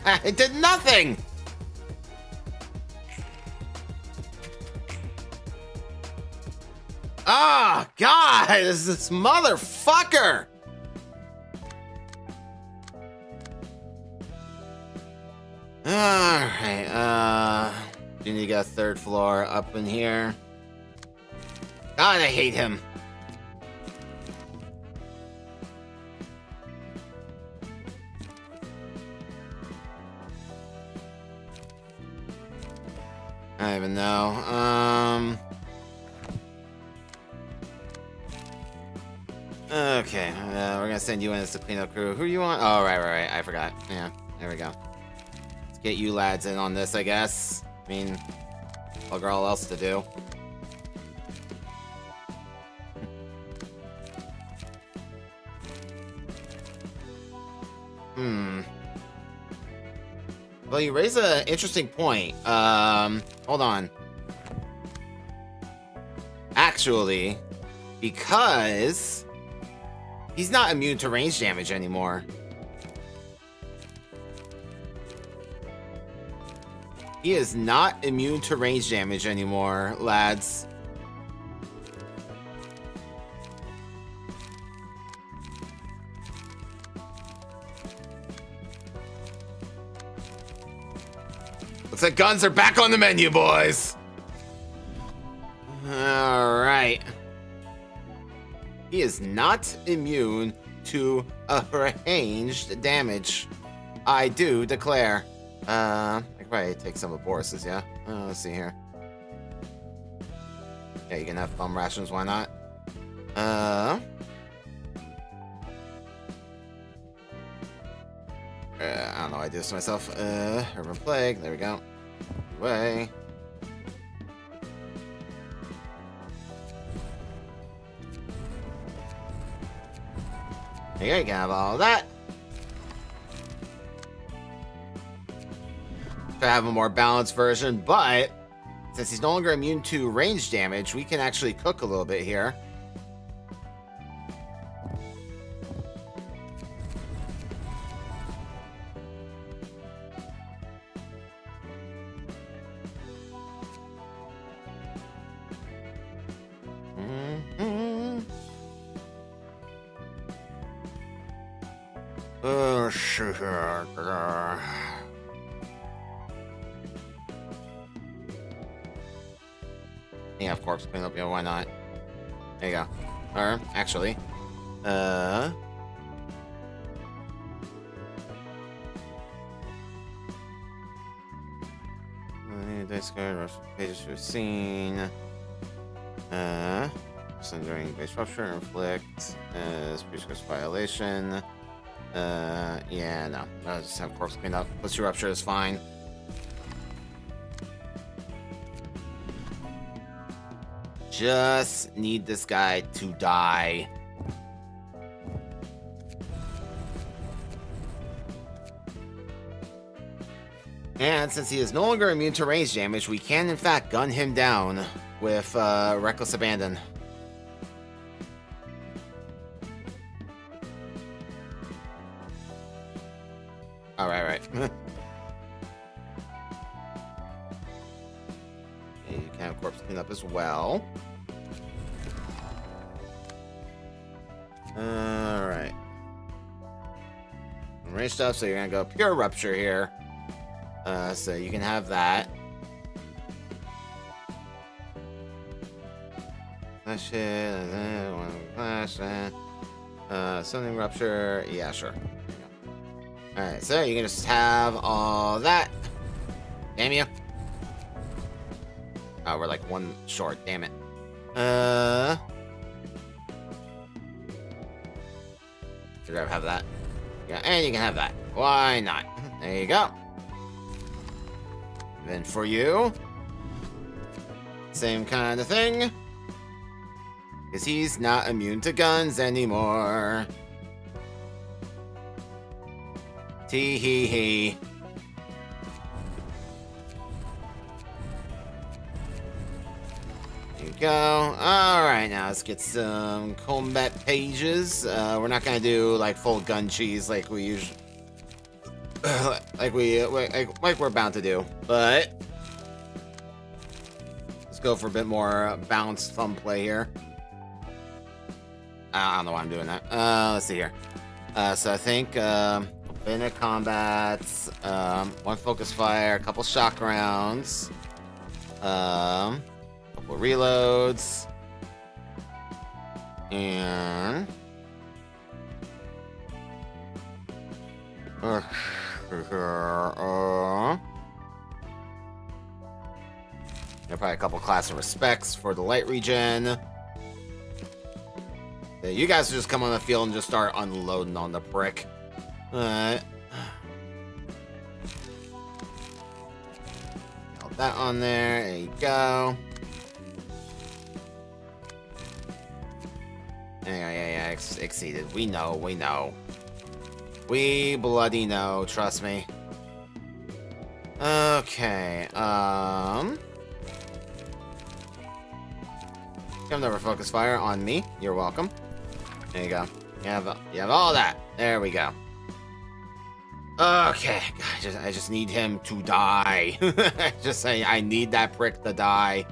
[SPEAKER 1] I did nothing! Oh, God! This motherfucker! Alright, you need to get a third floor up in here. God, I hate him. I don't even know. Okay, we're gonna send you in as the cleanup crew. Who you want? Oh, right. I forgot. Yeah, there we go. Let's get you lads in on this, I guess. I mean, bugger all else to do. Well, you raise an interesting point. Hold on. Actually, because he's not immune to range damage anymore. He is not immune to range damage anymore, lads. Looks like guns are back on the menu, boys. Alright. He is not immune to ranged damage. I do declare. I could probably take some of Boris's, yeah? Let's see here. Yeah, you can have bum rations, why not? I don't know, I do this to myself. Urban Plague, there we go. Away. There you go, you can have all that. To have a more balanced version, but since he's no longer immune to range damage, we can actually cook a little bit here. Oh, sure. Yeah, of course, clean up, yeah, why not? There you go. Or, actually, discard Russian pages to a scene. Sundering base rupture, inflict, species violation. Yeah, no. I'll just have corpse cleaned up. Plus your rupture is fine. Just need this guy to die. And since he is no longer immune to range damage, we can in fact gun him down with Reckless Abandon. Oh, right. Yeah, you can have corpse cleanup as well. Alright. Range stuff, so you're gonna go pure rupture here. So you can have that. Flash it, one flash, something rupture. Yeah, sure. Alright, so you can just have all that. Damn you. Oh, we're like one short, damn it. Should I have that? Yeah, and you can have that. Why not? There you go. Then for you, same kind of thing. Because he's not immune to guns anymore. Tee hee hee. There you go. Alright, now let's get some combat pages. We're not gonna do like full gun cheese like we usually like we're bound to do, but let's go for a bit more balanced thumb play here. I don't know why I'm doing that. Let's see here. So I think minute combats, one focus fire, a couple shock rounds, couple reloads, and Probably a couple class of respects for the light regen. Yeah, you guys just come on the field and just start unloading on the brick. Alright. Got that on there. There you go. Yeah, exceeded. We know. We bloody know, trust me. Okay, Come never focus fire on me. You're welcome. There you go. You have all that. There we go. Okay, I just need him to die. Just saying, I need that prick to die.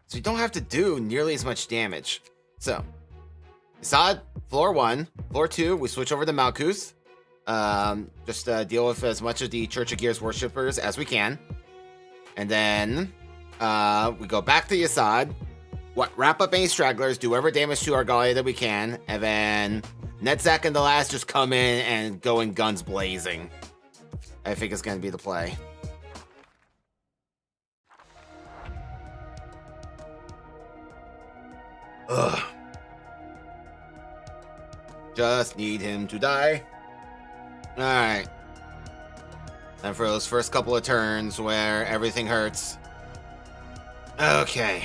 [SPEAKER 1] So you don't have to do nearly as much damage. So, Assad, floor 1. Floor 2, we switch over to Malkuth. Just deal with as much of the Church of Gears worshippers as we can. And then, we go back to Assad. Wrap up any stragglers, do whatever damage to our Galia that we can. And then, Netzak and the last just come in and go in guns blazing. I think it's going to be the play. Ugh. Just need him to die. Alright. And for those first couple of turns where everything hurts. Okay,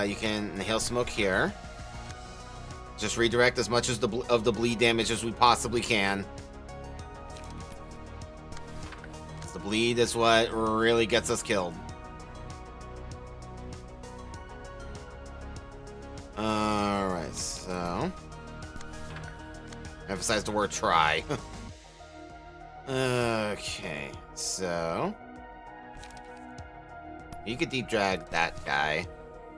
[SPEAKER 1] you can inhale smoke here. Just redirect as much as of the bleed damage as we possibly can. The bleed is what really gets us killed. Alright, so emphasize the word try. Okay, so you could deep drag that guy.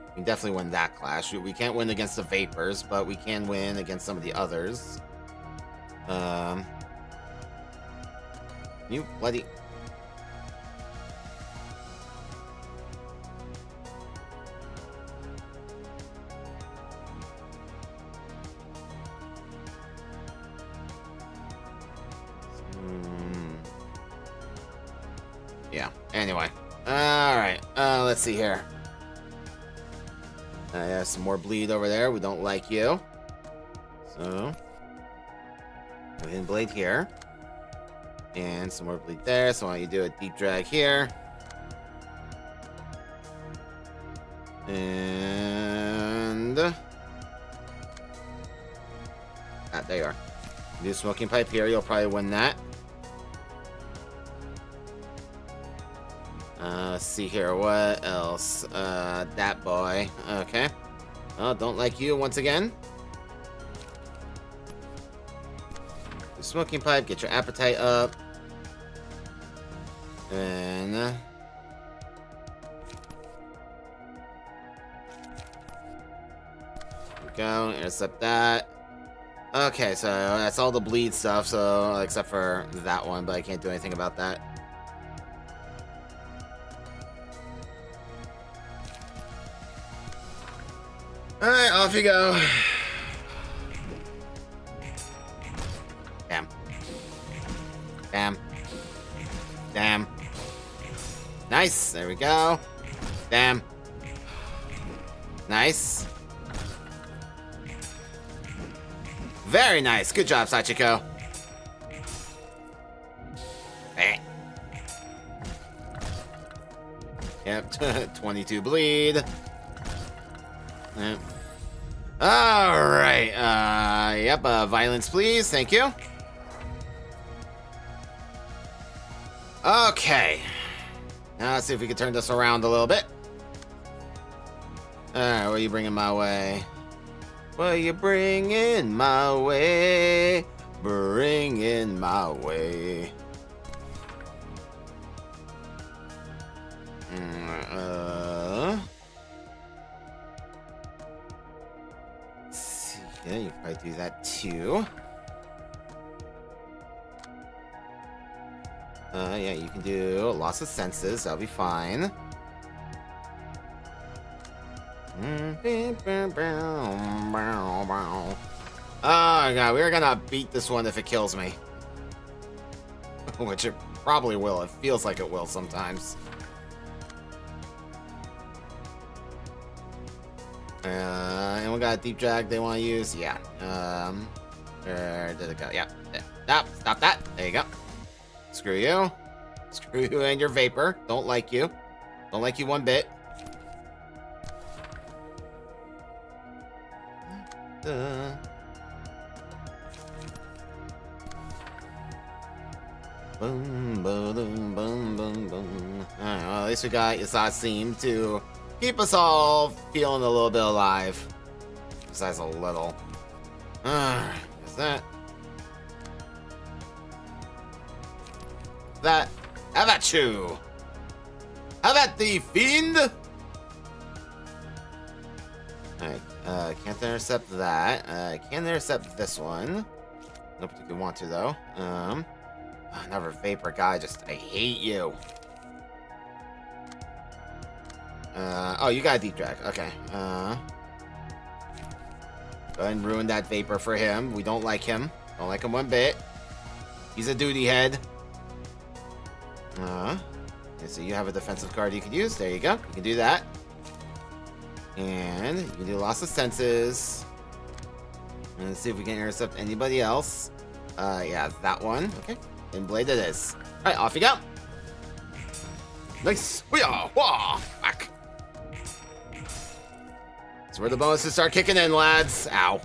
[SPEAKER 1] We can definitely win that clash. We can't win against the Vapors, but we can win against some of the others. You bloody... Yeah, anyway. Alright, let's see here. Yeah, some more bleed over there. We don't like you. So, go ahead and blade here. And some more bleed there. So why don't you do a deep drag here. And... there you are. Do smoking pipe here. You'll probably win that. Let's see here. What else? That boy. Okay. Oh, don't like you once again. Do smoking pipe. Get your appetite up. And... there we go. Intercept that. Okay, so that's all the bleed stuff, so except for that one, but I can't do anything about that. Alright, off you go. Damn. Damn. Damn. Nice, there we go. Damn. Nice. Very nice. Good job, Sachiko. Eh. Yep, 22 bleed. Yep. Alright, yep, violence please, thank you. Okay. Now let's see if we can turn this around a little bit. Alright, what are you bringing my way? What are you bringing my way? Bringing my way. Let's see. Yeah, you probably do that too. Yeah, you can do loss of senses. That'll be fine. Oh god, we're gonna beat this one if it kills me. Which it probably will. It feels like it will sometimes. And we got a deep drag they want to use. Yeah. Where did it go? Yeah. Stop that. There you go. Screw you. Screw you and your vapor. Don't like you. Don't like you one bit. Boom, boom, boom, boom, boom. Alright, well, at least we got Yasat Seam to keep us all feeling a little bit alive. Besides a little. Is that? How about you? How about the fiend? Alright, can't intercept that. Can't intercept this one. No particular want to though. Another vapor guy, I hate you. Oh, you got a deep drag. Okay. Go ahead and ruin that vapor for him. We don't like him. Don't like him one bit. He's a duty head. Okay, so you have a defensive card you could use. There you go. You can do that. And you can do loss of senses. And let's see if we can intercept anybody else. Yeah, that one. Okay. And blade it is. Alright, off you go. Nice. Wah, back. That's where the bonuses start kicking in, lads. Ow.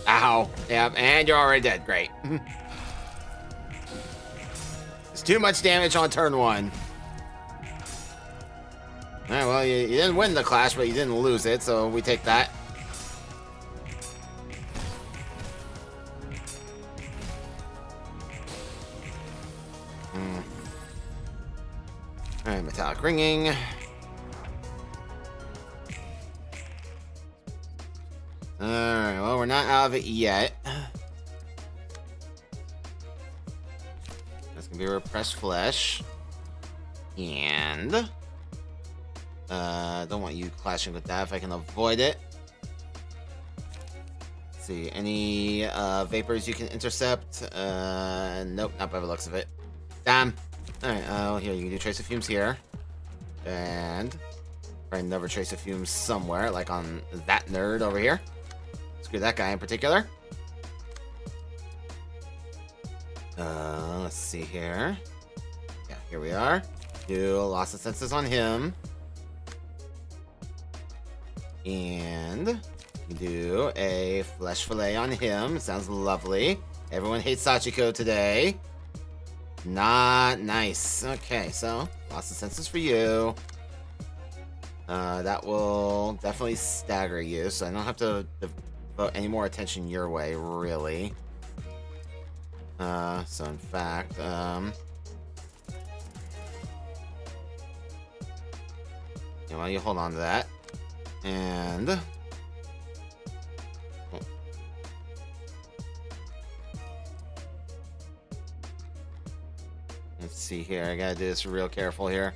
[SPEAKER 1] Ow. Yep, and you're already dead. Great. It's too much damage on turn one. Alright, well, you didn't win the clash, but you didn't lose it, so we take that. Alright, metallic ringing. Alright, well, we're not out of it yet. That's gonna be repressed flesh. And don't want you clashing with that if I can avoid it. Let's see, any vapors you can intercept? Nope, not by the looks of it. Damn. Alright, well, here, you can do trace of fumes here. And find another trace of fumes somewhere, like on that nerd over here. Screw that guy in particular. Let's see here. Yeah, here we are. Do loss of senses on him. And you do a flesh fillet on him. Sounds lovely. Everyone hates Sachiko today. Not nice. Okay, so lots of senses for you. That will definitely stagger you, so I don't have to devote any more attention your way, really. So in fact, you know, you hold on to that, and let's see here. I gotta do this real careful here.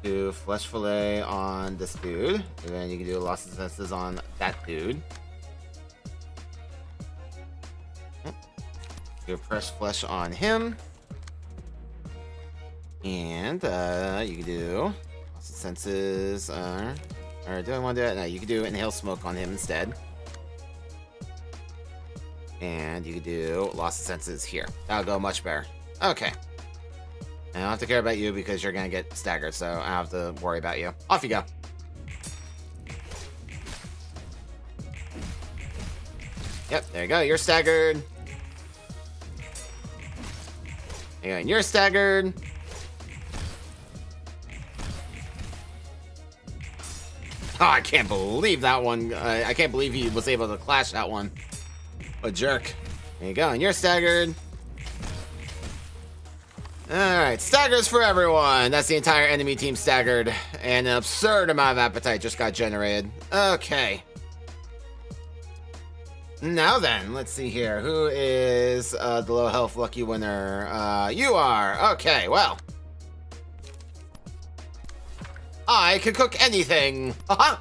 [SPEAKER 1] Do flesh fillet on this dude, and then you can do loss of senses on that dude. Do press flesh on him, and you can do loss of senses. Or do I want to do it? No, you can do inhale smoke on him instead. And you can do loss of senses here. That'll go much better. Okay. I don't have to care about you because you're going to get staggered, so I don't have to worry about you. Off you go. Yep, there you go. You're staggered. There you go, and you're staggered. Oh, I can't believe that one. I can't believe he was able to clash that one. A jerk. There you go, and you're staggered. Alright, staggers for everyone. That's the entire enemy team staggered. And an absurd amount of appetite just got generated. Okay. Now then, let's see here. Who is the low health lucky winner? You are. Okay, well. I can cook anything. Haha.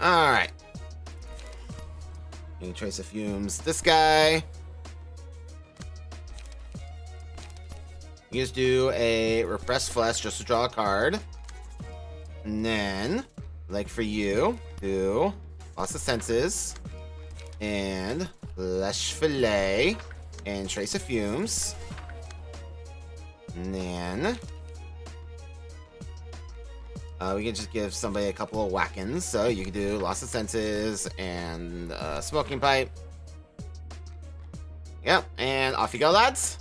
[SPEAKER 1] Alright. You can trace the fumes. This guy. You just do a repressed flesh just to draw a card. And then, like for you, do loss of senses. And flesh fillet. And trace of fumes. And then we can just give somebody a couple of whackins. So you can do loss of senses and smoking pipe. Yep, and off you go, lads.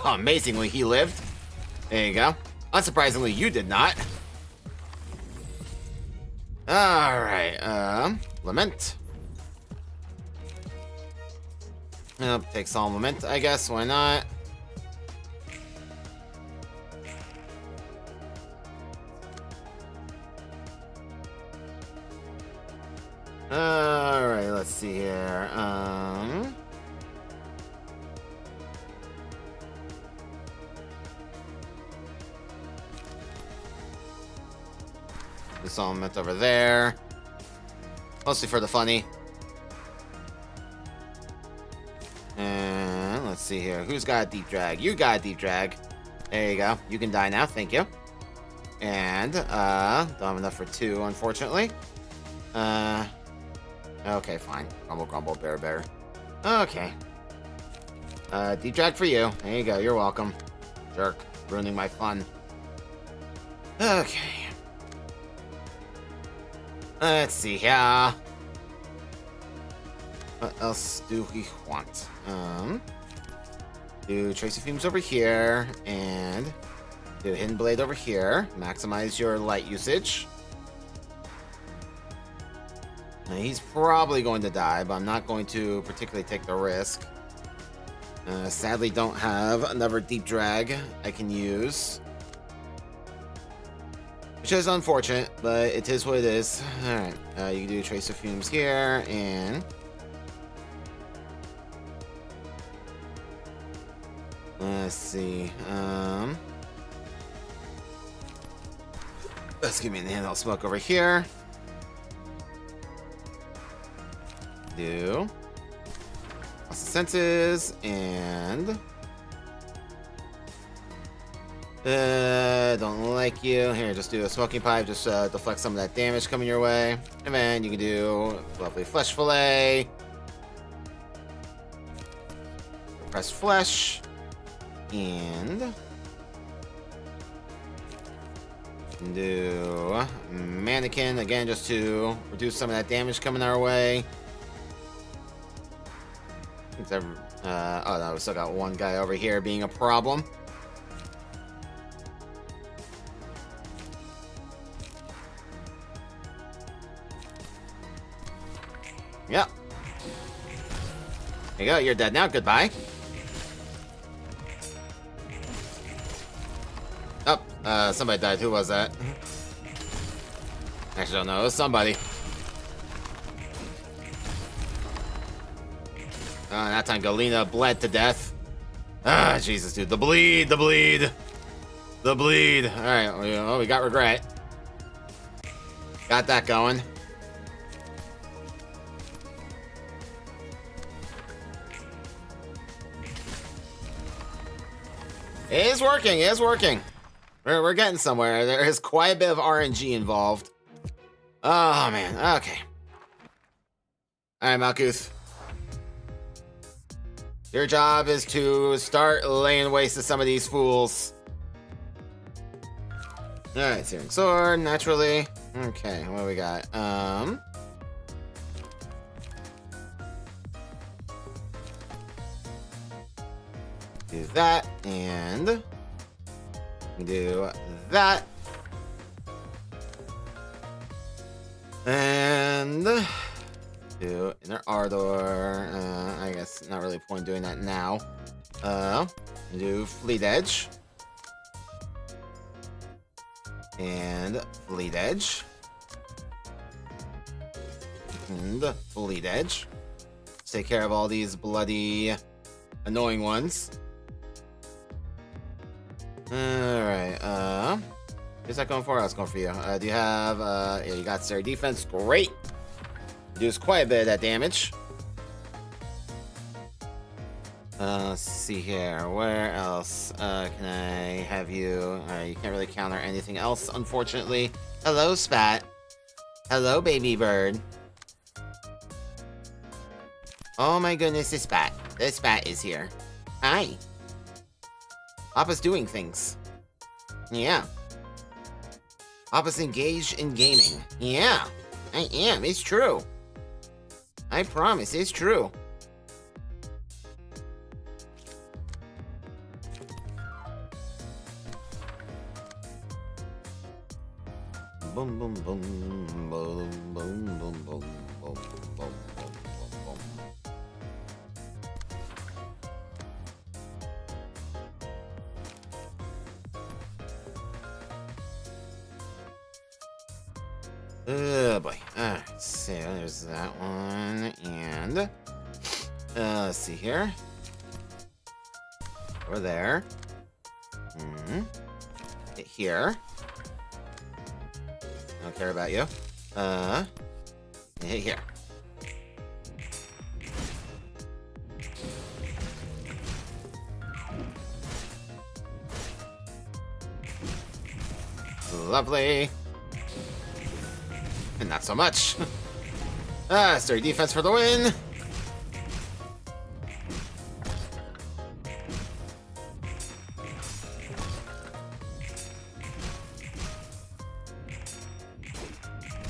[SPEAKER 1] Oh, amazingly, he lived. There you go. Unsurprisingly, you did not. Alright, Lament. Yep, take Solemn Lament, I guess. Why not? Alright, let's see here. This element over there. Mostly for the funny. And let's see here. Who's got a deep drag? You got a deep drag. There you go. You can die now. Thank you. And, don't have enough for 2, unfortunately. Okay, fine. Grumble, grumble, bear, bear. Okay. Deep drag for you. There you go. You're welcome. Jerk. Ruining my fun. Okay. Let's see here. What else do we want? Do Tracy Fumes over here, and do Hidden Blade over here. Maximize your light usage. Now, he's probably going to die, but I'm not going to particularly take the risk. Sadly, don't have another Deep Drag I can use. Which is unfortunate, but it is what it is. Alright, you can do Trace of Fumes here, and let's see. Let's give me an handheld smoke over here. Do lots of senses, and don't like you. Here, just do a smoking pipe. Just deflect some of that damage coming your way. And then you can do lovely flesh fillet. Press flesh. And do mannequin again, just to reduce some of that damage coming our way. Oh no, we still got one guy over here being a problem. Yep. There you go, you're dead now. Goodbye. Oh, somebody died. Who was that? Actually, I don't know. It was somebody. That time Galena bled to death. Ah, Jesus, dude. The bleed, the bleed. The bleed. Alright, well, we got regret. Got that going. It is working, it is working. We're getting somewhere. There is quite a bit of RNG involved. Oh, man. Okay. Alright, Malkuth. Your job is to start laying waste to some of these fools. Alright, Searing Sword, naturally. Okay, what do we got? Do that, and do that. And do Inner Ardor. I guess not really point doing that now. Do Fleet Edge. And Fleet Edge. And Fleet Edge. take care of all these bloody annoying ones. Alright, who's that going for? I was going for you. Do you have, yeah, you got Sarah defense. Great. Reduce quite a bit of that damage. Let's see here. Where else can I have you? You can't really counter anything else, unfortunately. Hello, Spat. Hello, baby bird. Oh my goodness, this Spat. This Spat is here. Hi. Papa's doing things. Yeah. Papa's engaged in gaming. Yeah, I am. It's true. I promise, it's true. Boom, boom, boom, boom, boom, boom, boom, boom, boom, boom, boom. Oh boy. So there's that one, and let's see here. Over there. Hit here. I don't care about you. Hit here. Lovely. And not so much. Sturdy defense for the win.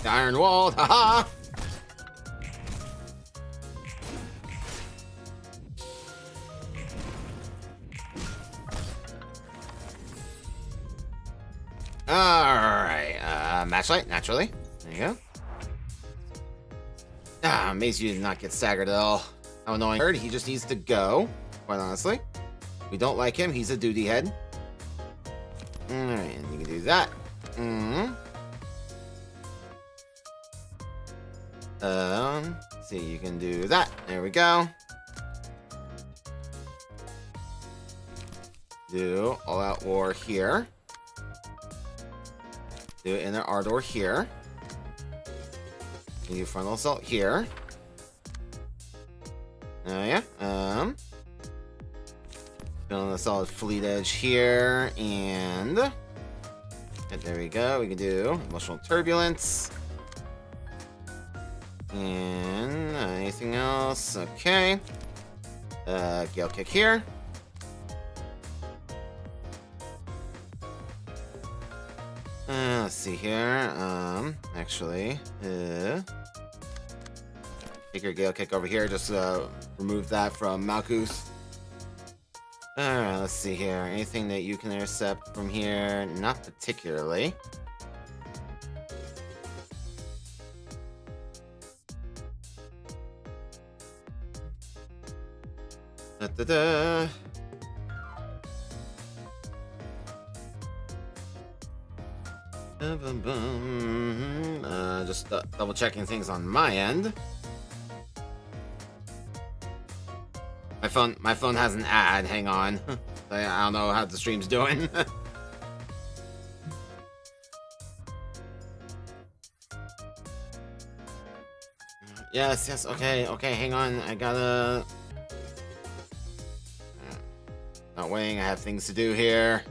[SPEAKER 1] The iron wall, haha! Alright, matchlight, naturally. There you go. Amazed you did not get staggered at all. How annoying. He just needs to go, quite honestly. We don't like him, he's a duty head. Alright, and you can do that. See, you can do that. There we go. Do all-out war here. Do inner ardor here. You do frontal assault here. Oh yeah. Feeling a solid fleet edge here, and there we go. We can do emotional turbulence. And anything else? Okay. Gale kick here. Let's see here. Actually, take your Gale kick over here. Just remove that from Malkuth. Alright, let's see here. Anything that you can intercept from here? Not particularly. Da-da-da. Just double checking things on my end. My phone has an ad. Hang on. I don't know how the stream's doing. Yes. Okay. Hang on. I gotta. Not waiting. I have things to do here.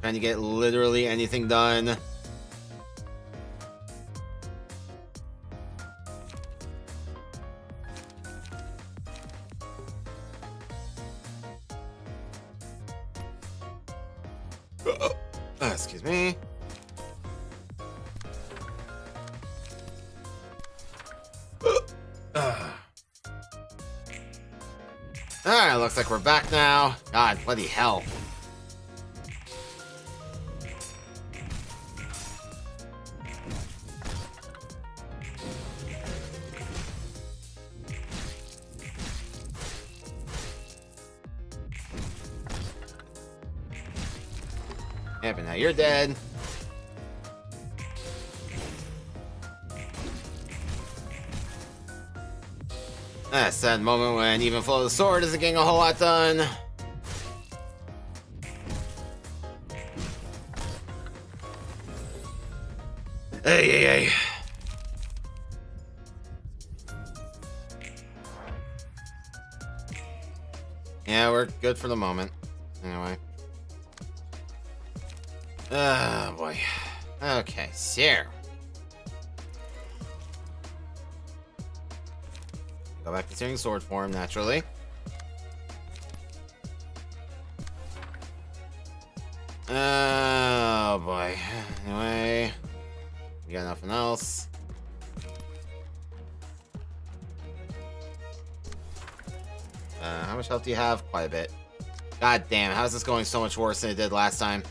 [SPEAKER 1] Trying to get literally anything done. Excuse me. Alright, looks like we're back now. God, bloody hell. Yeah, but now you're dead. That's that moment when even flow of the sword isn't getting a whole lot done. Hey. Yeah, we're good for the moment. Anyway. Oh, boy. Okay, so. Go back to searing sword form, naturally. Oh, boy. Anyway. We got nothing else. How much health do you have? Quite a bit. God damn, how is this going so much worse than it did last time?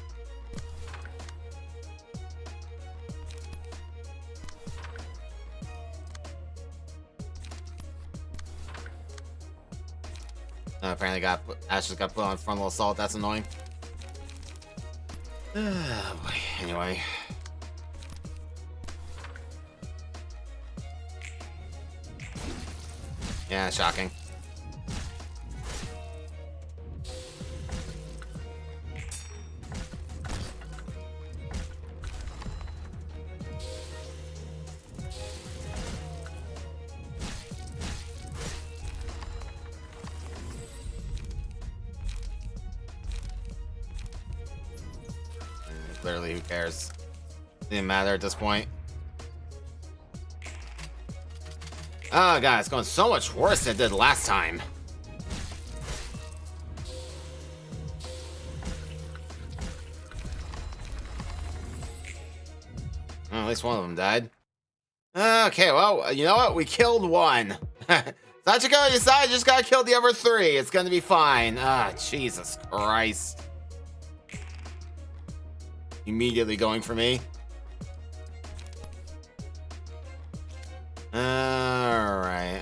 [SPEAKER 1] Apparently Ash just got put on frontal assault. That's annoying. Oh, boy. Anyway. Yeah, shocking. Literally, who cares? Didn't matter at this point. Oh god, it's going so much worse than it did last time. Oh, at least one of them died. Okay, well, you know what? We killed one. Sachiko, you just gotta kill the other three. It's gonna be fine. Ah, Jesus Christ. Immediately going for me. Alright,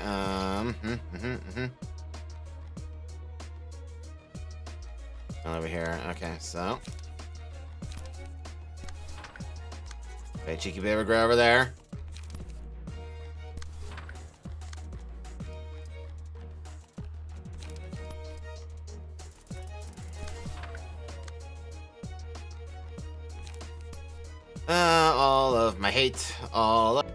[SPEAKER 1] over here. Okay, so. Okay, cheeky baby girl over there. All of my hate, all of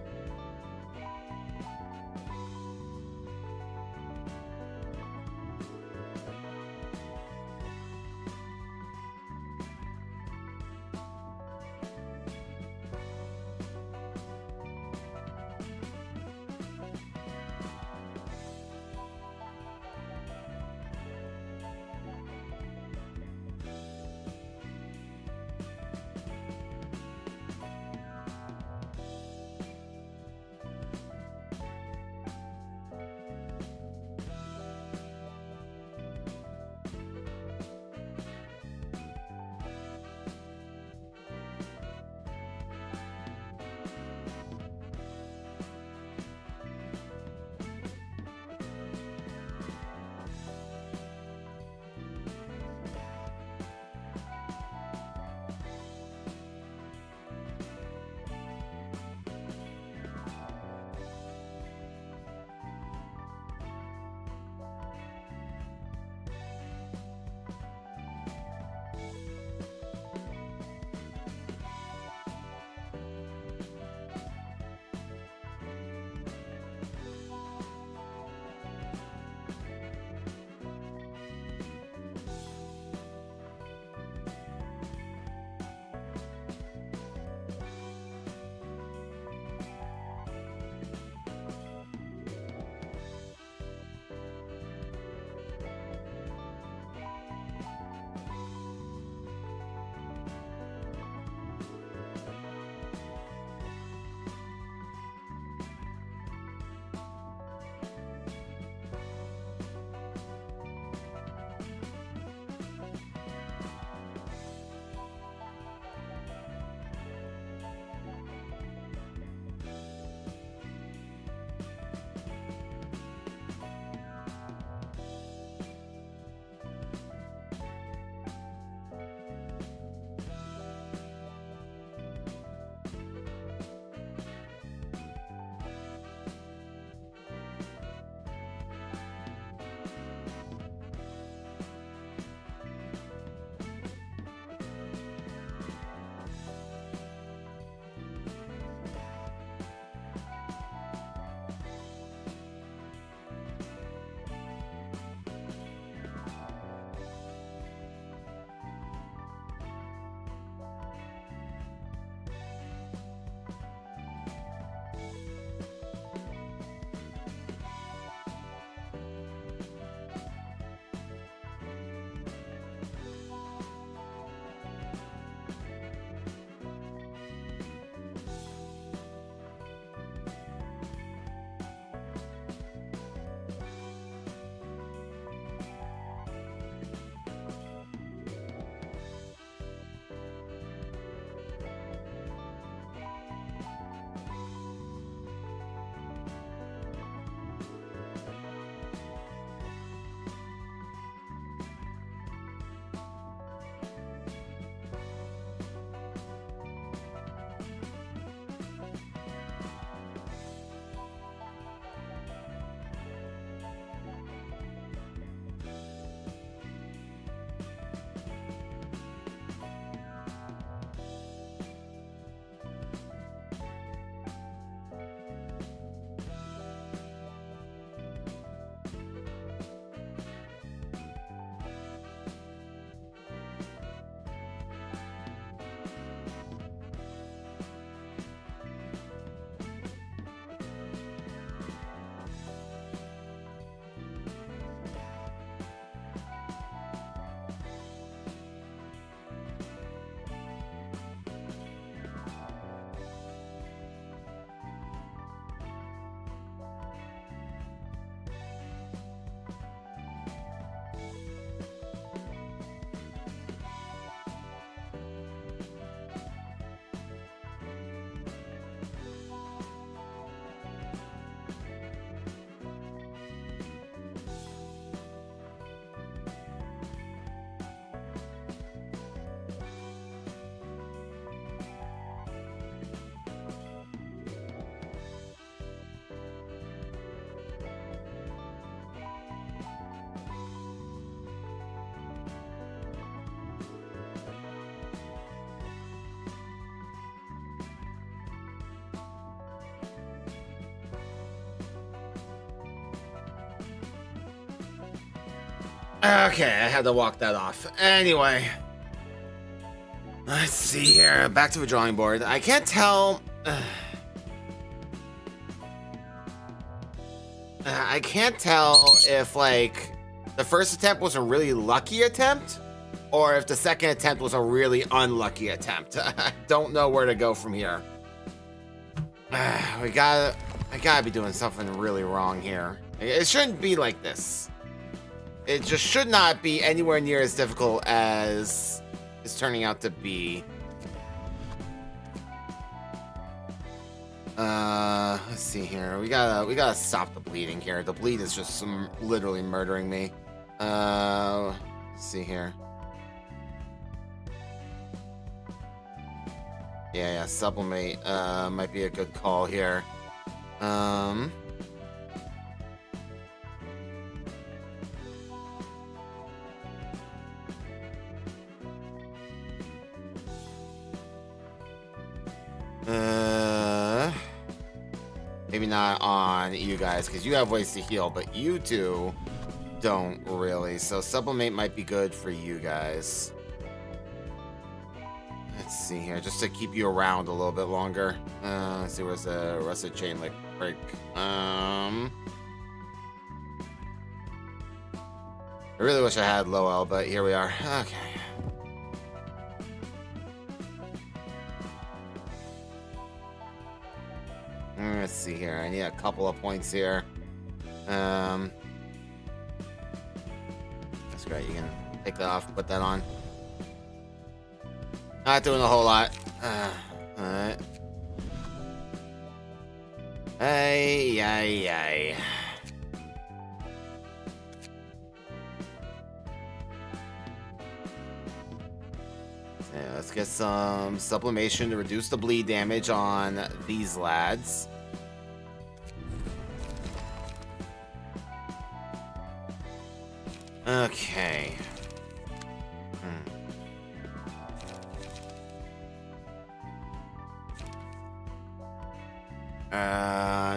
[SPEAKER 1] Okay, I had to walk that off. Anyway. Let's see here. Back to the drawing board. I can't tell... I can't tell if, like, the first attempt was a really lucky attempt, or if the second attempt was a really unlucky attempt. I don't know where to go from here. I gotta be doing something really wrong here. It shouldn't be like this. It just should not be anywhere near as difficult as it's turning out to be. Let's see here. We gotta stop the bleeding here. The bleed is just literally murdering me. Let's see here. Yeah, sublimate might be a good call here. Maybe not on you guys, because you have ways to heal, but you two don't really. So sublimate might be good for you guys. Let's see here, just to keep you around a little bit longer. Let's see, where's the rusted chain link break? I really wish I had low L, but here we are. Okay. Let's see here. I need a couple of points here. That's great. You can take that off, put that on. Not doing a whole lot. Alright. Ay. Yeah, let's get some sublimation to reduce the bleed damage on these lads. Okay.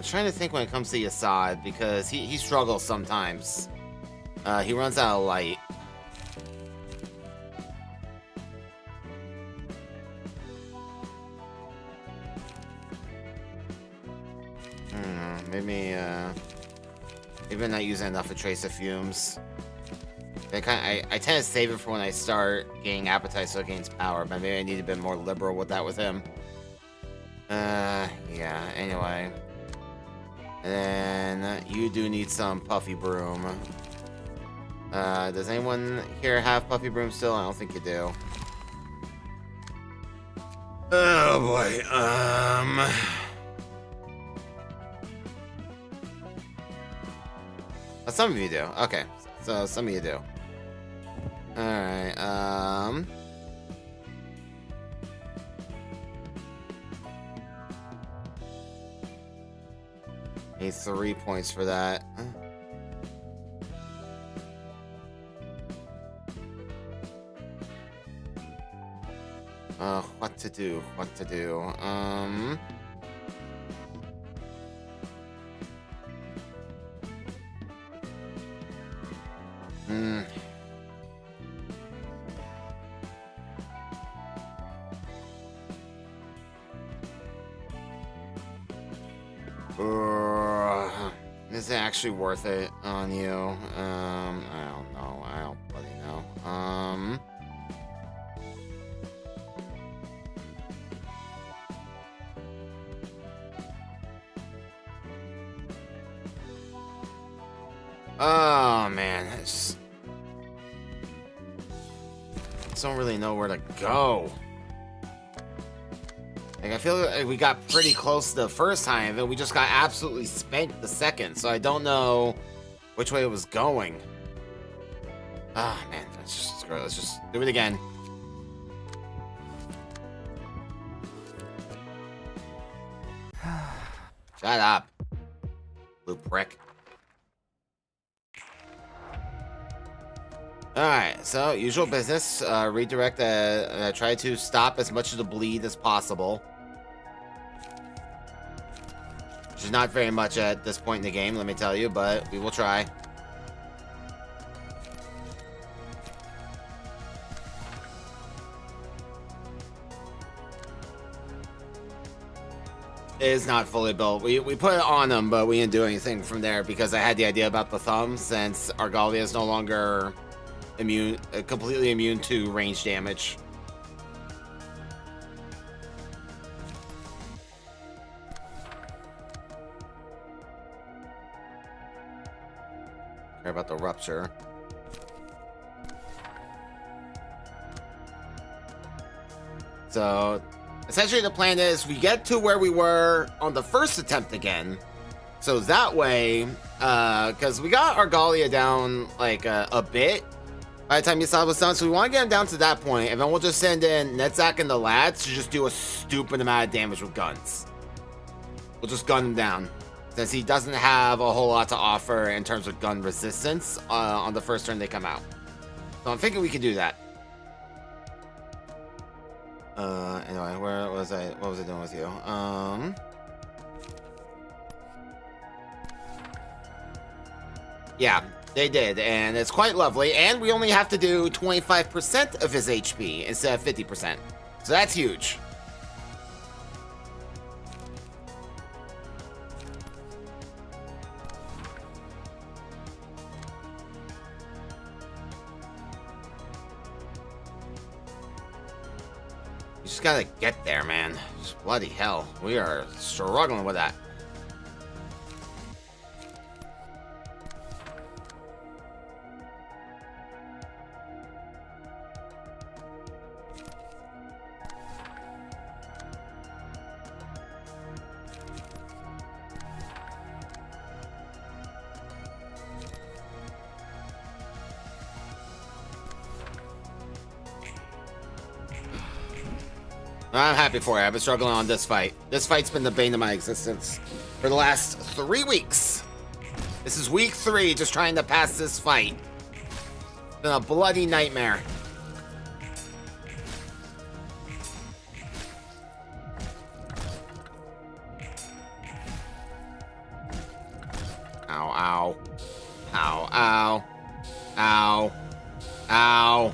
[SPEAKER 1] Trying to think when it comes to Yasad, because he struggles sometimes. He runs out of light. Maybe I'm not using enough of Trace of Fumes. I tend to save it for when I start gaining appetite so it gains power, but maybe I need a bit more liberal with that with him. Yeah, anyway. And then you do need some Puffy Broom. Does anyone here have Puffy Broom still? I don't think you do. Oh boy, some of you do. Okay, so some of you do. Alright, need 3 points for that. What to do? Is it actually worth it on you? I don't know. I don't bloody know. Oh man, I just don't really know where to go. Like, I feel like we got pretty close the first time, and we just got absolutely spanked the second, so I don't know which way it was going. Ah, man, let's just do it again. Shut up, blue prick. Alright, so usual business. Redirect, try to stop as much of the bleed as possible. Which is not very much at this point in the game, let me tell you, but we will try. is not fully built. We put it on him, but we didn't do anything from there because I had the idea about the thumb, since Argalia is no longer completely immune to range damage. Care about the rupture. So essentially the plan is we get to where we were on the first attempt again. So that way, because we got Argalia down like a bit by the time Yasab was done. So we want to get him down to that point, and then we'll just send in Netzak and the lads to just do a stupid amount of damage with guns. We'll just gun him down, since he doesn't have a whole lot to offer in terms of gun resistance on the first turn they come out. So I'm thinking we can do that. Anyway, where was I? What was I doing with you? Yeah, they did, and it's quite lovely. And we only have to do 25% of his HP instead of 50%. So that's huge. You just gotta get there, man. Just bloody hell. We are struggling with that. I'm happy for you. I've been struggling on this fight. This fight's been the bane of my existence for the last 3 weeks. This is week 3, just trying to pass this fight. It's been a bloody nightmare. Ow, ow. Ow, ow. Ow. Ow.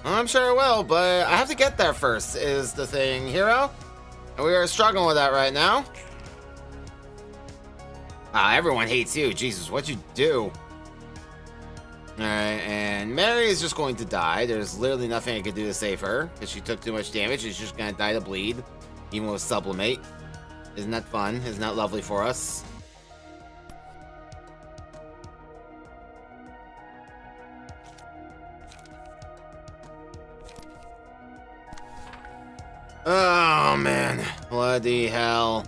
[SPEAKER 1] I'm sure it will, but I have to get there first, is the thing, hero. And we are struggling with that right now. Everyone hates you. Jesus, what'd you do? Alright, and Mary is just going to die. There's literally nothing I could do to save her, because she took too much damage. She's just gonna die to bleed, even with Sublimate. Isn't that fun? Isn't that lovely for us? Oh, man. Bloody hell.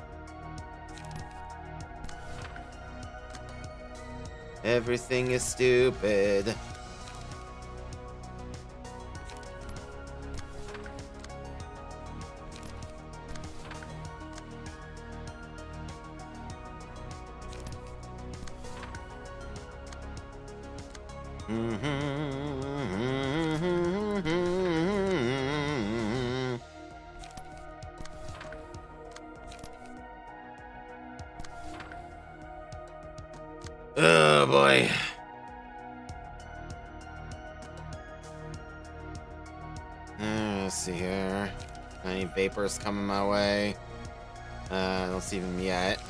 [SPEAKER 1] Everything is stupid. Oh boy. Let's see here. Any vapors coming my way? I don't see them yet.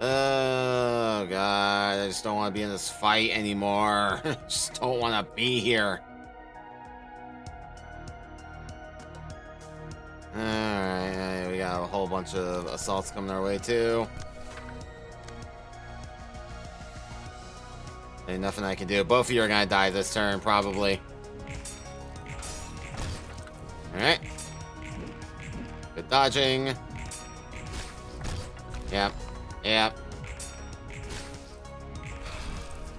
[SPEAKER 1] Oh god, I just don't want to be in this fight anymore. Just don't want to be here. Alright, we got a whole bunch of assaults coming our way too. Ain't nothing I can do. Both of you are gonna die this turn, probably. Alright. Good dodging. Yep. Yep.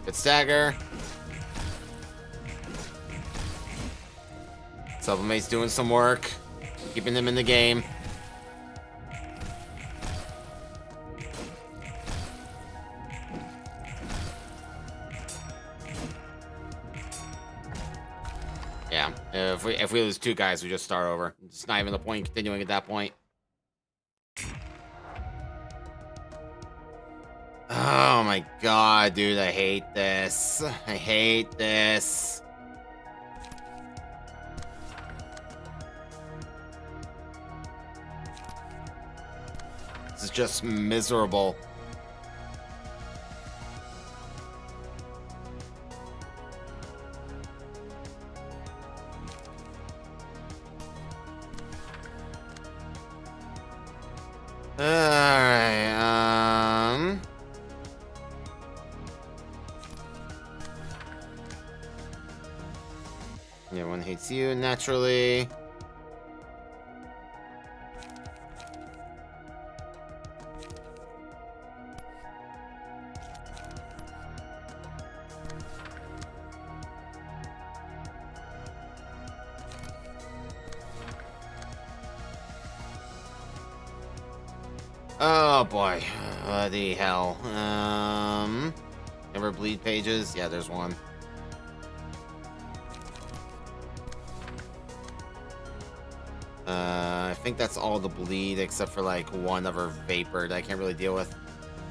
[SPEAKER 1] Good stagger. Sublimate's doing some work. Keeping them in the game. yeah. If we lose 2 guys, we just start over. It's not even the point continuing at that point. Oh my god, dude, I hate this. I hate this. This is just miserable. Alright, everyone hates you, naturally. Oh boy, what the hell? Never bleed pages? Yeah, there's one. I think that's all the bleed except for like one of her vapor that I can't really deal with.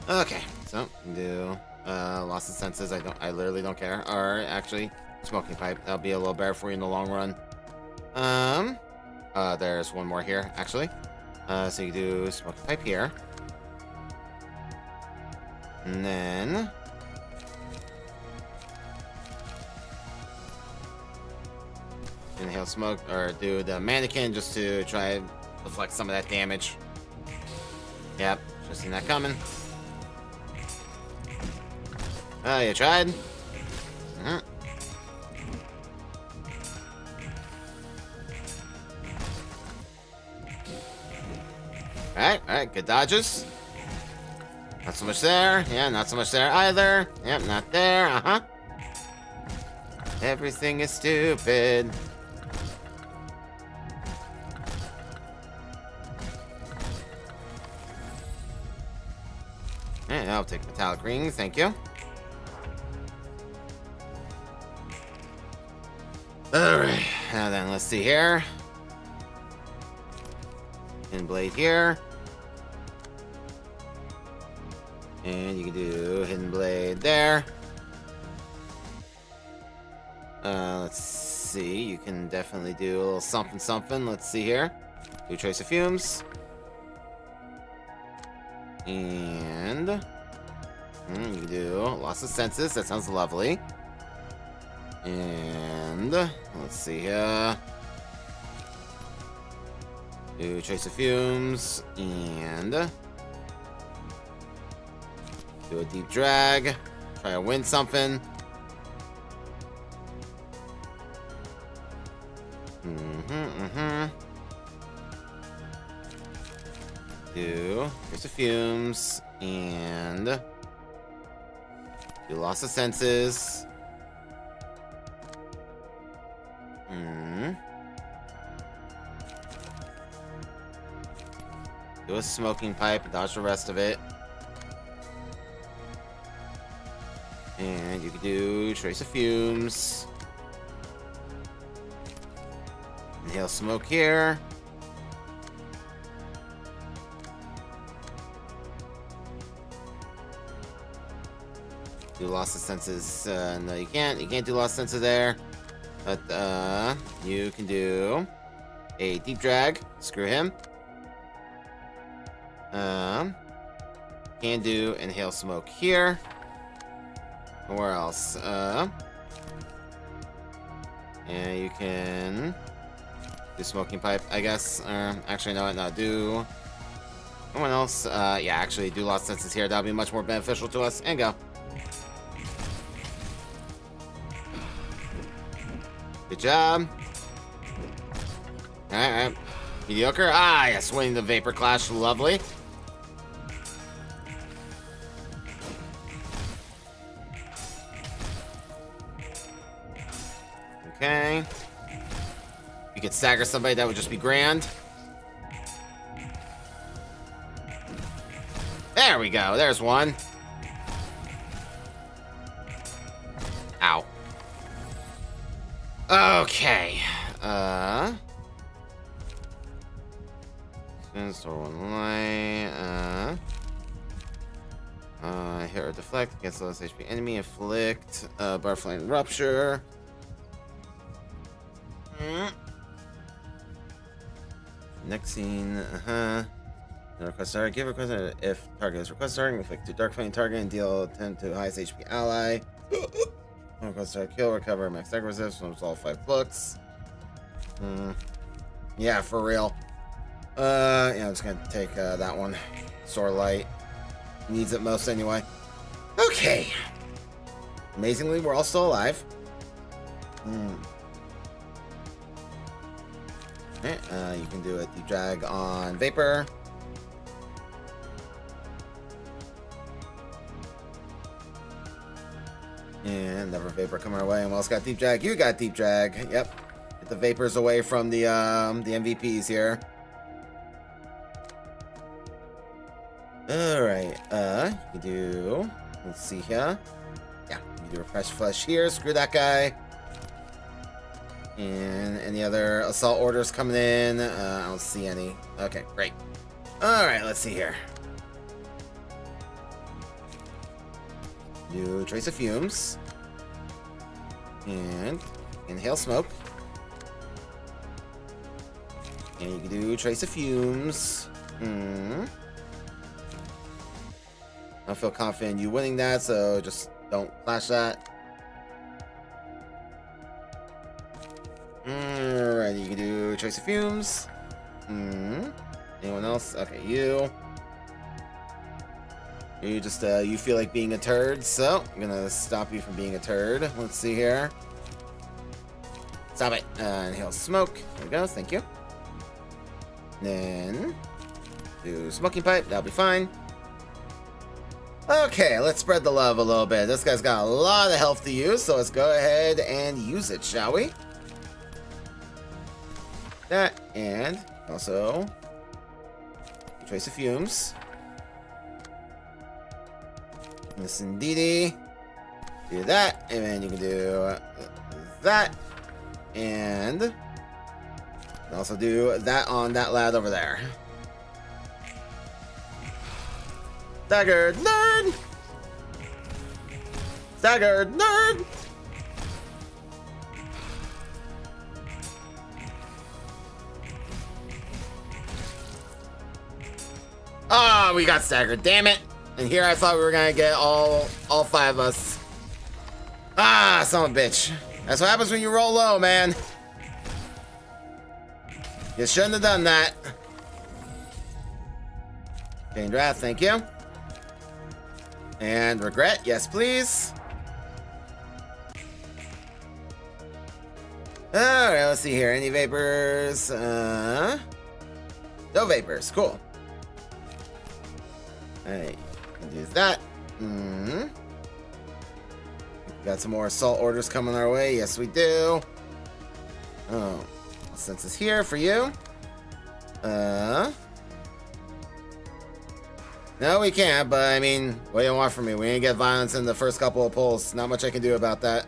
[SPEAKER 1] Okay, so do loss of senses. I literally don't care. Or actually, smoking pipe. That'll be a little better for you in the long run. There's one more here actually. So you do smoking pipe here, and then inhale smoke, or do the mannequin just to try and deflect some of that damage. Yep, just seen that coming. Oh, you tried? Alright, good dodges. Not so much there. Yeah, not so much there either. Yep, not there. Everything is stupid. And I'll take metallic ring, thank you. Alright, now then, let's see here. Hidden blade here. And you can do hidden blade there. Let's see. You can definitely do a little something something. Let's see here. Do trace of fumes. And you can do loss of senses. That sounds lovely. And let's see here. Do trace of fumes and do a deep drag. Try to win something. Do trace of fumes and do loss of senses. Do a smoking pipe, dodge the rest of it. And you can do trace of fumes. Inhale smoke here. Do loss of senses. No, you can't. You can't do loss of senses there. But you can do a deep drag. Screw him. Can do inhale smoke here. Where else? And you can do smoking pipe, I guess. Actually, no, do someone else. Yeah, actually, do lost senses here. That'll be much more beneficial to us. And go. Good job. Alright. Mediocre. Ah, yes, winning the Vapor Clash. Lovely. Okay. If you could stagger somebody, that would just be grand. There we go. There's one. Ow. Okay. Spin, store one light. Hit or deflect against the lowest HP enemy. Inflict. Barflame rupture. Next scene. Request target. Give request if target is request target. Inflict to dark flame target and deal 10 to highest HP ally. Request target. Kill. Recover. Max attack resist. From all 5 books. Yeah, for real. Yeah, I'm just gonna take that one. Sword light. Needs it most anyway. Okay. Amazingly, we're all still alive. Okay, you can do a deep drag on Vapor. And never Vapor come our way. And else got deep drag? You got deep drag. Yep. Get the Vapors away from the MVPs here. Alright, you can do, let's see here. Yeah, you can do Refresh Flesh here, screw that guy. And any other assault orders coming in? I don't see any. Okay, great. Alright, let's see here. Do Trace of Fumes. And Inhale Smoke. And you can do Trace of Fumes. I don't feel confident in you winning that, so just don't flash that. Alright, you can do Trace of Fumes. Anyone else? Okay, you. You just, you feel like being a turd, so I'm gonna stop you from being a turd. Let's see here. Stop it. Inhale Smoke. There we go, thank you. Then, do Smoking Pipe, that'll be fine. Okay, let's spread the love a little bit. This guy's got a lot of health to use, so let's go ahead and use it, shall we? That, and also Trace of Fumes. Miss Indeedy. Do that, and then you can do that, and also do that on that lad over there. Staggered nerd! Staggered nerd! Ah, we got staggered, damn it! And here I thought we were gonna get all 5 of us. Ah, son of a bitch. That's what happens when you roll low, man. You shouldn't have done that. Chain draft, thank you. And regret, yes please. Alright, let's see here. Any vapors? No vapors, cool. Alright, do that. Got some more assault orders coming our way, yes we do. Oh, since it's here for you. No, we can't, but I mean, what do you want from me? We didn't get violence in the first couple of pulls. Not much I can do about that.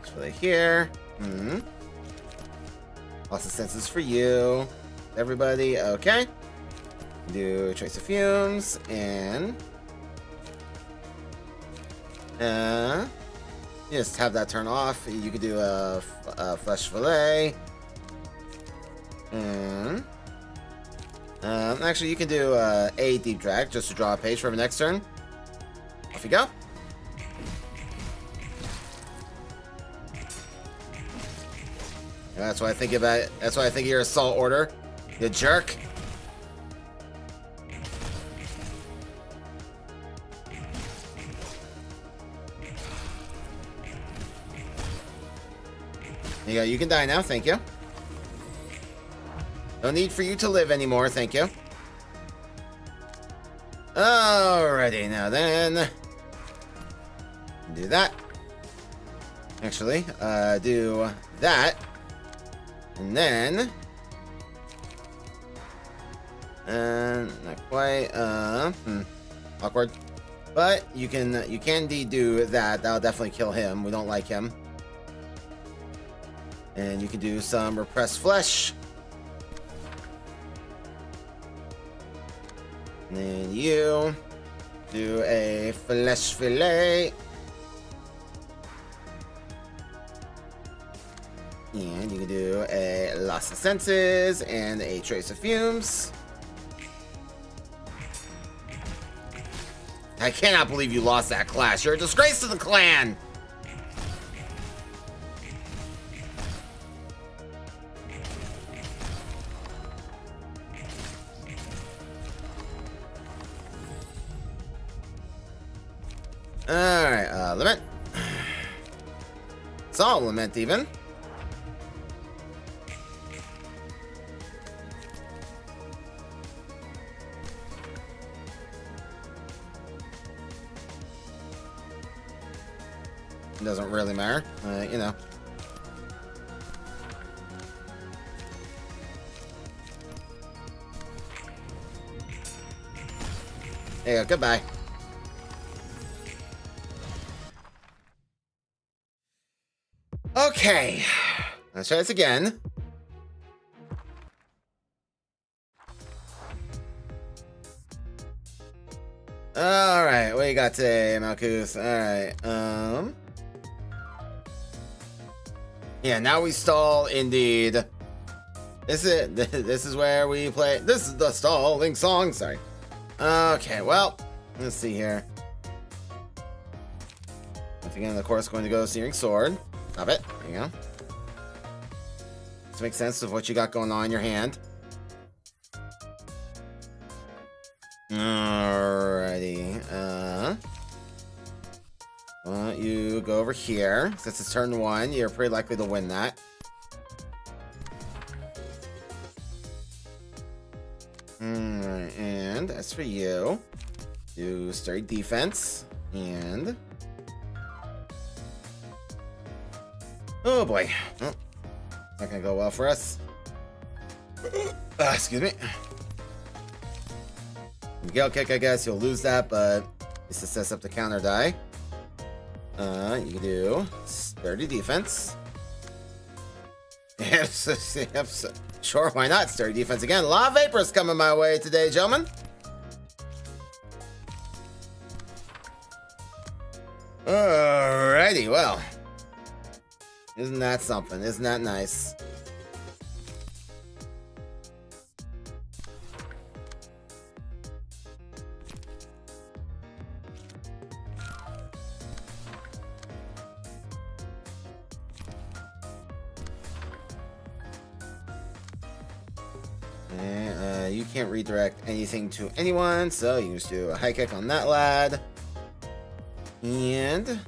[SPEAKER 1] It's really here. Lots of senses for you. Everybody, okay. Do Trace of Fumes, and you just have that turn off. You could do a Flesh Fillet. And actually, you can do a Deep Drag just to draw a page for the next turn. Off you go. That's what I think about it. That's what I think of your assault order. You jerk. There you go. You can die now. Thank you. No need for you to live anymore. Thank you. Alrighty. Now then. Do that. Actually, do that. And then Not quite. Awkward. But you can indeed do that. That'll definitely kill him. We don't like him. And you can do some repressed flesh. And then you do a flesh fillet. And you can do a loss of senses and a trace of fumes. I cannot believe you lost that class. You're a disgrace to the clan. Alright, Lament. It's all Lament even. It doesn't really matter, you know. There you go, goodbye. Okay, let's try this again. Alright, what you got today, Malkuth? Alright, yeah, now we stall indeed. This is where we play. This is the stalling song. Sorry. Okay, well, let's see here. Once again, of course, going to go Searing Sword. Stop it. There you go. This makes sense of what you got going on in your hand. Alrighty. Well, you go over here. Since it's turn 1, you're pretty likely to win that. Alright, and as for you, do sturdy defense, and... oh boy. Oh, not gonna go well for us. Excuse me. Gale kick, I guess. You'll lose that, but this sets up the counter die. You can do sturdy defense. Sure, why not? Sturdy defense again. A lot of vapors coming my way today, gentlemen. Alrighty, well. Isn't that something? Isn't that nice? You can't redirect anything to anyone, so you just do a high kick on that lad. And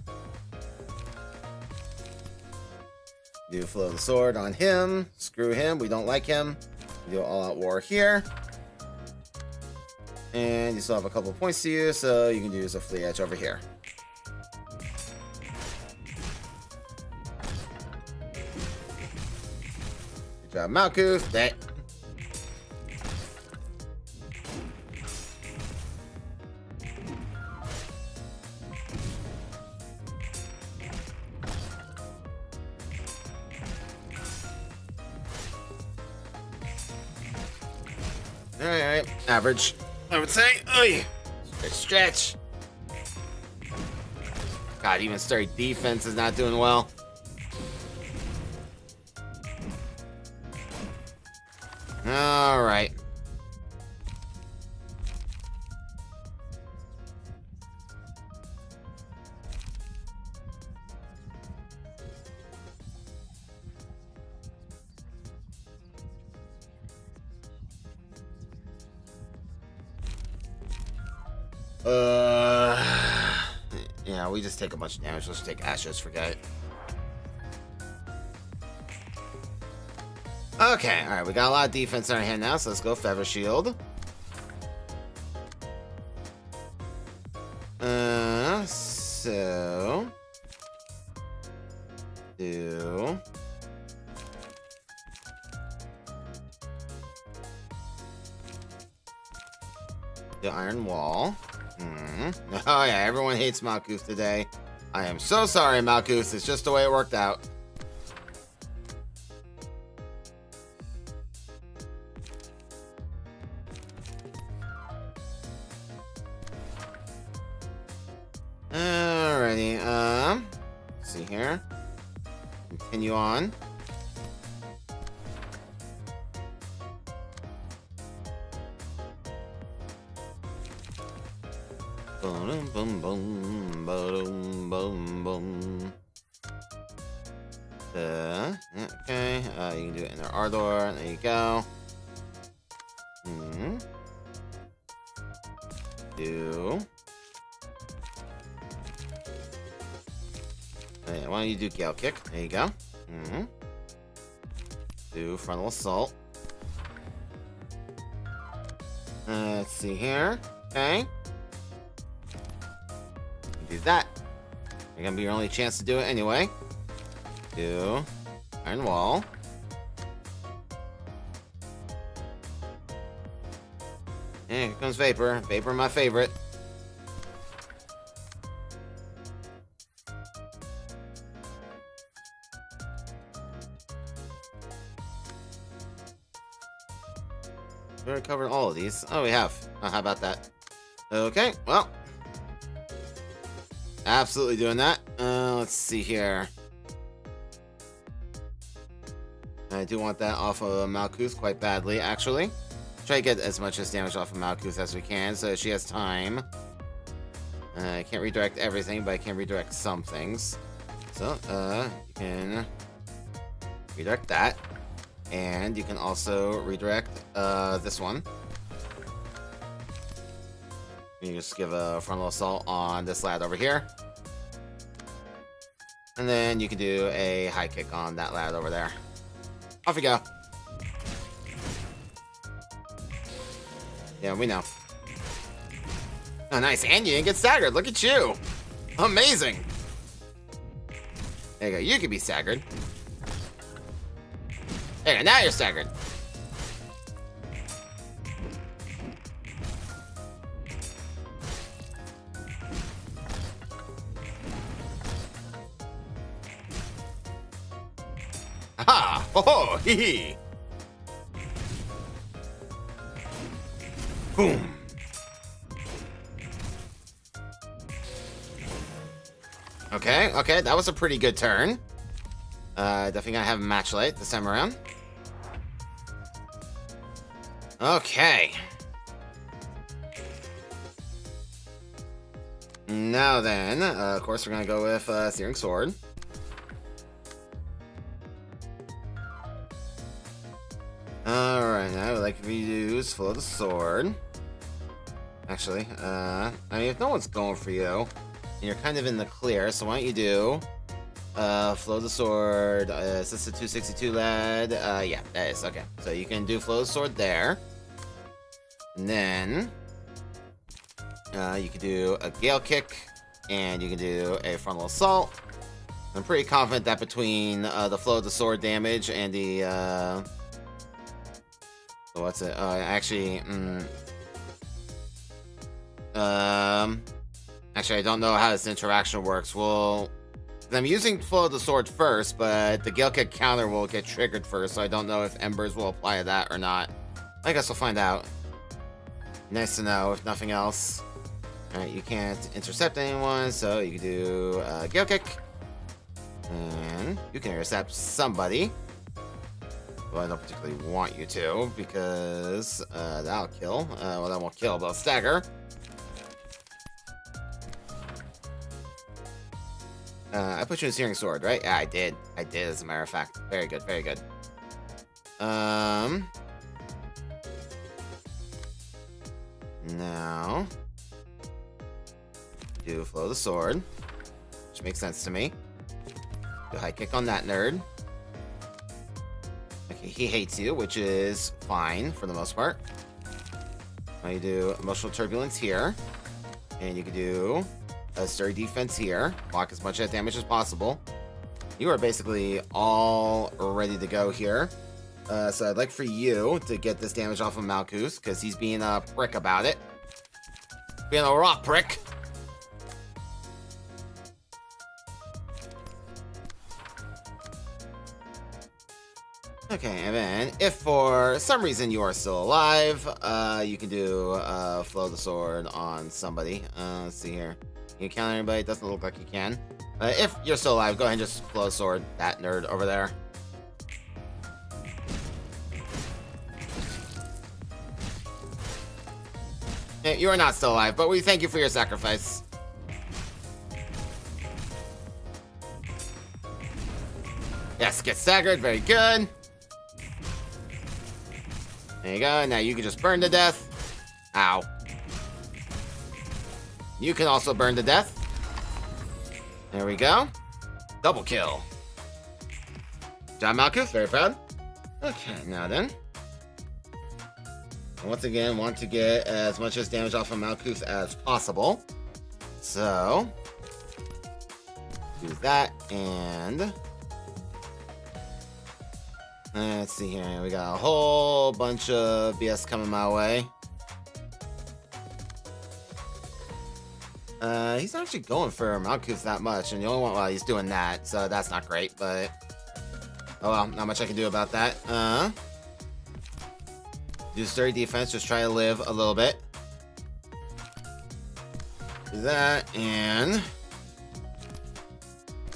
[SPEAKER 1] do flow the sword on him. Screw him, we don't like him. Do all-out war here. And you still have a couple points to use, so you can use a flea edge over here. Good job, Malkuth. That. Alright, average, I would say. Oy. Stretch. God, even sturdy defense is not doing well. Alright. Yeah, we just take a bunch of damage. Let's take Ashes, forget it. Okay, alright, we got a lot of defense in our hand now, so let's go Feather Shield. So... do... The iron wall. Oh yeah, everyone hates Malkuth today. I am so sorry, Malkuth. It's just the way it worked out. Alrighty, let's see here. Continue on. Boom, boom, boom, boom, boom, boom. Okay, you can do it in their Ardor. There you go. Do. Why don't you do Gale Kick? There you go. Do Frontal Assault. Let's see here. Okay. Do that. You're gonna be your only chance to do it anyway. Do Iron Wall. And here comes Vapor. Vapor, my favorite. We already covered all of these. Oh, we have. Oh, how about that? Okay, well. Absolutely doing that. Let's see here. I do want that off of Malkuth quite badly, actually. Try to get as much as damage off of Malkuth as we can, so she has time. I can't redirect everything, but I can redirect some things. So, you can redirect that. And you can also redirect this one. You just give a frontal assault on this lad over here. And then you can do a high kick on that lad over there. Off you go. Yeah, we know. Oh, nice. And you didn't get staggered. Look at you. Amazing. There you go. You can be staggered. There you go. Now you're staggered. Aha! Oh, hee hee! Boom! Okay, that was a pretty good turn. Definitely gonna have a match light this time around. Okay. Now then, of course we're gonna go with Searing Sword. Alright, now I would like to use Flow the Sword. Actually, I mean, if no one's going for you, and you're kind of in the clear, so why don't you do Flow the Sword, is this a 262 lad? Yeah, that is, okay. So you can do Flow the Sword there. And then, you can do a Gale Kick, and you can do a Frontal Assault. I'm pretty confident that between the Flow of the Sword damage and the, what's it? Actually, actually, I don't know how this interaction works. Well, I'm using Flow of the Sword first, but the Gale Kick counter will get triggered first, so I don't know if Embers will apply to that or not. I guess we'll find out. Nice to know, if nothing else. Alright, you can't intercept anyone, so you can do Gale Kick. And you can intercept somebody. Well, I don't particularly want you to, because that'll kill. Well, that won't kill, but it'll stagger. I put you in Searing Sword, right? Yeah, I did. I did, as a matter of fact. Very good, very good. Now, do Flow the Sword, which makes sense to me. Do High Kick on that nerd. Okay, he hates you, which is fine for the most part. Now you do Emotional Turbulence here, and you can do a Sturdy Defense here. Block as much of that damage as possible. You are basically all ready to go here. So I'd like for you to get this damage off of Malkuth, because he's being a prick about it. being a rock prick. Okay, and then if for some reason you are still alive, you can do flow the sword on somebody. Let's see here. Can you count anybody? It doesn't look like you can. If you're still alive, go ahead and just flow the sword that nerd over there. You are not still alive, but we thank you for your sacrifice. Yes, get staggered. Very good. There you go. Now you can just burn to death. Ow. You can also burn to death. There we go. Double kill. John Malkuth, very proud. Okay, now then. Once again, want to get as much as damage off of Malkuth as possible. So, do that, and let's see here. We got a whole bunch of BS coming my way. He's actually going for Malkuth that much, and the only one, well, he's doing that, so that's not great, but oh well, not much I can do about that. Do sturdy defense, just try to live a little bit. Do that, and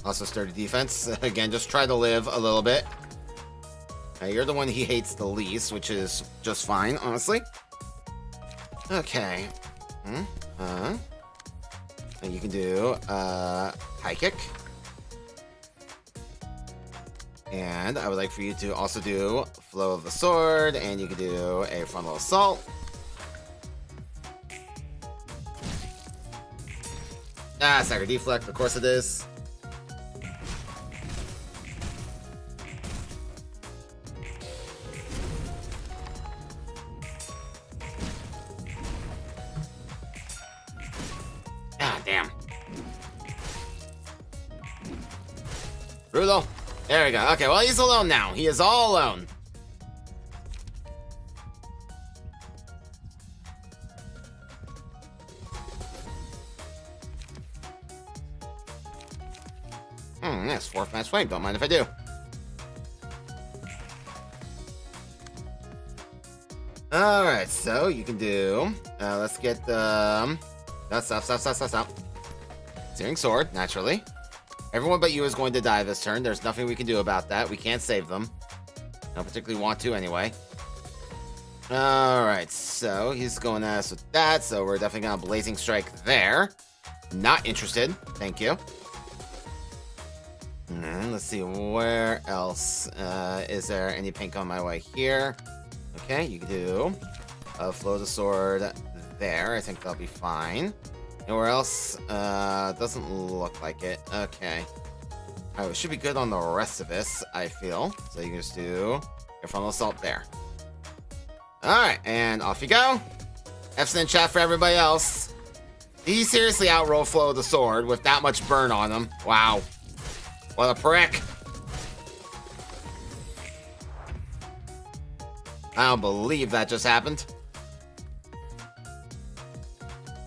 [SPEAKER 1] also sturdy defense. Again, just try to live a little bit. You're the one he hates the least, which is just fine, honestly. Okay. And you can do high kick. And I would like for you to also do flow of the sword, and you can do a frontal assault. Stagger deflect, of course it is. Ah, damn. Brutal. There we go. Okay, well, he's alone now. He is all alone. Yes, 4th match flame. Don't mind if I do. Alright, so you can do... let's get the... Stop. Searing sword, naturally. Everyone but you is going to die this turn. There's nothing we can do about that. We can't save them. Don't particularly want to anyway. Alright, so he's going at us with that, so we're definitely going to Blazing Strike there. Not interested. Thank you. And let's see, where else is there any paint coming my way here? Okay, you can do flow the sword there. I think that'll be fine. Anywhere else? Doesn't look like it. Okay. Alright, we should be good on the rest of this, I feel. So you can just do your frontal assault there. Alright, and off you go. F's in chat for everybody else. He seriously outrolled flow of the sword with that much burn on him. Wow. What a prick. I don't believe that just happened.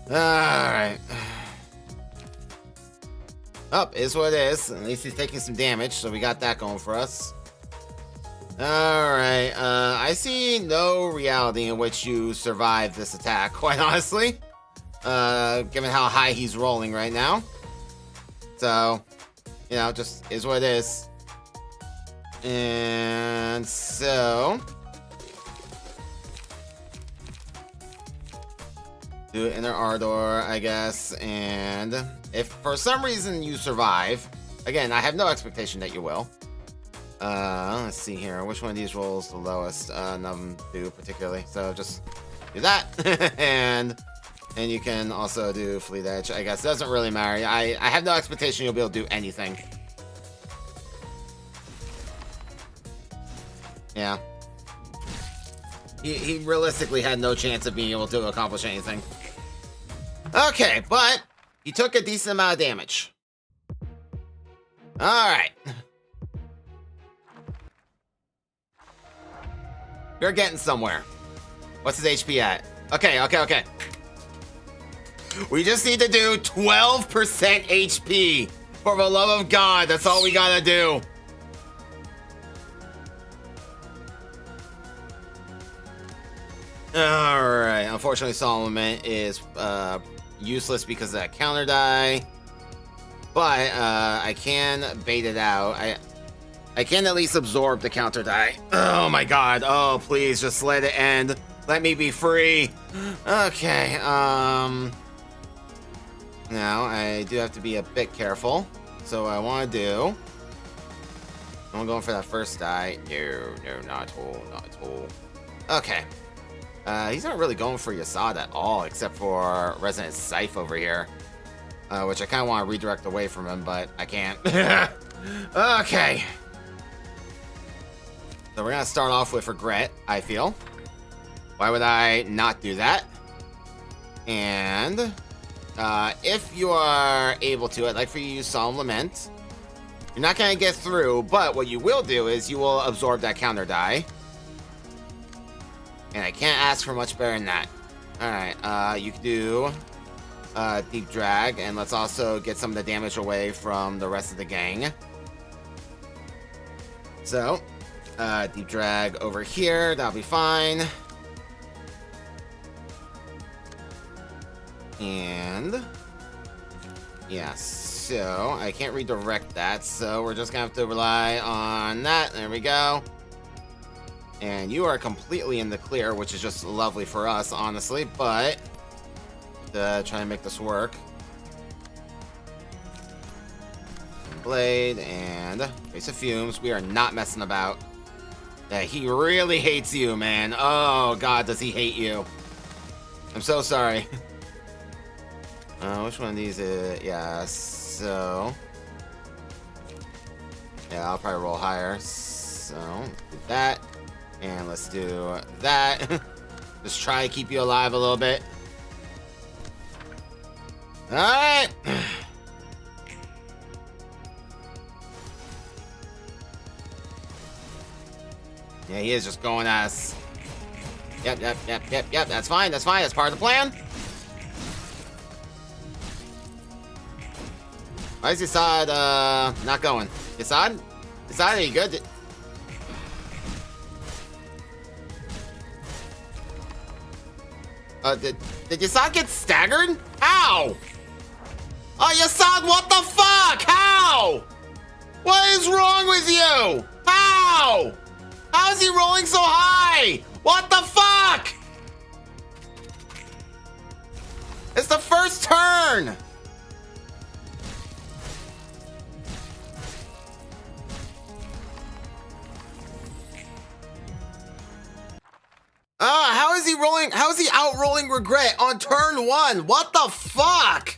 [SPEAKER 1] Alright. Up is what it is. At least he's taking some damage, so we got that going for us. Alright, I see no reality in which you survive this attack, quite honestly. Given how high he's rolling right now. So, you know, just is what it is. And so... do Inner Ardor, I guess, and if for some reason you survive, again, I have no expectation that you will. Let's see here, which one of these rolls the lowest? None of them do particularly, so just do that, and you can also do Fleet Edge, I guess. It doesn't really matter. I have no expectation you'll be able to do anything. Yeah. He realistically had no chance of being able to accomplish anything. Okay, but he took a decent amount of damage. Alright. You're getting somewhere. What's his HP at? Okay. We just need to do 12% HP. For the love of God, that's all we gotta do. Alright, unfortunately Solomon is useless because of that counter die. But I can bait it out. I can at least absorb the counter die. Oh my god. Oh, please just let it end. Let me be free. Okay, now I do have to be a bit careful. So what I want to do, I'm going for that first die. No, not at all, not at all. Okay. He's not really going for Yasad at all, except for Resonant Scythe over here. Which I kind of want to redirect away from him, but I can't. Okay. So we're going to start off with Regret, I feel. Why would I not do that? And if you are able to, I'd like for you to use Solemn Lament. You're not going to get through, but what you will do is you will absorb that counter die. And I can't ask for much better than that. Alright, you can do Deep Drag, and let's also get some of the damage away from the rest of the gang. So, Deep Drag over here, that'll be fine. And yeah, so I can't redirect that, so we're just gonna have to rely on that. There we go. And you are completely in the clear, which is just lovely for us, honestly, but try and make this work. Blade and Face of Fumes. We are not messing about. He really hates you, man. Oh god, does he hate you. I'm so sorry. Which one of these is... Yeah, so... Yeah, I'll probably roll higher. So, do that. And let's do that. Just try to keep you alive a little bit. Alright! Yeah, he is just going at us. Yep. That's fine. That's part of the plan. Why is Yasad, not going? Yasad? Yasad, are you good? Did Yasad get staggered? How? Oh, Yasad, what the fuck? How? What is wrong with you? How? How is he rolling so high? What the fuck? It's the first turn. How is he rolling? How is he out rolling Regret on turn 1? What the fuck?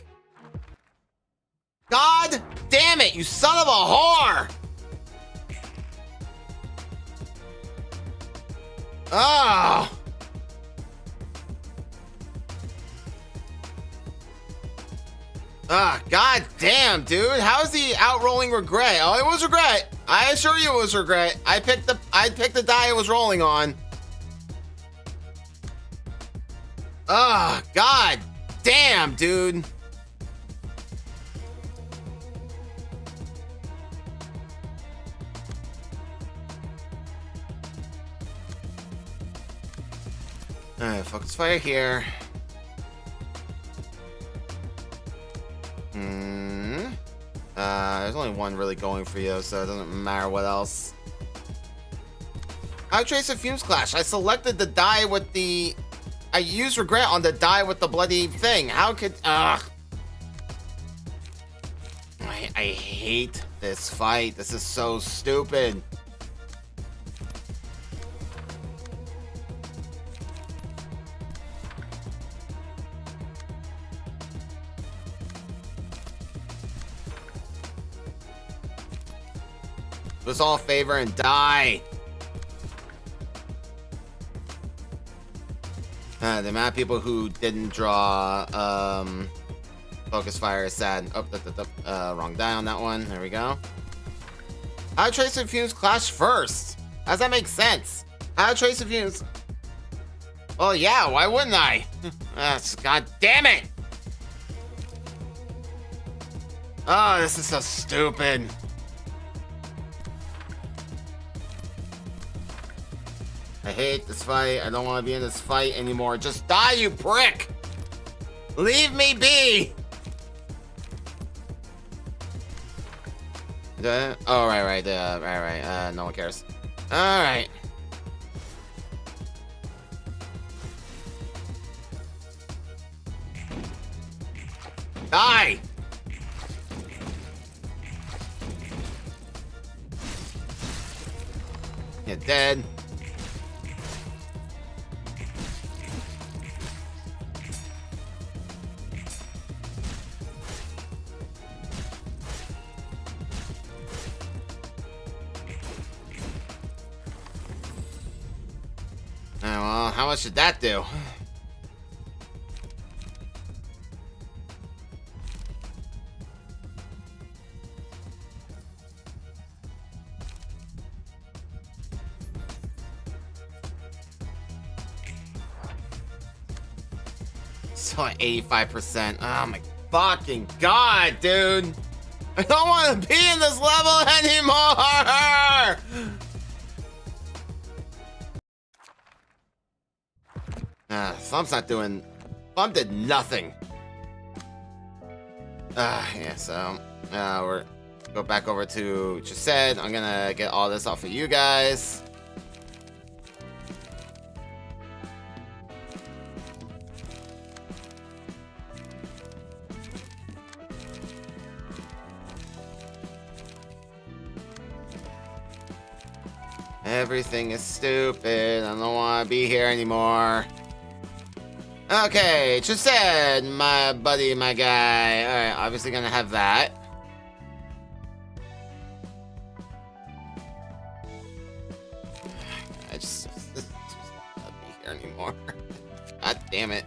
[SPEAKER 1] God damn it, you son of a whore! Oh. God damn, dude. How is he out rolling Regret? Oh, it was Regret. I assure you it was Regret. I picked the die it was rolling on. Oh, god damn, dude. Alright, focus fire here. There's only one really going for you, so it doesn't matter what else. How Trace of Fumes Clash? I selected the die with the... I used Regret on the die with the bloody thing. How could... Ugh. I hate this fight. This is so stupid. Do us all a favor and die. The amount of people who didn't draw Focus Fire is sad. Oh, wrong die on that one. There we go. How do Trace of Fumes clash first? How does that make sense? How do Trace of Fumes... Oh yeah, why wouldn't I? God damn it! Oh, this is so stupid. I hate this fight. I don't want to be in this fight anymore. Just die, you prick! Leave me be! Oh, right. No one cares. Alright. Die! You're dead. Well, how much did that do? So at 85%. Oh my fucking god, dude! I don't want to be in this level anymore! Thump's not doing... Thump did nothing. Yeah, so... we're... Go back over to what you said. I'm gonna get all this off of you guys. Everything is stupid. I don't want to be here anymore. Okay, just said, my buddy, my guy. Alright, obviously gonna have that. I just not be here anymore. God damn it.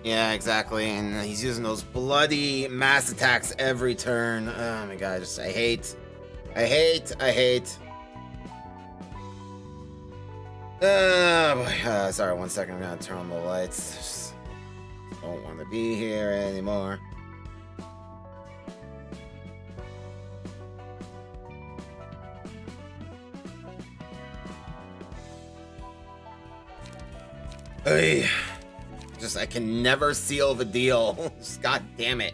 [SPEAKER 1] Yeah, exactly, and he's using those bloody mass attacks every turn. Oh my god, I hate. Boy. Sorry, 1 second, I'm gonna turn on the lights. Just don't want to be here anymore. Hey. I can never seal the deal. Just god damn it.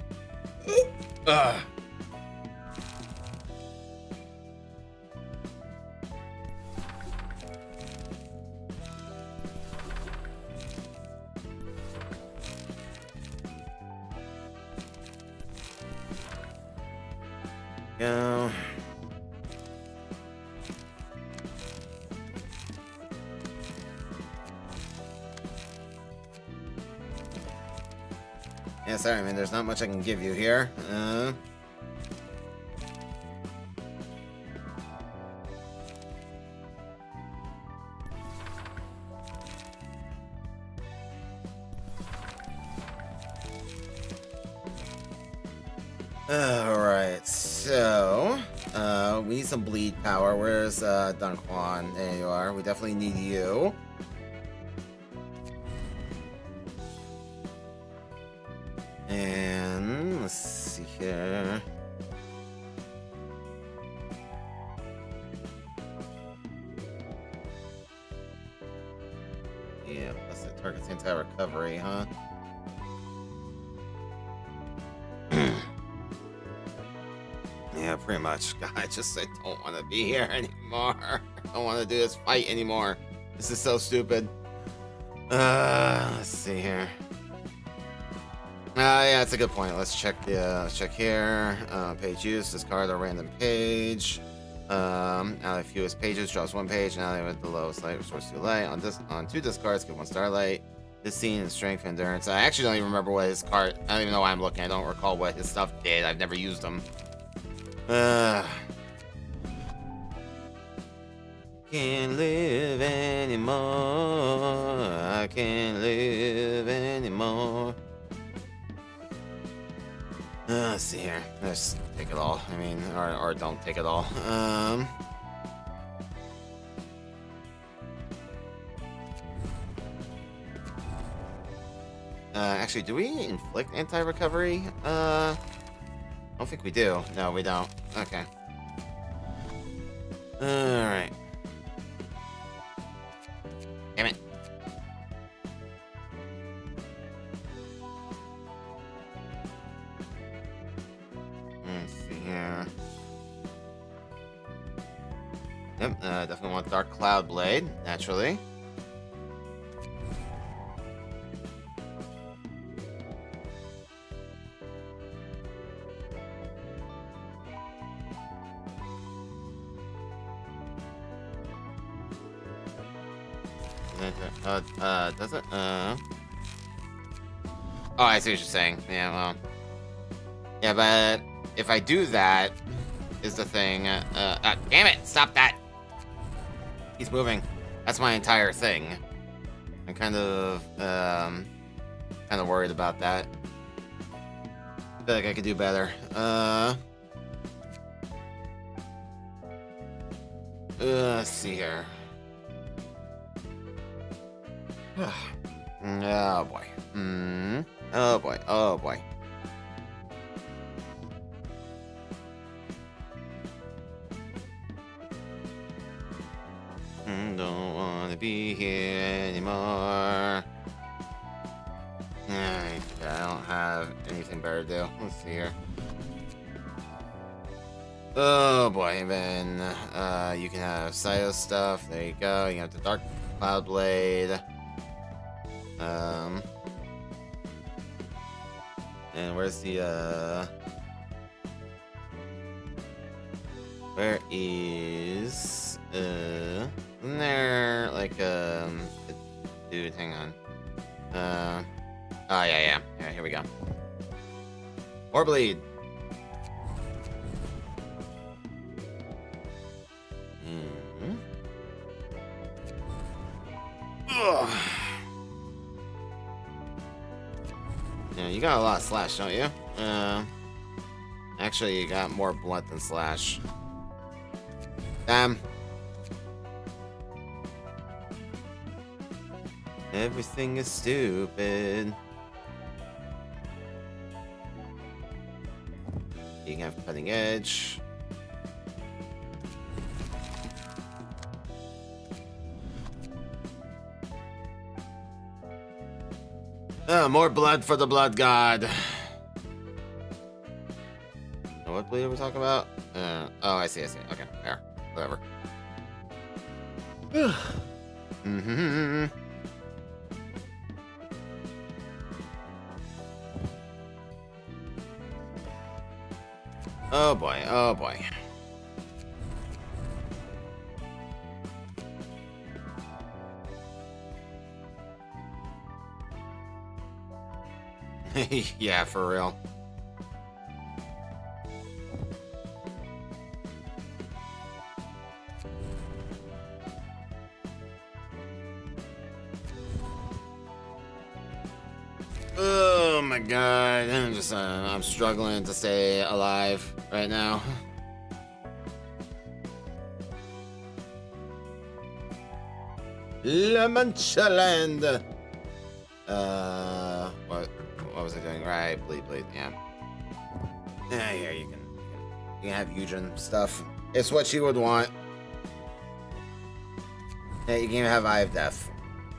[SPEAKER 1] Ugh. Go. Yeah, sorry, man. There's not much I can give you here. Alright, so... we need some bleed power. Where's, Don Juan? There you are. We definitely need you. And let's see here. Yeah, plus it targets anti-recovery, huh? Yeah, pretty much. God, I don't want to be here anymore. I don't want to do this fight anymore. This is so stupid. Let's see here. Yeah, that's a good point. Let's check here. Page use, discard a random page. Now the fewest pages draws 1 page. Now they with the lowest light restores 2 light. On 2 discards, get 1 starlight. This scene is strength and endurance. I actually don't even remember what his card. I don't even know why I'm looking. I don't recall what his stuff did. I've never used them. Can't live anymore. I can't live anymore. Let's see here. Let's take it all. I mean, or don't take it all. Actually, do we inflict anti-recovery? I don't think we do. No, we don't. Okay. Alright. Damn it. Let's see here. Yep, definitely want Dark Cloud Blade, naturally. Does it? Oh, I see what you're saying. Yeah, well. Yeah, but if I do that, is the thing. Damn it! Stop that! He's moving. That's my entire thing. I'm kind of worried about that. I feel like I could do better. Let's see here. Oh boy. Oh boy. Oh boy. Don't want to be here anymore. I don't have anything better to do. Let's see here. Oh boy, then you can have Sayo stuff. There you go. You have the Dark Cloud Blade. And where's the where is isn't there like dude, hang on. Oh yeah, here we go. More bleed. Ugh. Yeah, you got a lot of slash, don't you? Actually, you got more blunt than slash. Damn. Everything is stupid. You can have cutting edge. More blood for the blood god. What bleed are we talking about? Oh, I see. Okay, there. Whatever. Oh boy. Yeah, for real. Oh my god, I'm struggling to stay alive right now. La Mancha Land. What was I doing? Right, bleed, yeah. Yeah, here you can have Eugen stuff. It's what you would want. Yeah, you can even have Eye of Death.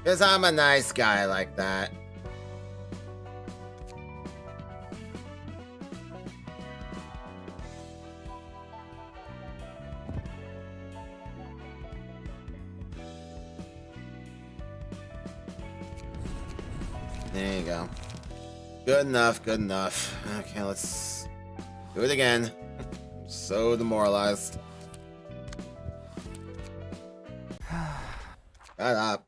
[SPEAKER 1] Because I'm a nice guy like that. There you go. Good enough. Okay, let's do it again. I'm so demoralized. Shut up.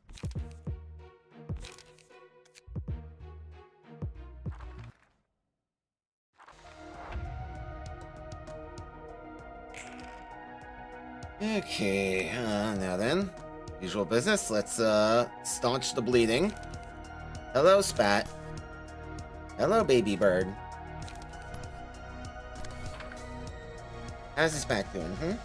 [SPEAKER 1] Okay, now then. Usual business, let's staunch the bleeding. Hello, Spat. Hello, baby bird. How's his back doing?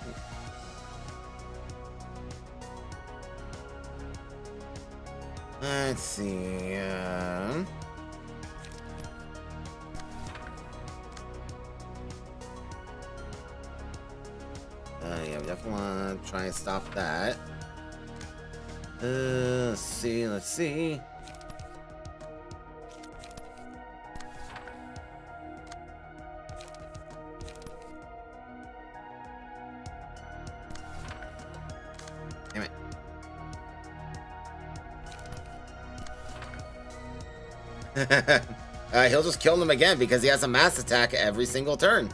[SPEAKER 1] Let's see. Yeah, we definitely want to try and stop that. Let's see. Damn it. He'll just kill them again because he has a mass attack every single turn.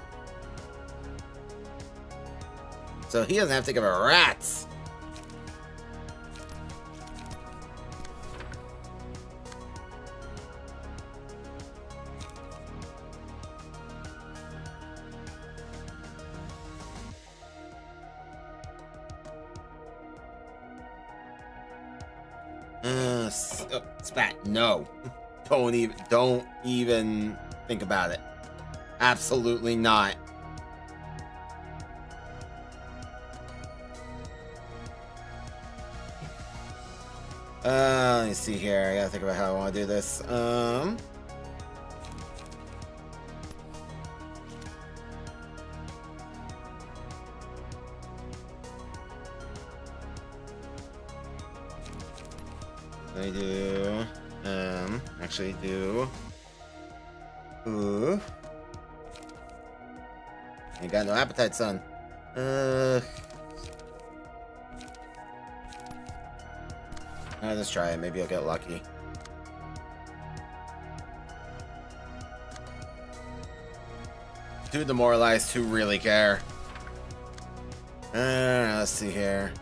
[SPEAKER 1] So he doesn't have to give a rat's. Spat, no. Don't even think about it. Absolutely not. Let me see here. I gotta think about how I want to do this. I do, actually do. Ooh. You got no appetite, son. Let's try it. Maybe I'll get lucky. Too demoralized to really care. Let's see here.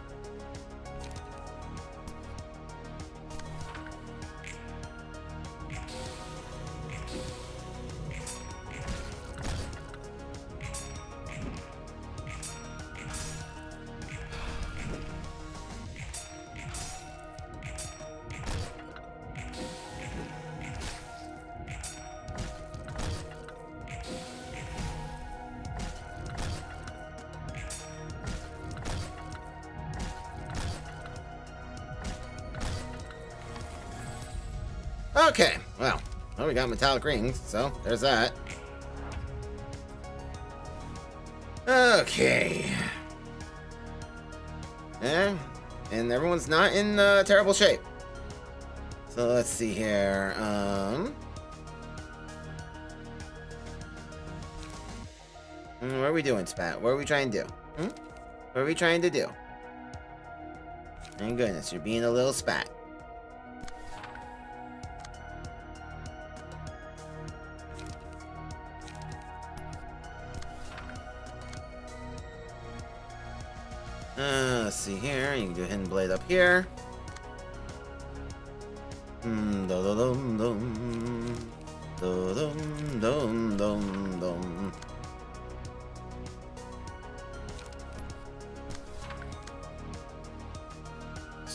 [SPEAKER 1] Okay, well, we got metallic rings, so there's that. Okay. And everyone's not in terrible shape. So let's see here. What are we doing, Spat? What are we trying to do? What are we trying to do? Thank goodness, you're being a little spat. Let's see here. You can do a hidden blade up here.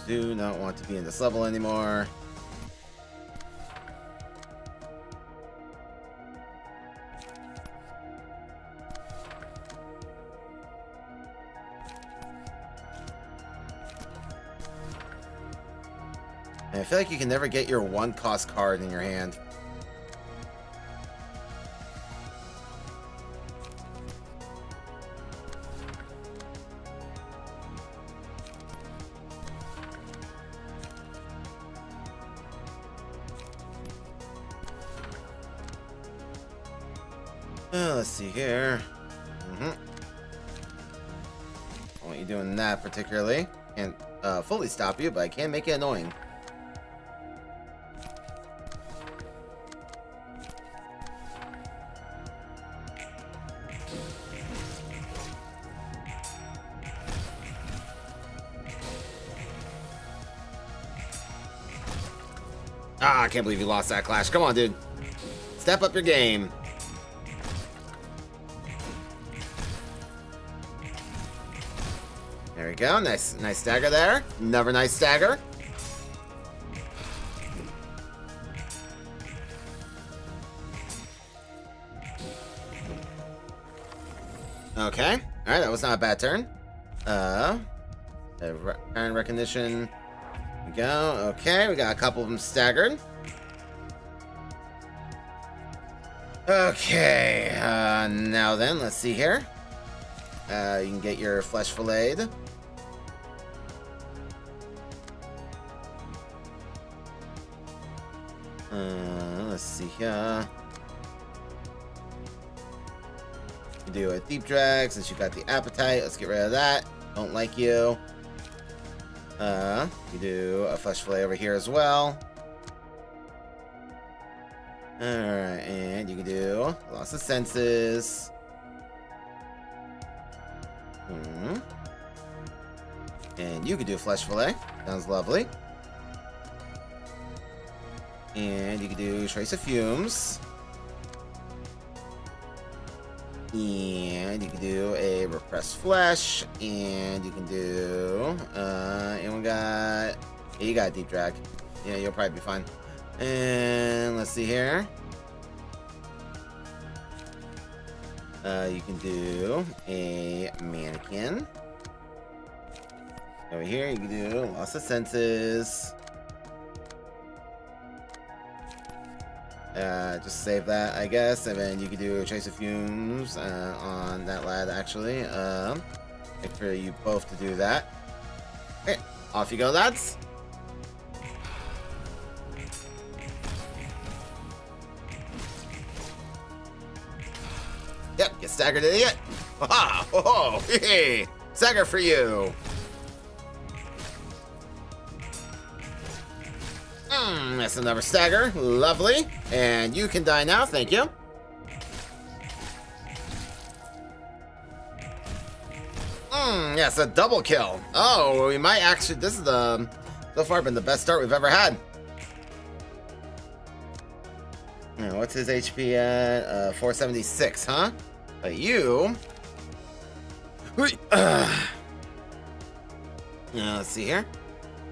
[SPEAKER 1] Do not want to be in this level anymore. And I feel like you can never get your one cost card in your hand. Let's see here. I want you doing that particularly. Can't fully stop you, but I can make it annoying. I can't believe you lost that clash. Come on, dude. Step up your game. There we go. Nice stagger there. Another nice stagger. Okay. Alright, that was not a bad turn. Pattern recognition. There we go. Okay, we got a couple of them staggered. Okay, now then, let's see here. You can get your flesh filleted. Let's see here. You do a deep drag since you got the appetite. Let's get rid of that. Don't like you. You do a flesh fillet over here as well. Alright, and you can do loss of senses. And you can do flesh fillet. Sounds lovely. And you can do trace of fumes. And you can do a repressed flesh. And you can do and we got, yeah, you got a deep drag. Yeah, you'll probably be fine. And let's see here. You can do a mannequin. Over here, you can do loss of senses. Just save that, I guess, and then you can do a trace of fumes on that lad, actually. Make for you both to do that. Okay, off you go, lads. Yep, get staggered, idiot. Aha! Oh, hey, stagger for you. That's another stagger. Lovely. And you can die now. Thank you. Yes, a double kill. Oh, we might actually... This is the... So far been the best start we've ever had. What's his HP at? 476, huh? But you... let's see here.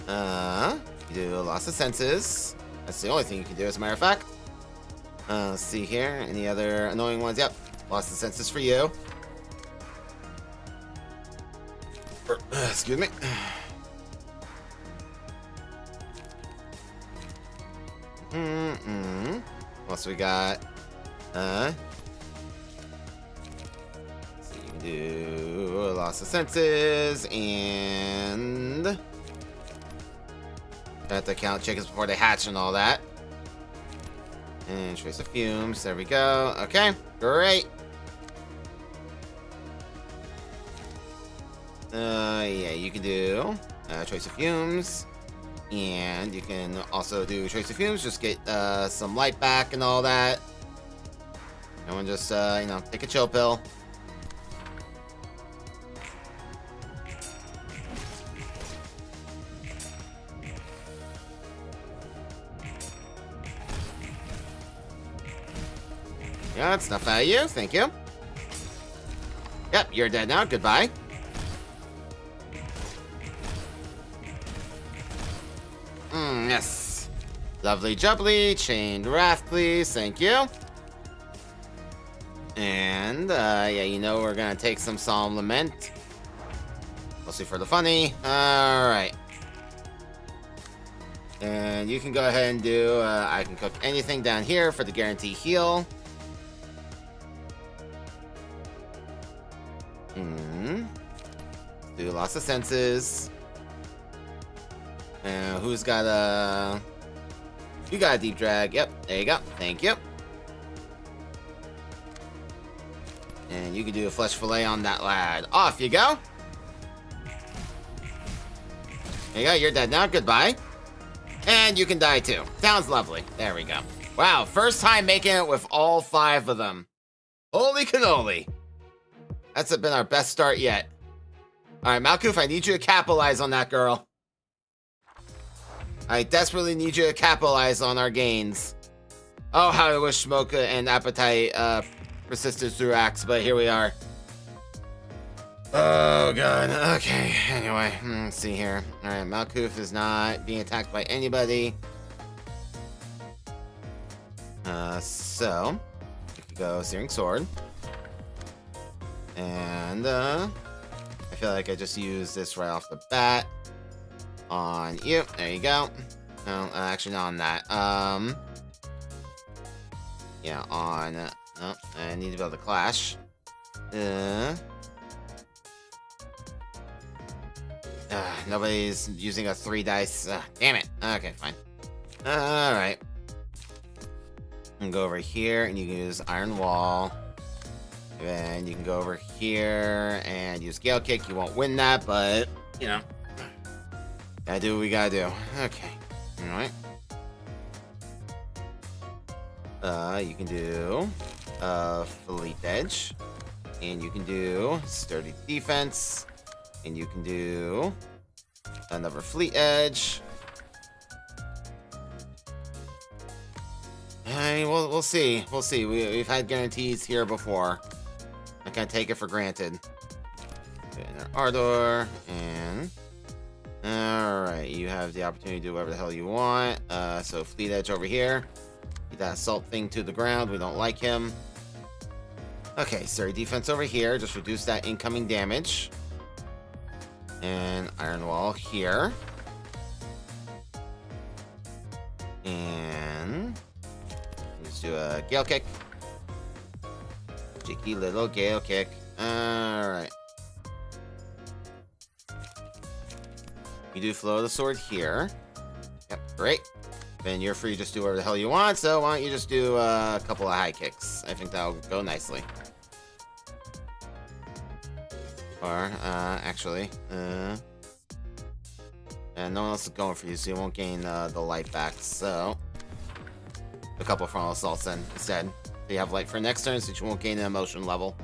[SPEAKER 1] You do a loss of senses. That's the only thing you can do, as a matter of fact. Let's see here. Any other annoying ones? Yep. Loss of senses for you. Excuse me. What else we got? So you can do a loss of senses and... have to count chickens before they hatch and all that. And trace of fumes. There we go. Okay, great. Yeah, you can do trace of fumes. And you can also do trace of fumes. Just get some light back and all that. And we'll just, you know, take a chill pill. Yeah, that's enough out of you. Thank you. Yep, you're dead now. Goodbye. Yes. Lovely jubbly. Chained wrath, please. Thank you. And, yeah, you know we're gonna take some solemn lament. Mostly for the funny. Alright. And you can go ahead and do, I can cook anything down here for the guarantee heal. Do lots of senses. Who's got a... You got a deep drag. Yep, there you go. Thank you. And you can do a flesh fillet on that lad. Off you go. There you go. You're dead now. Goodbye. And you can die too. Sounds lovely. There we go. Wow, first time making it with all 5 of them. Holy cannoli. That's been our best start yet. Alright, Malkoof, I need you to capitalize on that, girl. I desperately need you to capitalize on our gains. Oh, how I wish Smoke and Appetite persisted through Axe, but here we are. Oh, God. Okay, anyway, let's see here. Alright, Malkoof is not being attacked by anybody. So, you can go Searing Sword. And I feel like I just used this right off the bat on you. There you go. No, actually not on that. Yeah, on. No, I need to be able to clash. Nobody's using a 3 dice. Damn it. Okay, fine. All right. And go over here, and you can use Iron Wall. And you can go over here and use Gale Kick. You won't win that, but you know, gotta do what we gotta do. Okay. All right. You can do Fleet Edge, and you can do Sturdy Defense, and you can do another Fleet Edge. I mean, we'll see. We'll see. We've had guarantees here before. I can't take it for granted. And Ardor, and alright, you have the opportunity to do whatever the hell you want. So Fleet Edge over here. Get that assault thing to the ground. We don't like him. Okay, sorry, defense over here. Just reduce that incoming damage. And Iron Wall here. And let's do a Gale Kick. Cheeky little Gale Kick. Alright. You do Flow of the Sword here. Yep, great. Then you're free to just do whatever the hell you want, so why don't you just do a couple of high kicks? I think that'll go nicely. Or, actually, and no one else is going for you, so you won't gain the light back, so a couple of frontal assaults then instead. So you have light for next turn, so you won't gain an emotion level.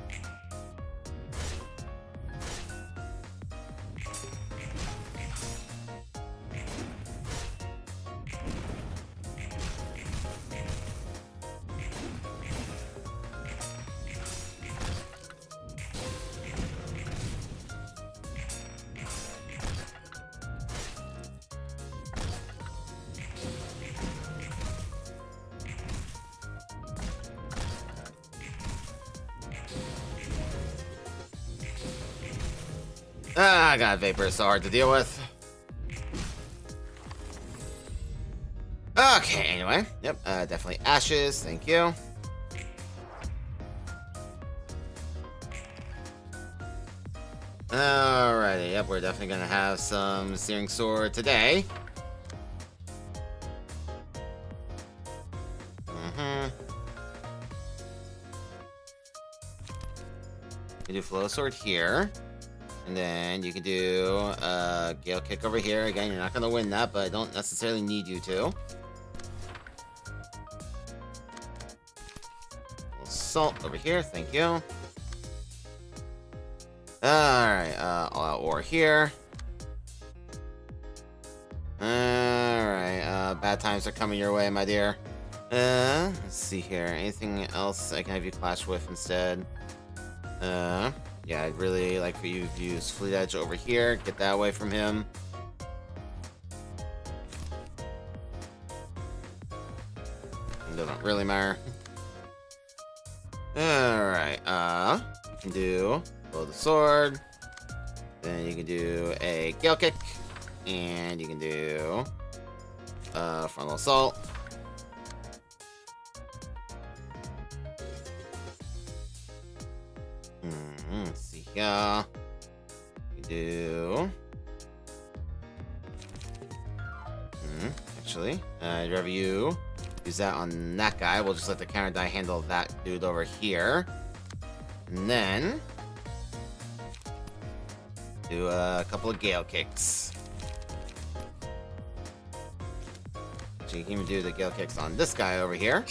[SPEAKER 1] I got a Vapor, so hard to deal with. Okay, anyway. Yep, definitely Ashes, thank you. Alrighty, yep, we're definitely gonna have some Searing Sword today. You do Flow Sword here. And then you can do Gale Kick over here. Again, you're not going to win that, but I don't necessarily need you to. Assault over here, thank you. Alright, All Out War here. Alright, bad times are coming your way, my dear. Let's see here. Anything else I can have you clash with instead? Yeah, I'd really like for you to use Fleet Edge over here. Get that away from him. It doesn't really matter. Alright, you can do Blow the Sword. Then you can do a Gale Kick. And you can do Frontal Assault. Let's see here. We do. Actually, I'd rather you use that on that guy. We'll just let the counter die handle that dude over here. And then do a couple of Gale Kicks. So you can even do the Gale Kicks on this guy over here.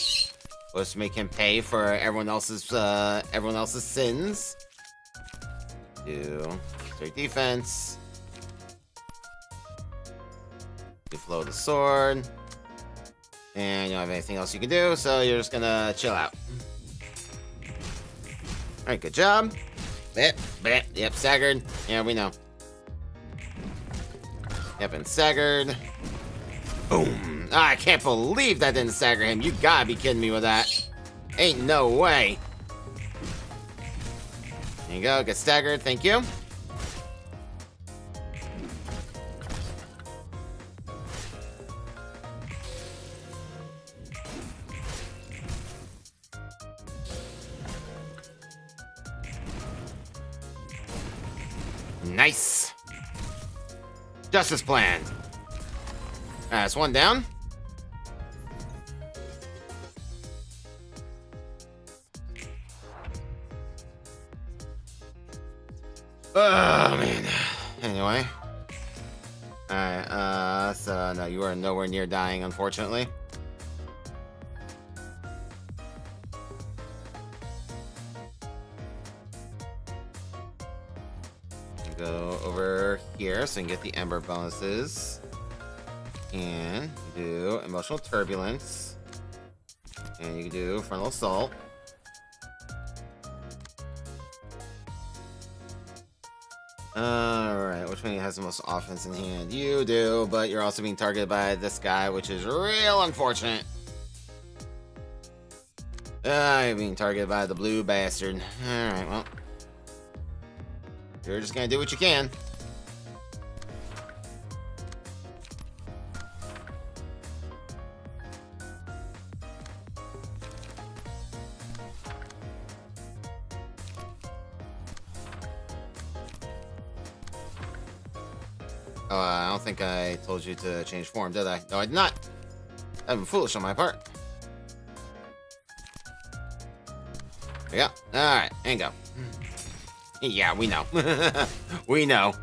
[SPEAKER 1] Was to make him pay for everyone else's sins. Do straight defense. You Flow the Sword. And you don't have anything else you can do, so you're just gonna chill out. Alright, good job. Yep, staggered. Yeah, we know. Yep, and staggered. Boom. I can't believe that didn't stagger him. You gotta be kidding me with that. Ain't no way. you go. Get staggered. Thank you. Nice. Just as planned. That's one down. Oh, man. Anyway. Alright, so no, you are nowhere near dying, unfortunately. Go over here so you can get the Ember bonuses. And you do Emotional Turbulence. And you can do Frontal Assault. Alright, which one has the most offense in hand? You do, but you're also being targeted by this guy, which is real unfortunate. You're being targeted by the blue bastard. Alright, well. You're just gonna do what you can. Oh, I don't think I told you to change form, did I? No, I did not. I've been foolish on my part. There we go. Alright, and go. Yeah, we know. We know.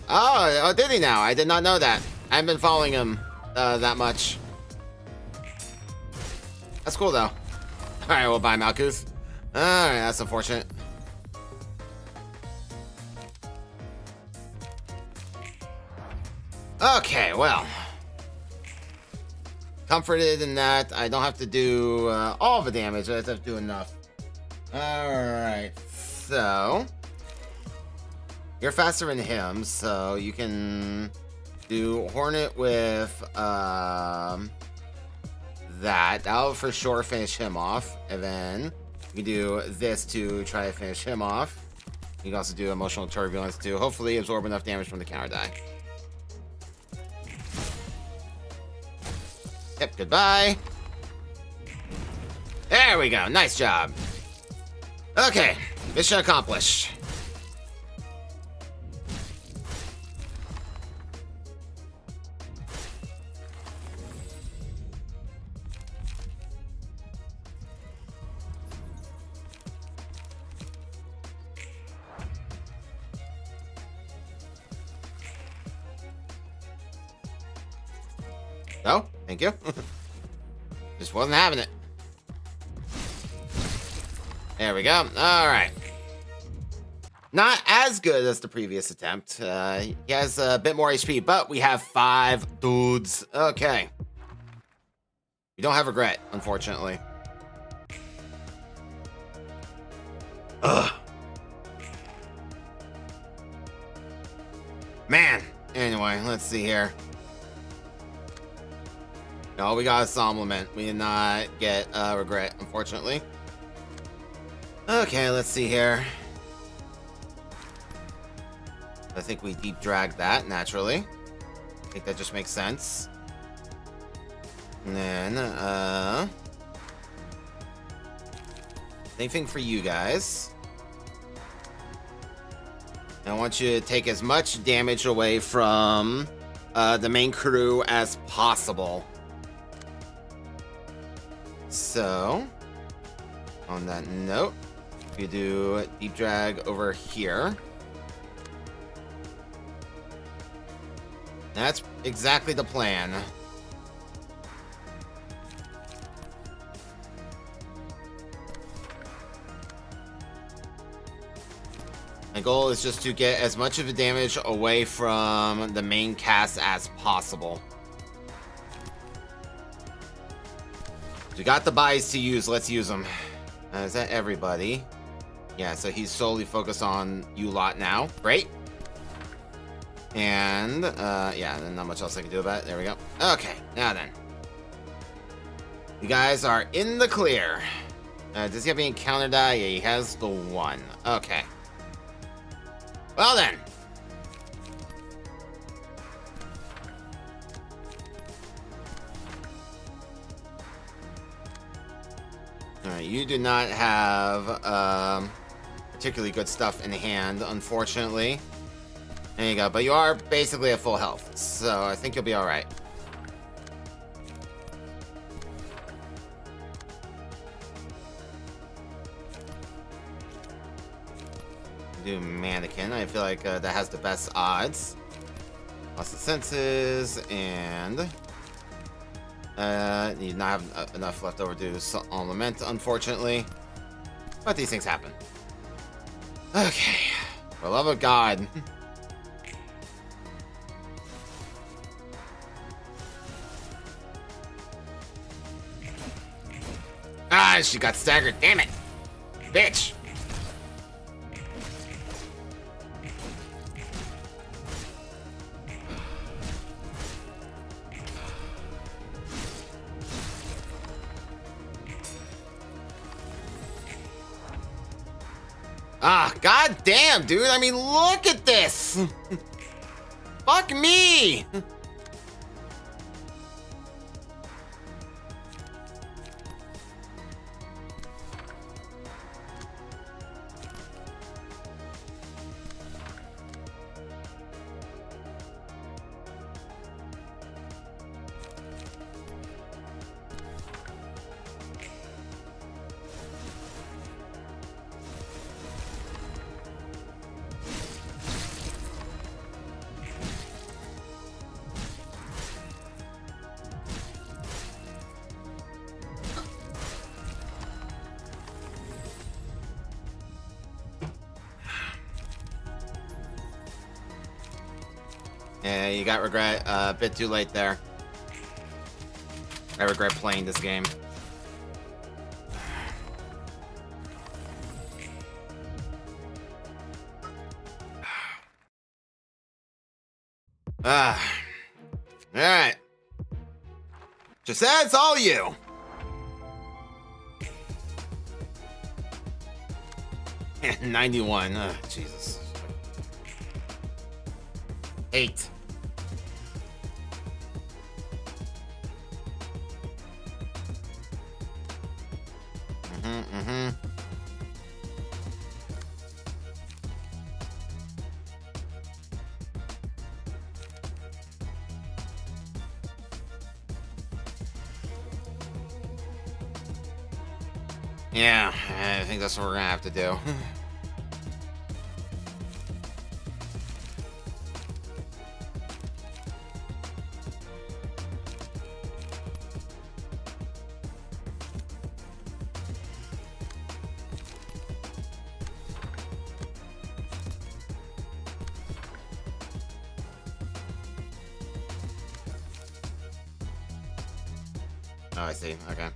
[SPEAKER 1] Oh, did he now? I did not know that. I haven't been following him that much. That's cool, though. Alright, we'll buy Malkuth. Alright, that's unfortunate. Okay, well. Comforted in that I don't have to do all the damage. I just have to do enough. Alright, so... You're faster than him, so you can do Hornet with that. That'll for sure finish him off. And then you can do this to try to finish him off. You can also do Emotional Turbulence to hopefully absorb enough damage from the counter die. Yep, goodbye. There we go. Nice job. Okay, mission accomplished. Oh, thank you. Just wasn't having it. There we go. All right. Not as good as the previous attempt. He has a bit more HP, but we have 5 dudes. Okay. We don't have regret, unfortunately. Ugh. Man. Anyway, let's see here. No, we got a Somnament. We did not get regret, unfortunately. Okay, let's see here. I think we deep dragged that, naturally. I think that just makes sense. And then, same thing for you guys. I want you to take as much damage away from the main crew as possible. So, on that note, you do deep drag over here. That's exactly the plan. My goal is just to get as much of the damage away from the main cast as possible. We got the buys to use, let's use them. Is that everybody? Yeah, so he's solely focused on you lot now. Great. And, yeah, then not much else I can do about it. There we go. Okay, now then. You guys are in the clear. Does he have any counter die? Yeah, he has the one. Okay. Well then. Alright, you do not have, particularly good stuff in hand, unfortunately. There you go, but you are basically at full health, so I think you'll be alright. Do mannequin. I feel like that has the best odds. Lost the senses, and you not have enough left over to do on lament, unfortunately. But these things happen. Okay, for the love of God. Ah, she got staggered. Damn it, bitch. Ah, god damn, dude. I mean, look at this. Fuck me. Yeah, you got regret a bit too late there. I regret playing this game. Ah. Alright. Just said it's all you. And 91. Jesus. 8. Yeah, I think that's what we're gonna have to do. Oh, I see. Okay.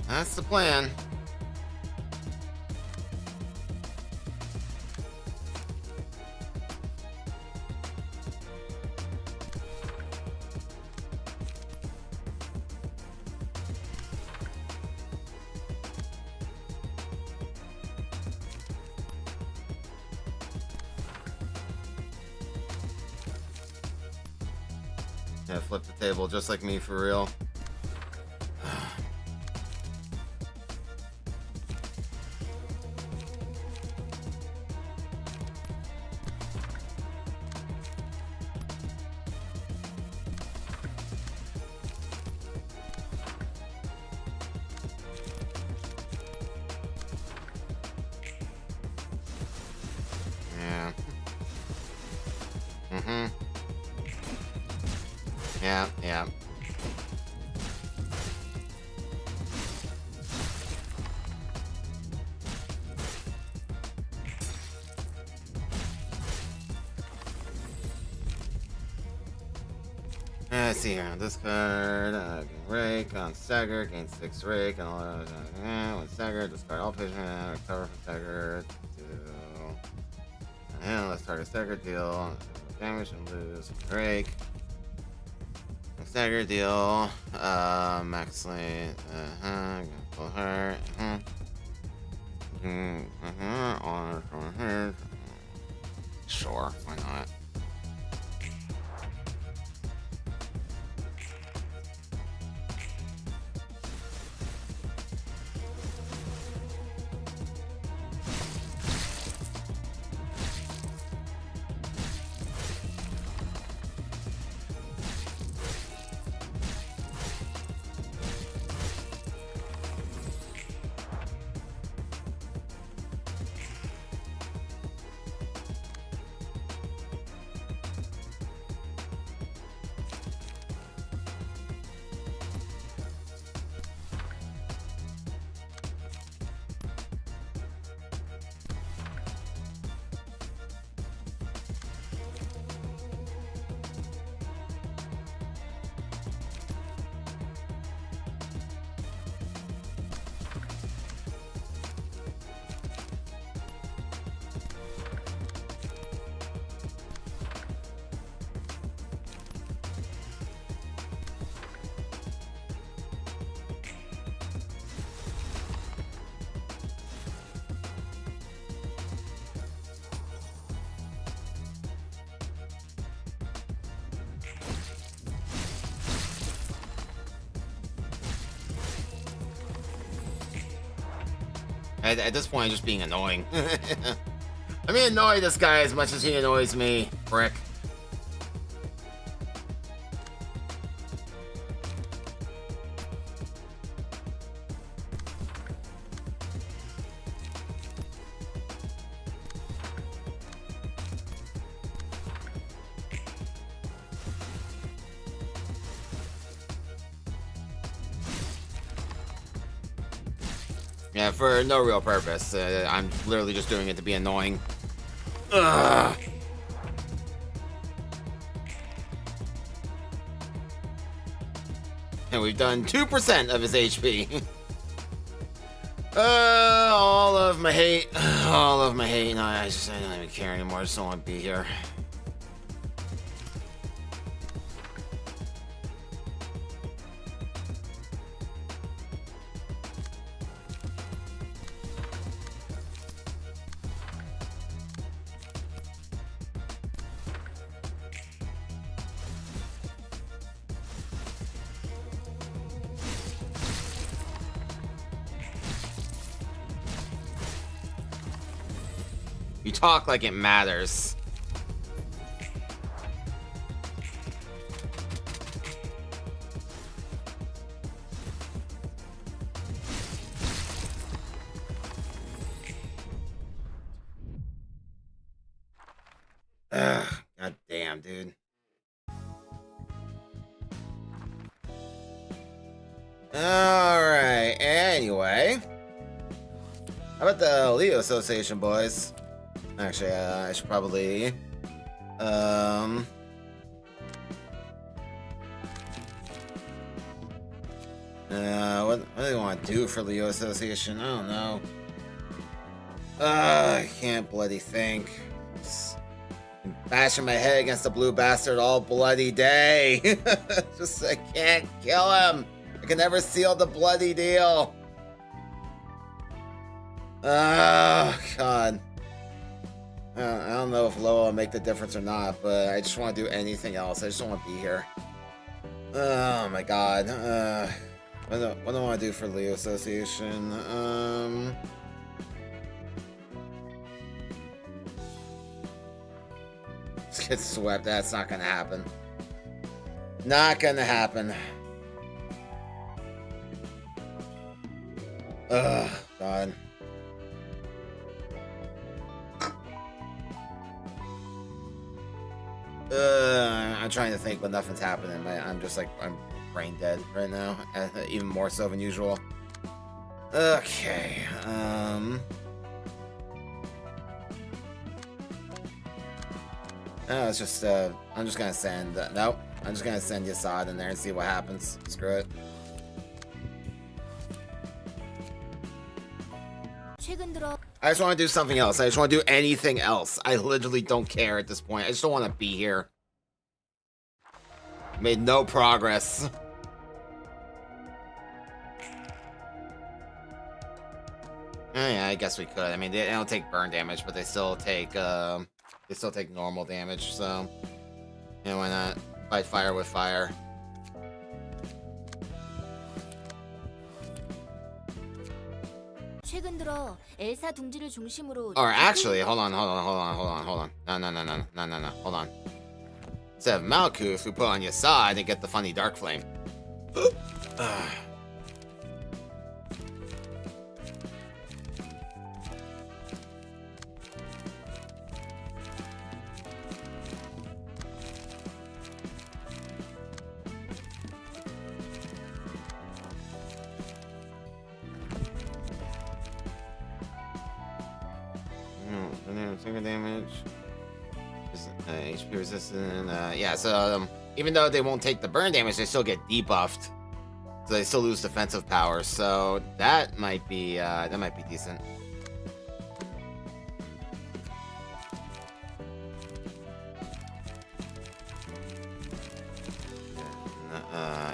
[SPEAKER 1] That's the plan. Yeah, flip the table just like me for real. Yeah. Mm-hmm. Yeah, yeah. Let's see here. Discard. Gain rake on stagger. Gain 6 rake. And all when stagger, discard all patient. Recover from stagger. And let's target stagger deal. Damage and lose. Rake. Stagger deal. Max lane. Gonna pull her. On from her. Sure, why not? At this point, I'm just being annoying. I mean, annoy this guy as much as he annoys me, prick. Yeah, for no real purpose. I'm literally just doing it to be annoying. Ugh. And we've done 2% of his HP. All of my hate. All of my hate. No, I don't even care anymore. I just don't want to be here. You talk like it matters. Ugh, god damn, dude. Alright, anyway. How about the Leo Association, boys? Actually, I should probably, what do they want to do for Leo Association? I don't know. I can't bloody think. I'm bashing my head against the blue bastard all bloody day. Just, I can't kill him. I can never seal the bloody deal. Oh, God. I don't know if Loa will make the difference or not, but I just want to do anything else. I just don't want to be here. Oh my god. What do I want to do for Leo Association? Let's get swept. That's not gonna happen. Not gonna happen. Ugh, god. I'm trying to think, but nothing's happening. I'm just like, I'm brain dead right now, even more so than usual. Okay, It's just, I'm just gonna send, nope. I'm just gonna send Yasad in there and see what happens. Screw it. I just want to do something else. I just want to do anything else. I literally don't care at this point. I just don't want to be here. Made no progress. Oh, yeah, I guess we could. I mean, they don't take burn damage, but they still take normal damage. So, yeah, why not fight fire with fire? Or actually, hold on. No, hold on. Instead of Malkuth, we put on Yasad and get the funny Dark Flame. Single damage. HP resistant. Yeah, so even though they won't take the burn damage, they still get debuffed. So they still lose defensive power. So that might be decent.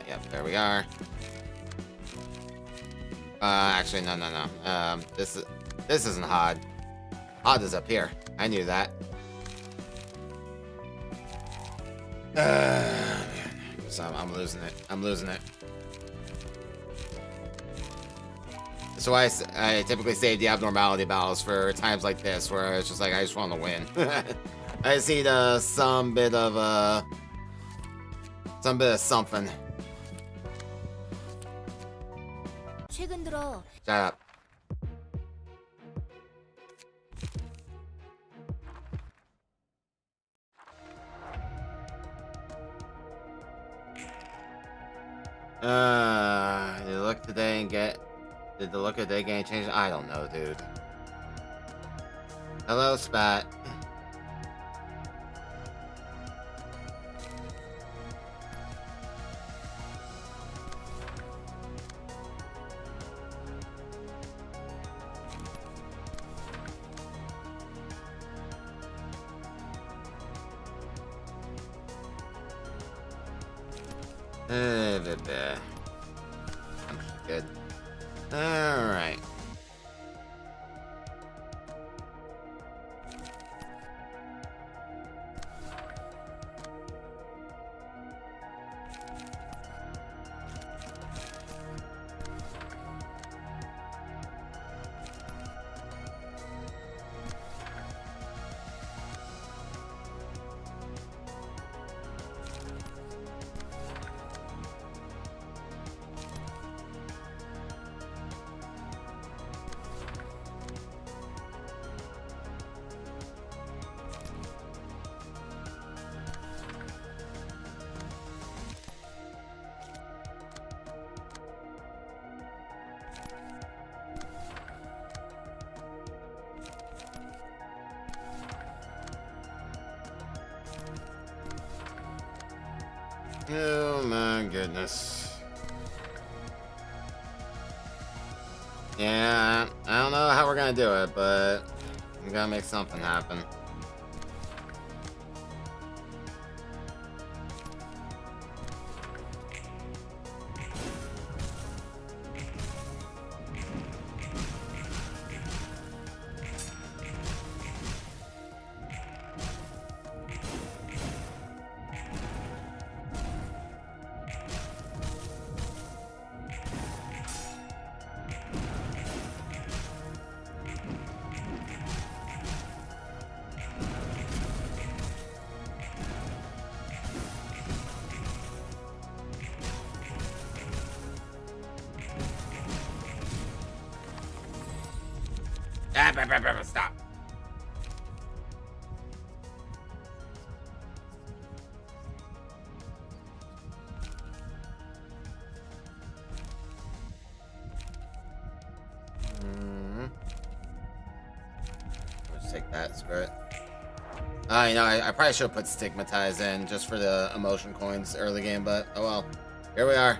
[SPEAKER 1] Yep, there we are. Actually, no. This isn't Hod. Hod is up here. I knew that. So I'm losing it. So I typically save the abnormality battles for times like this, where it's just like I just want to win. I just need some bit of something. Shut up. Did the look today and get... Did the look of the day game change? I don't know, dude. Hello, Spat. Good. Alright. Oh my goodness. Yeah, I don't know how we're gonna do it, but we gotta make something happen. Stop. Let's take that, screw it. You know, I probably should have put Stigmatize in just for the emotion coins early game, but oh well. Here we are.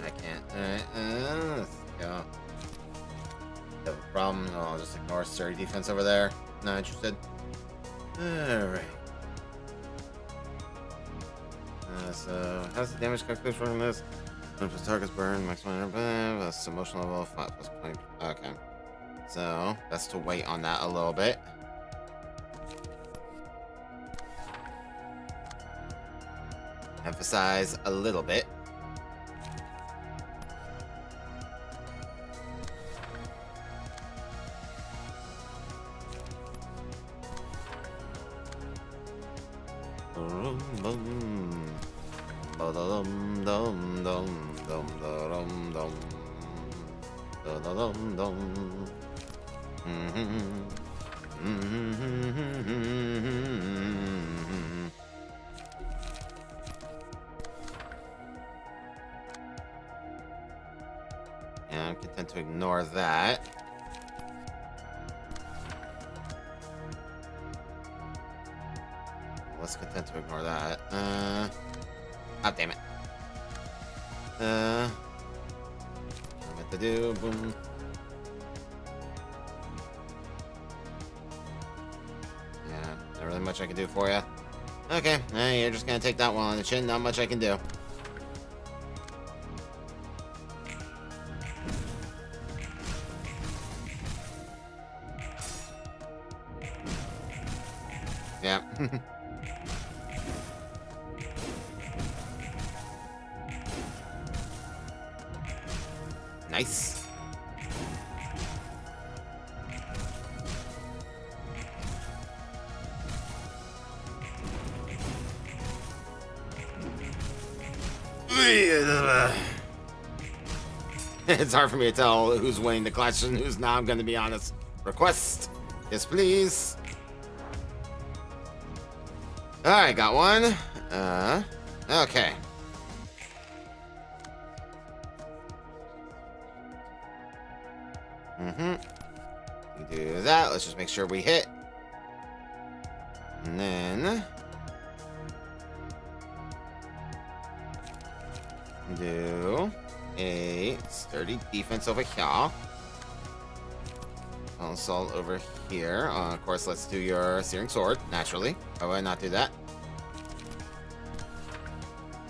[SPEAKER 1] I can't. Alright, let's go. Have a problem? Oh, I'll just ignore sturdy defense over there. Not interested. Alright. So, how's the damage calculation from this? Plus targets burn, maximum plus emotional level, 5 plus 20. Okay. So, best to wait on that a little bit. Emphasize a little bit. Yeah, I'm content to ignore that. Let's content to ignore that. Ah, damn it. What I meant to do, boom. Yeah, not really much I can do for you. Okay, you're just gonna take that one on the chin. Not much I can do. Yeah. Nice. It's hard for me to tell who's winning the clutch and who's not, I'm gonna be honest. Request. Yes, please. Alright, got one. Okay. We do that. Let's just make sure we hit. And then do a sturdy defense over here. Assault over here. Of course, let's do your Searing Sword, naturally. Why would I not do that?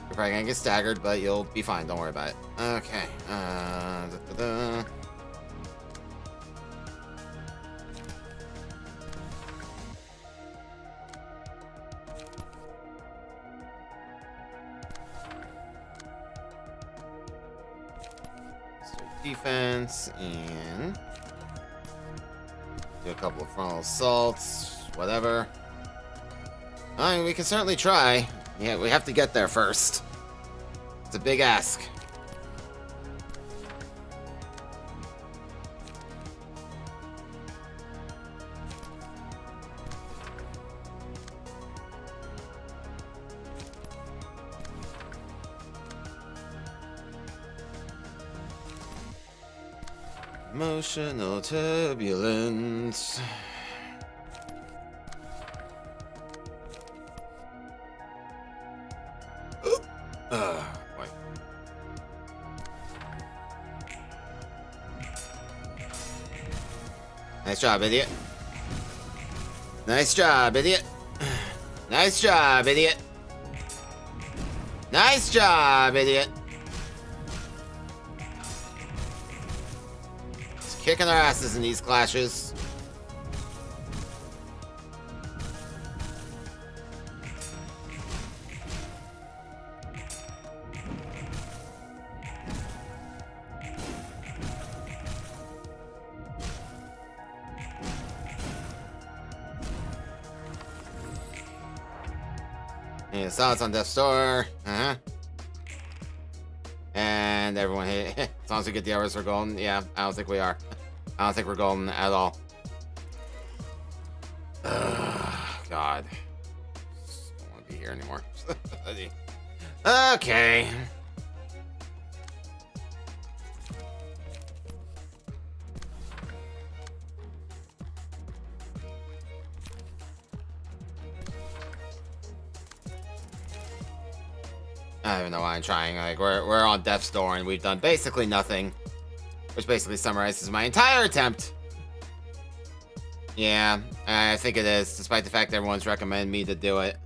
[SPEAKER 1] You're probably gonna get staggered, but you'll be fine. Don't worry about it. Okay. Defense and do a couple of frontal assaults, whatever. I mean, we can certainly try. Yeah, we have to get there first. It's a big ask. Emotional turbulence. Boy. Nice job, idiot. Nice job, idiot. Nice job, idiot. Nice job, idiot. kicking our asses in these clashes. Yeah, silence on Death's Door. And everyone hit. As long as we get the hours, we're golden. Yeah, I don't think we are. I don't think we're golden at all. God. Don't want to be here anymore. Okay. I don't even know why I'm trying. Like, we're on Death's Door and we've done basically nothing. Which basically summarizes my entire attempt. Yeah, I think it is, despite the fact that everyone's recommended me to do it.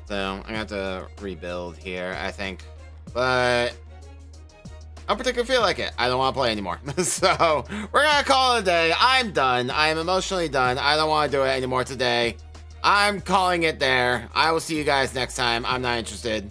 [SPEAKER 1] So, I'm gonna have to rebuild here, I think. But I don't particularly feel like it. I don't want to play anymore. So, we're gonna call it a day. I'm done. I am emotionally done. I don't want to do it anymore today. I'm calling it there. I will see you guys next time. I'm not interested.